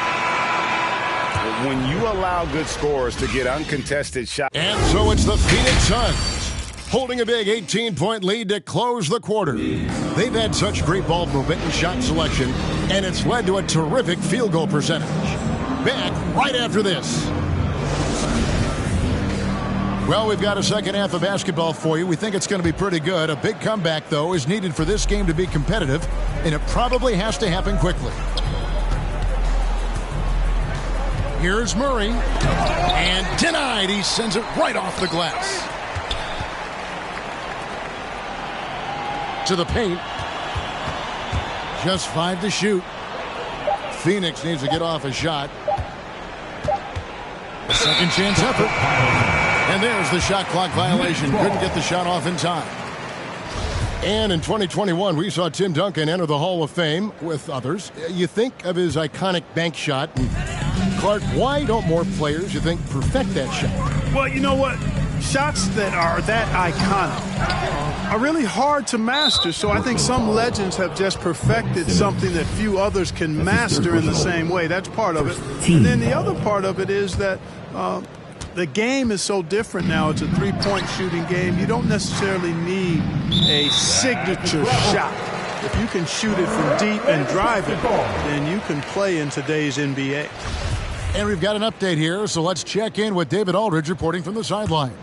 When you allow good scorers to get uncontested shots. And so it's the Phoenix Suns holding a big 18-point lead to close the quarter. They've had such great ball movement and shot selection, and it's led to a terrific field goal percentage. Back right after this. Well, we've got a second half of basketball for you. We think it's going to be pretty good. A big comeback, though, is needed for this game to be competitive, and it probably has to happen quickly. Here's Murray, and denied. He sends it right off the glass. To the paint. Just 5 to shoot. Phoenix needs to get off a shot. A second chance effort. And there's the shot clock violation. Couldn't get the shot off in time. And in 2021, we saw Tim Duncan enter the Hall of Fame with others. You think of his iconic bank shot. And Clark, why don't more players, you think, perfect that shot? Well, you know what? Shots that are that iconic are really hard to master. So I think some legends have just perfected something that few others can master in the same way. That's part of it. And then the other part of it is that the game is so different now. It's a three-point shooting game. You don't necessarily need a signature shot. If you can shoot it from deep and drive it, then you can play in today's NBA. And we've got an update here, so let's check in with David Aldridge reporting from the sideline.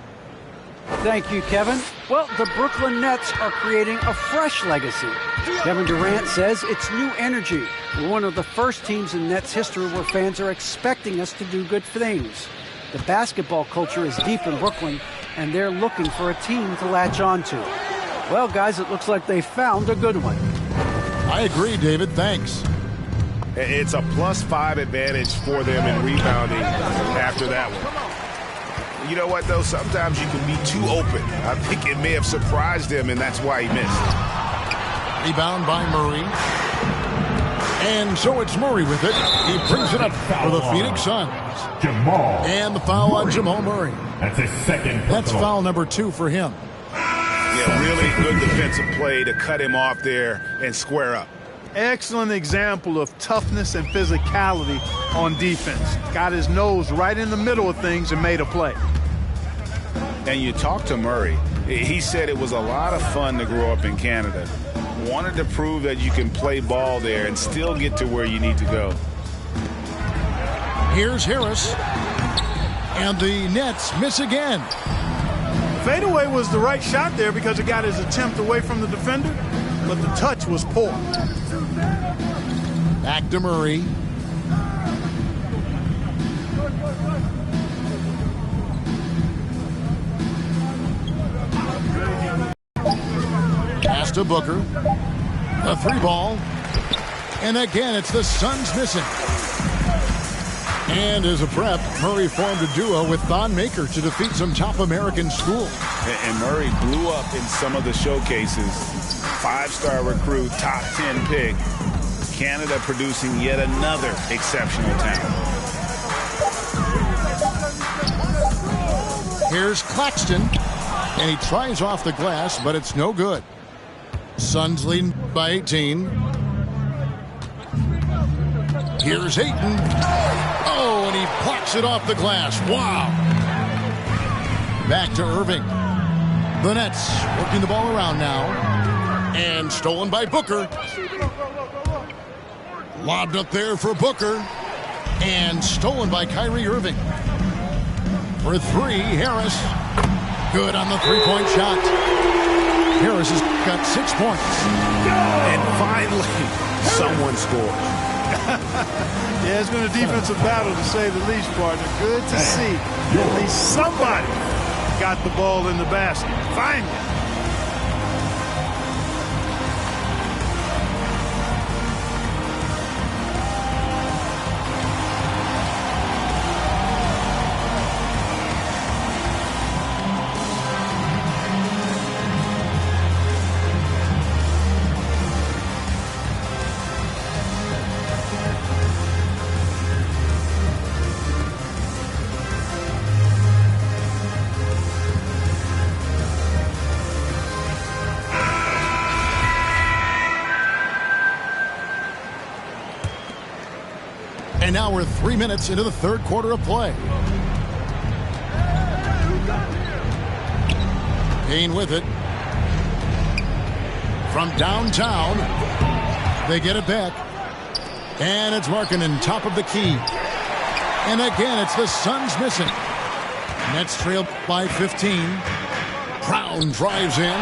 Thank you, Kevin. Well, the Brooklyn Nets are creating a fresh legacy. Kevin Durant says it's new energy. We're one of the first teams in Nets history where fans are expecting us to do good things. The basketball culture is deep in Brooklyn, and they're looking for a team to latch on to. Well, guys, it looks like they found a good one. I agree, David. Thanks. It's a +5 advantage for them in rebounding after that one. You know what, though? Sometimes you can be too open. I think it may have surprised him, and that's why he missed. Rebound by Murray. And so it's Murray with it. He brings it up for the Phoenix Suns. Jamal. And the foul on Jamal Murray. That's his second. That's foul number 2 for him. Yeah, really good defensive play to cut him off there and square up. Excellent example of toughness and physicality on defense. Got his nose right in the middle of things and made a play. And you talk to Murray. He said it was a lot of fun to grow up in Canada. Wanted to prove that you can play ball there and still get to where you need to go. Here's Harris. And the Nets miss again. Fadeaway was the right shot there because it got his attempt away from the defender, but the touch was poor. Back to Murray. Pass to Booker. A 3 ball. And again, it's the Suns missing. And as a prep, Murray formed a duo with Thon Maker to defeat some top American schools. And Murray blew up in some of the showcases. 5-star recruit, top 10 pick. Canada producing yet another exceptional talent. Here's Claxton. And he tries off the glass, but it's no good. Suns leading by 18. Here's Ayton. Oh, and he blocks it off the glass. Wow. Back to Irving. The Nets working the ball around now. And stolen by Booker. Lobbed up there for Booker. And stolen by Kyrie Irving. For 3, Harris. Good on the 3-point shot. Harris has got 6 points. And finally, someone scored. Yeah, it's been a defensive battle to say the least, partner. Good to see at least somebody got the ball in the basket. Finally. And now we're 3 minutes into the third quarter of play. Payne with it. From downtown. They get it back. And it's Markkanen, top of the key. And again, it's the Suns missing. Nets trailed by 15. Brown drives in.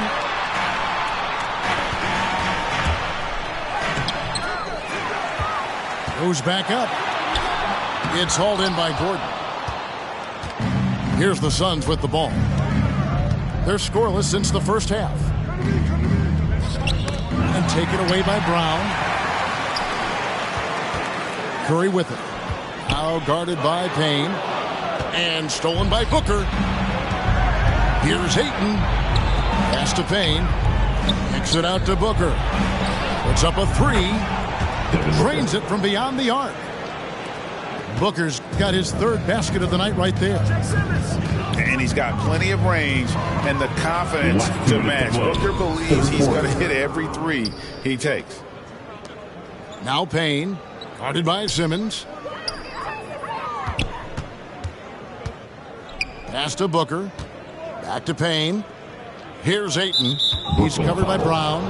Goes back up. It's hauled in by Gordon. Here's the Suns with the ball. They're scoreless since the first half. And taken away by Brown. Curry with it. Now guarded by Payne. And stolen by Booker. Here's Ayton. Pass to Payne. Kicks it out to Booker. Puts up a 3. Drains it from beyond the arc. Booker's got his 3rd basket of the night right there. And he's got plenty of range and the confidence to match. Booker believes he's going to hit every 3 he takes. Now Payne, guarded by Simmons. Pass to Booker. Back to Payne. Here's Ayton. He's covered by Brown.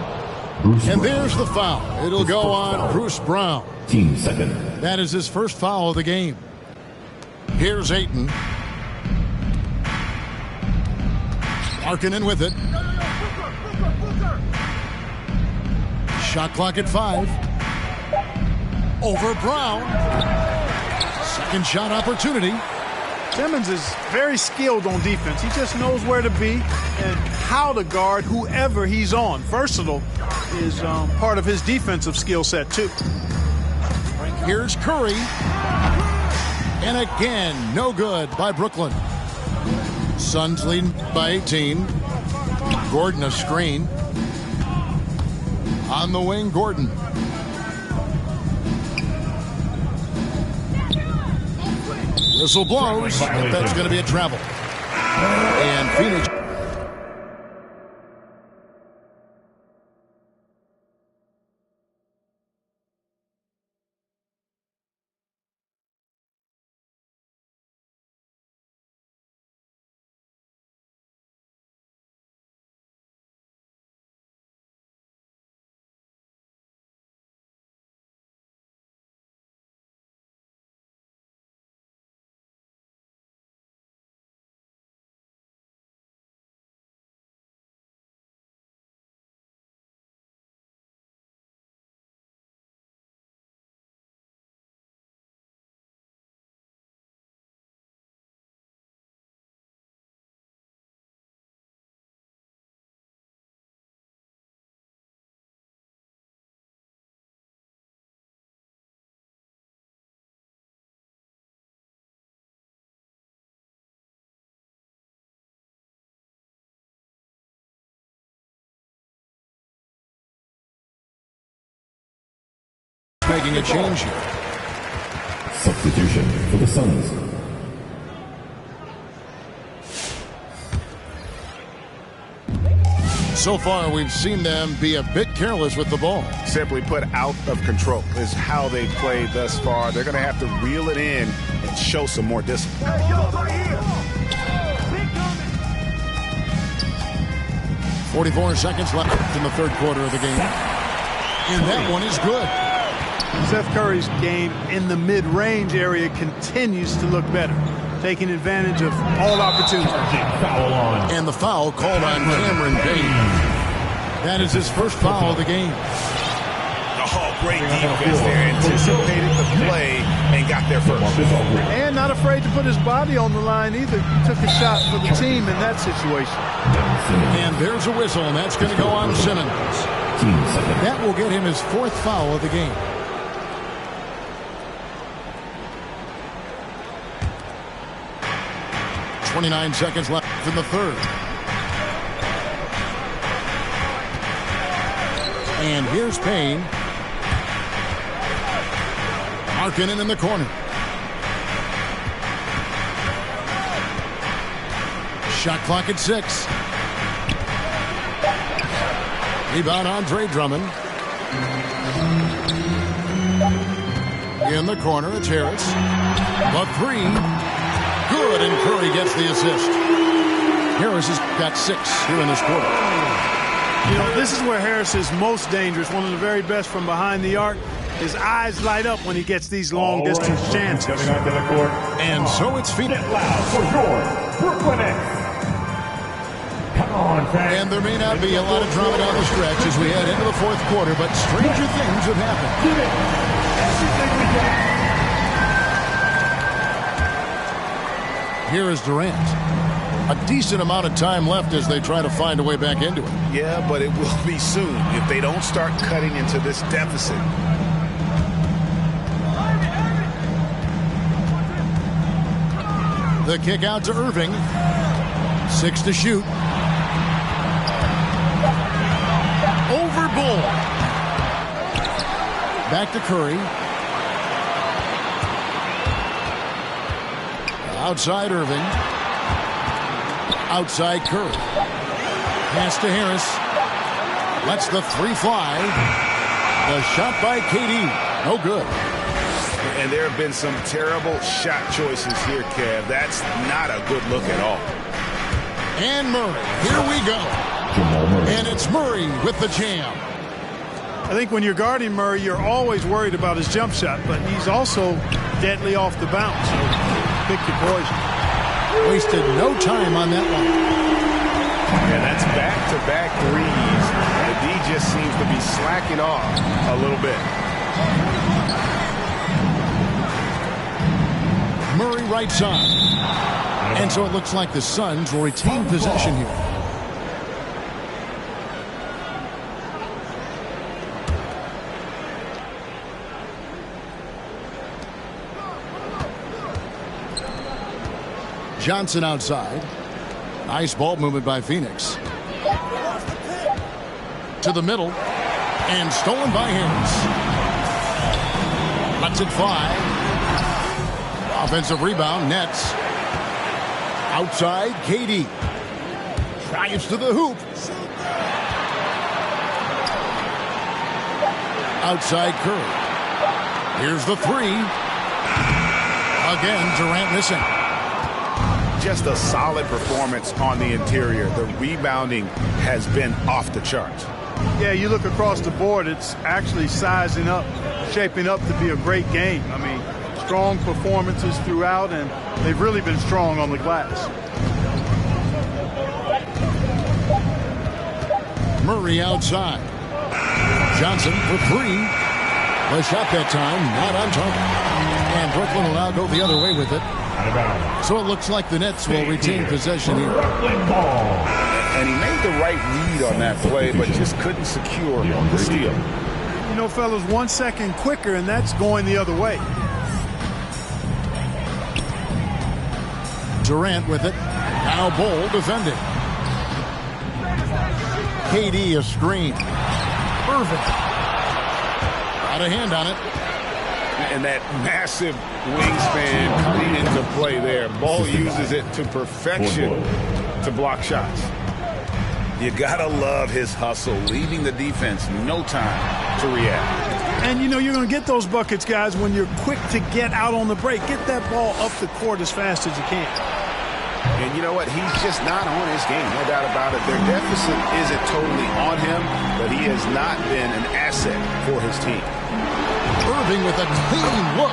And there's the foul. It'll go on Bruce Brown. Team second. That is his first foul of the game. Here's Ayton. Markkanen with it. Shot clock at 5. Over Brown. Second shot opportunity. Simmons is very skilled on defense. He just knows where to be and how to guard whoever he's on. Versatile is part of his defensive skill set, too. Here's Curry. And again, no good by Brooklyn. Suns leading by 18. Gordon a screen. On the wing, Gordon. Whistle blows, but that's going to be a travel. And Phoenix. Making a change here. Substitution for the Suns. So far, we've seen them be a bit careless with the ball. Simply put, out of control is how they played thus far. They're going to have to reel it in and show some more discipline. 44 seconds left in the third quarter of the game. And that one is good. Seth Curry's game in the mid-range area continues to look better, taking advantage of all opportunities. And the foul called on Cameron Payne. That is his first foul of the game. Oh, great defense there. Anticipated the play and got there first. And not afraid to put his body on the line either. Took a shot for the team in that situation. And there's a whistle, and that's going to go on Simmons. That will get him his fourth foul of the game. .29 seconds left in the third. And here's Payne. Markkanen in the corner. Shot clock at 6. Rebound, Andre Drummond. In the corner, it's Harris. The three. Good, and Curry gets the assist. Harris has got 6 here in this quarter. You know, this is where Harris is most dangerous, one of the very best from behind the arc. His eyes light up when he gets these long-distance chances. And so it's Phoenix. And there may not be a lot of drama down the stretch as we head into the fourth quarter, but stranger things have happened. Here is Durant. A decent amount of time left as they try to find a way back into it. Yeah, but it will be soon if they don't start cutting into this deficit. The kick out to Irving. 6 to shoot. Over Bull. Back to Curry. Outside Irving. Outside Curry. Pass to Harris. Lets the three fly. The shot by KD. No good. And there have been some terrible shot choices here, Kev. That's not a good look at all. And Murray. Here we go. And it's Murray with the jam. I think when you're guarding Murray, you're always worried about his jump shot, but he's also deadly off the bounce. So pick your poison. Wasted no time on that one. And that's back-to-back threes. The D just seems to be slacking off a little bit. Murray right side. And so it looks like the Suns will retain possession here. Johnson outside. Nice ball movement by Phoenix. To the middle. And stolen by Harris. Lets it fly. Offensive rebound, Nets. Outside, KD. Drives to the hoop. Outside Curry. Here's the three. Again, Durant missing. Just a solid performance on the interior. The rebounding has been off the charts. Yeah, you look across the board, it's actually sizing up, shaping up to be a great game. I mean, strong performances throughout, and they've really been strong on the glass. Murray outside. Johnson for three. The shot that time, not on target. And Brooklyn will now go the other way with it. So it looks like the Nets will retain possession here. And he made the right read on that play, but just couldn't secure the steal. You know, fellas, 1 second quicker, and that's going the other way. Durant with it. Now Bol defending. KD a screen. Irving. Got a hand on it. And that massive wingspan coming into play there. Ball uses it to perfection to block shots. You gotta love his hustle, leaving the defense no time to react. And you know you're going to get those buckets, guys, when you're quick to get out on the break. Get that ball up the court as fast as you can. And you know what? He's just not on his game, no doubt about it. Their deficit isn't totally on him, but he has not been an asset for his team. Irving with a clean look.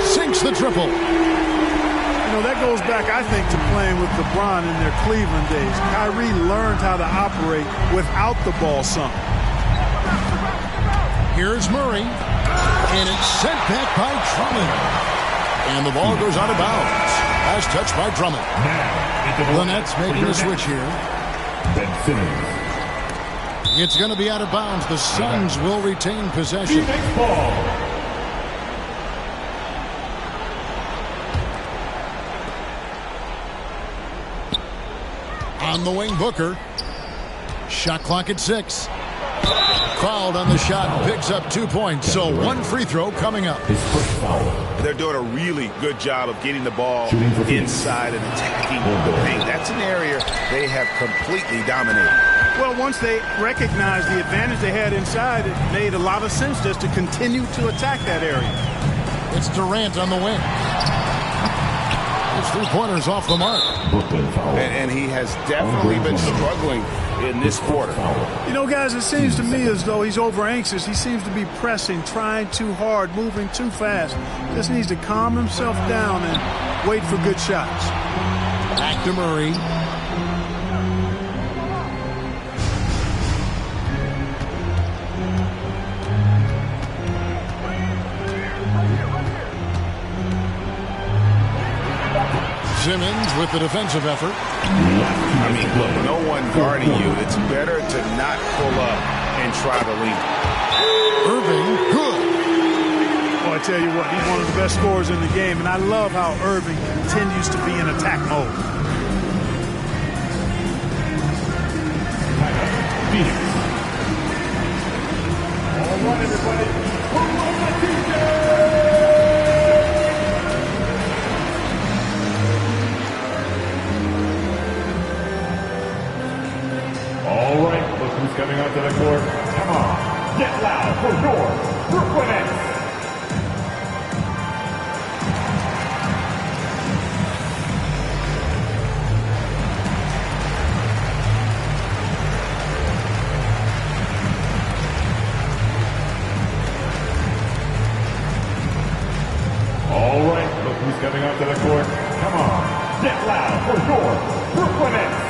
Sinks the triple. You know, that goes back, I think, to playing with LeBron in their Cleveland days. Kyrie learned how to operate without the ball some. Here's Murray. And it's sent back by Drummond. And the ball goes out of bounds. As touched by Drummond. The Nets making a switch here. Ben Simmons. It's going to be out of bounds. The Suns will retain possession. On the wing, Booker. Shot clock at 6. Fouled on the shot, picks up 2 points. So 1 free throw coming up. His first foul. They're doing a really good job of getting the ball inside and attacking the paint. That's an area they have completely dominated. Well, once they recognized the advantage they had inside, it made a lot of sense just to continue to attack that area. It's Durant on the wing. His 3-pointers off the mark. And he has definitely been struggling in this quarter. You know, guys, it seems to me as though he's over anxious. He seems to be pressing, trying too hard, moving too fast. Just needs to calm himself down and wait for good shots. Back to Murray. Simmons with the defensive effort. I mean, look, no one guarding you. It's better to not pull up and try to lead. Irving, good. Oh, I tell you what, he's one of the best scorers in the game, and I love how Irving continues to be in attack mode. Phoenix. All right, everybody. All right, look who's coming onto the court. Come on, get loud for your Brooklyn Nets. All right, look who's coming onto the court. Come on, get loud for your Brooklyn Nets.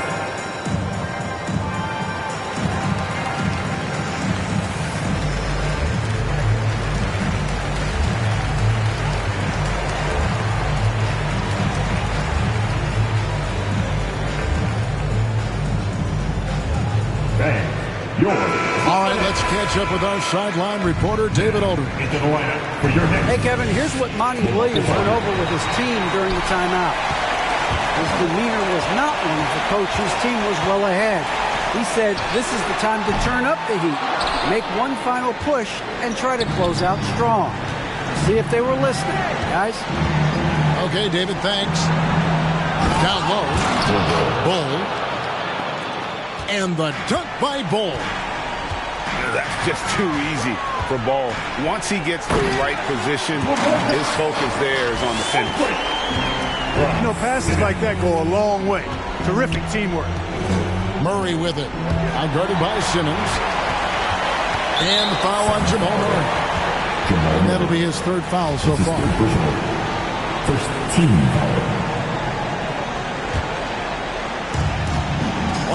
All right, let's catch up with our sideline reporter, David Aldridge. Into the lineup for your next. Hey, Kevin, here's what Monty Williams went over with his team during the timeout. His demeanor was not one of the coach whose team was well ahead. He said this is the time to turn up the heat, make one final push, and try to close out strong. See if they were listening, guys. Okay, David, thanks. Down low. Bull. And the dunk by Bull. That's just too easy for Ball. Once he gets the right position, his focus there is on the finish. You know, passes like that go a long way. Terrific teamwork. Murray with it. Outguarded by Simmons. And the foul on Jamal Murray. And that'll be his third foul so far. First team foul.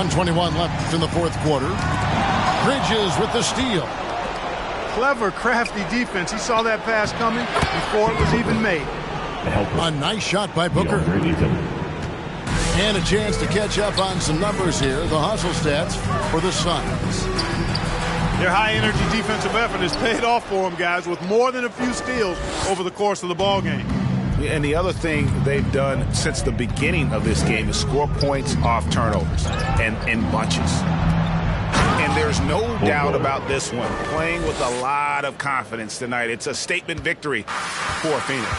1:21 left in the fourth quarter. Bridges with the steal. Clever, crafty defense. He saw that pass coming before it was even made. A nice shot by Booker. And a chance to catch up on some numbers here. The hustle stats for the Suns. Their high-energy defensive effort has paid off for them, guys, with more than a few steals over the course of the ballgame. And the other thing they've done since the beginning of this game is score points off turnovers and in bunches. And there's no doubt about this one. Playing with a lot of confidence tonight. It's a statement victory for Phoenix.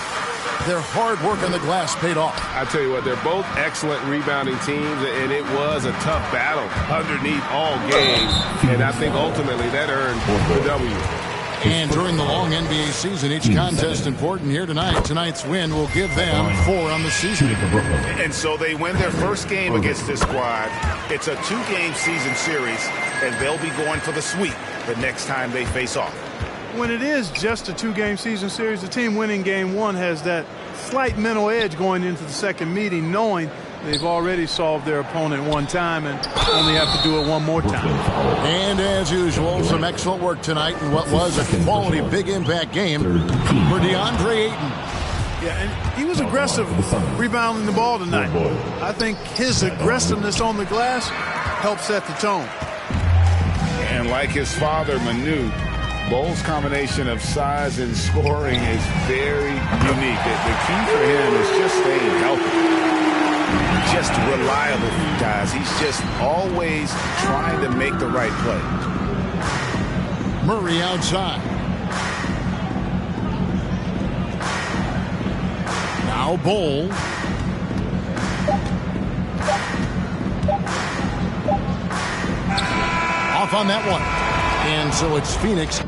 Their hard work on the glass paid off. I tell you what, they're both excellent rebounding teams, and it was a tough battle underneath all game. And I think ultimately that earned the W. And during the long NBA season, each contest important here tonight. Tonight's win will give them 4 on the season. And so they win their first game against this squad. It's a 2-game season series, and they'll be going for the sweep the next time they face off. When it is just a 2-game season series, the team winning game 1 has that slight mental edge going into the second meeting, knowing they've already solved their opponent one time and only have to do it one more time. And as usual, some excellent work tonight in what was a quality big impact game for DeAndre Ayton. Yeah, and he was aggressive rebounding the ball tonight. I think his aggressiveness on the glass helped set the tone. And like his father, Manu, Bull's combination of size and scoring is very unique. The key for him is just staying healthy. Just reliable, guys. He's just always trying to make the right play. Murray outside. Now Bull. Off on that one. And so it's Phoenix.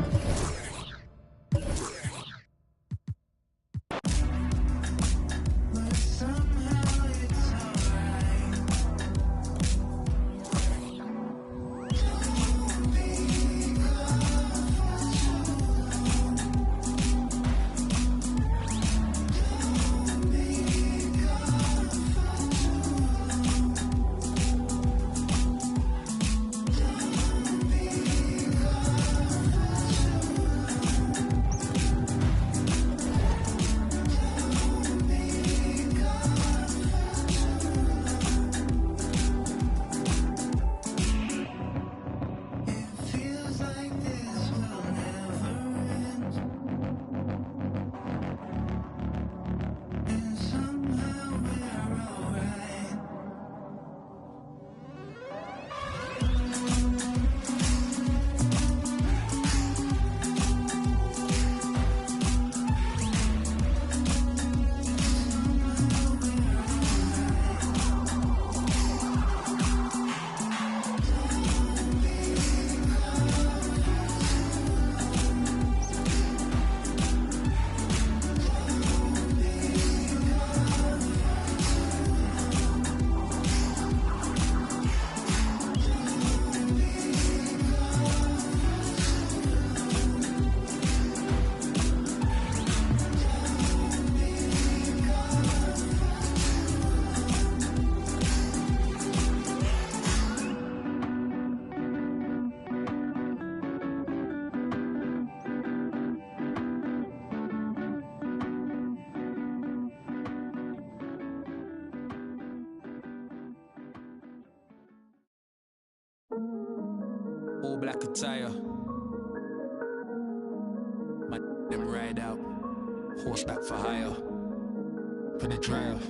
All black attire. My them ride out. Horseback for hire. For the drive.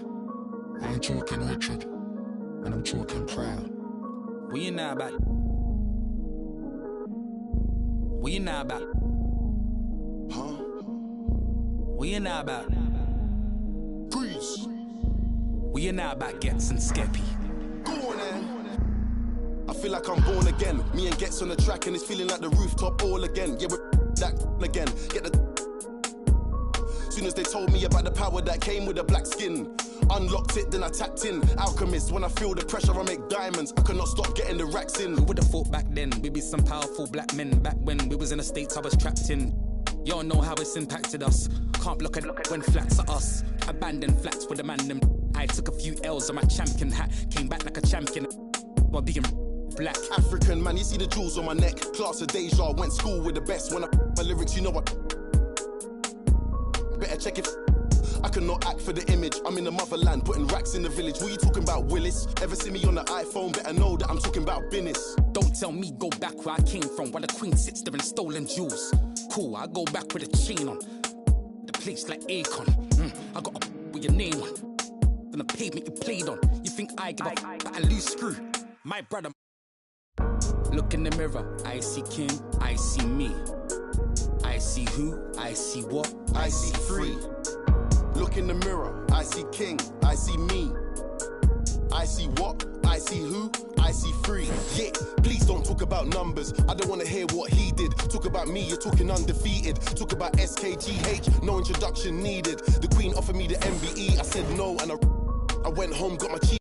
I'm talking Richard, and I'm talking proud. What you know about? What you know about? Huh? What you know about? Grease. What you know about Gets and Skeppy? Go on then. I feel like I'm born again. Me and Gets on the track and it's feeling like the rooftop all again. Yeah, we're that again. Get the. Soon as they told me about the power that came with the black skin, unlocked it, then I tapped in. Alchemist, when I feel the pressure, I make diamonds. I could not stop getting the racks in. Who would have thought back then we'd be some powerful black men? Back when we was in the States, I was trapped in. Y'all know how it's impacted us. Can't block it when flats are us. Abandoned flats with the man them. I took a few L's on my champion hat. Came back like a champion while being black. African man, you see the jewels on my neck. Class of Deja, went school with the best. When I my lyrics, you know what? Better check it. I cannot act for the image. I'm in the motherland, putting racks in the village. What you talking about, Willis? Ever see me on the iPhone? Better know that I'm talking about business. Don't tell me go back where I came from, while the queen sits there in stolen jewels. Cool, I go back with a chain on. The place like Akon. I got a with your name on. Then the pavement you played on. You think I give up, but I lose screw. My brother. Look in the mirror, I see King, I see me. I see who, I see what, I see free. Look in the mirror, I see King, I see me. I see what, I see who, I see free. Yeah, please don't talk about numbers. I don't want to hear what he did. Talk about me, you're talking undefeated. Talk about SKGH, no introduction needed. The Queen offered me the MBE, I said no, and I went home, got my cheese.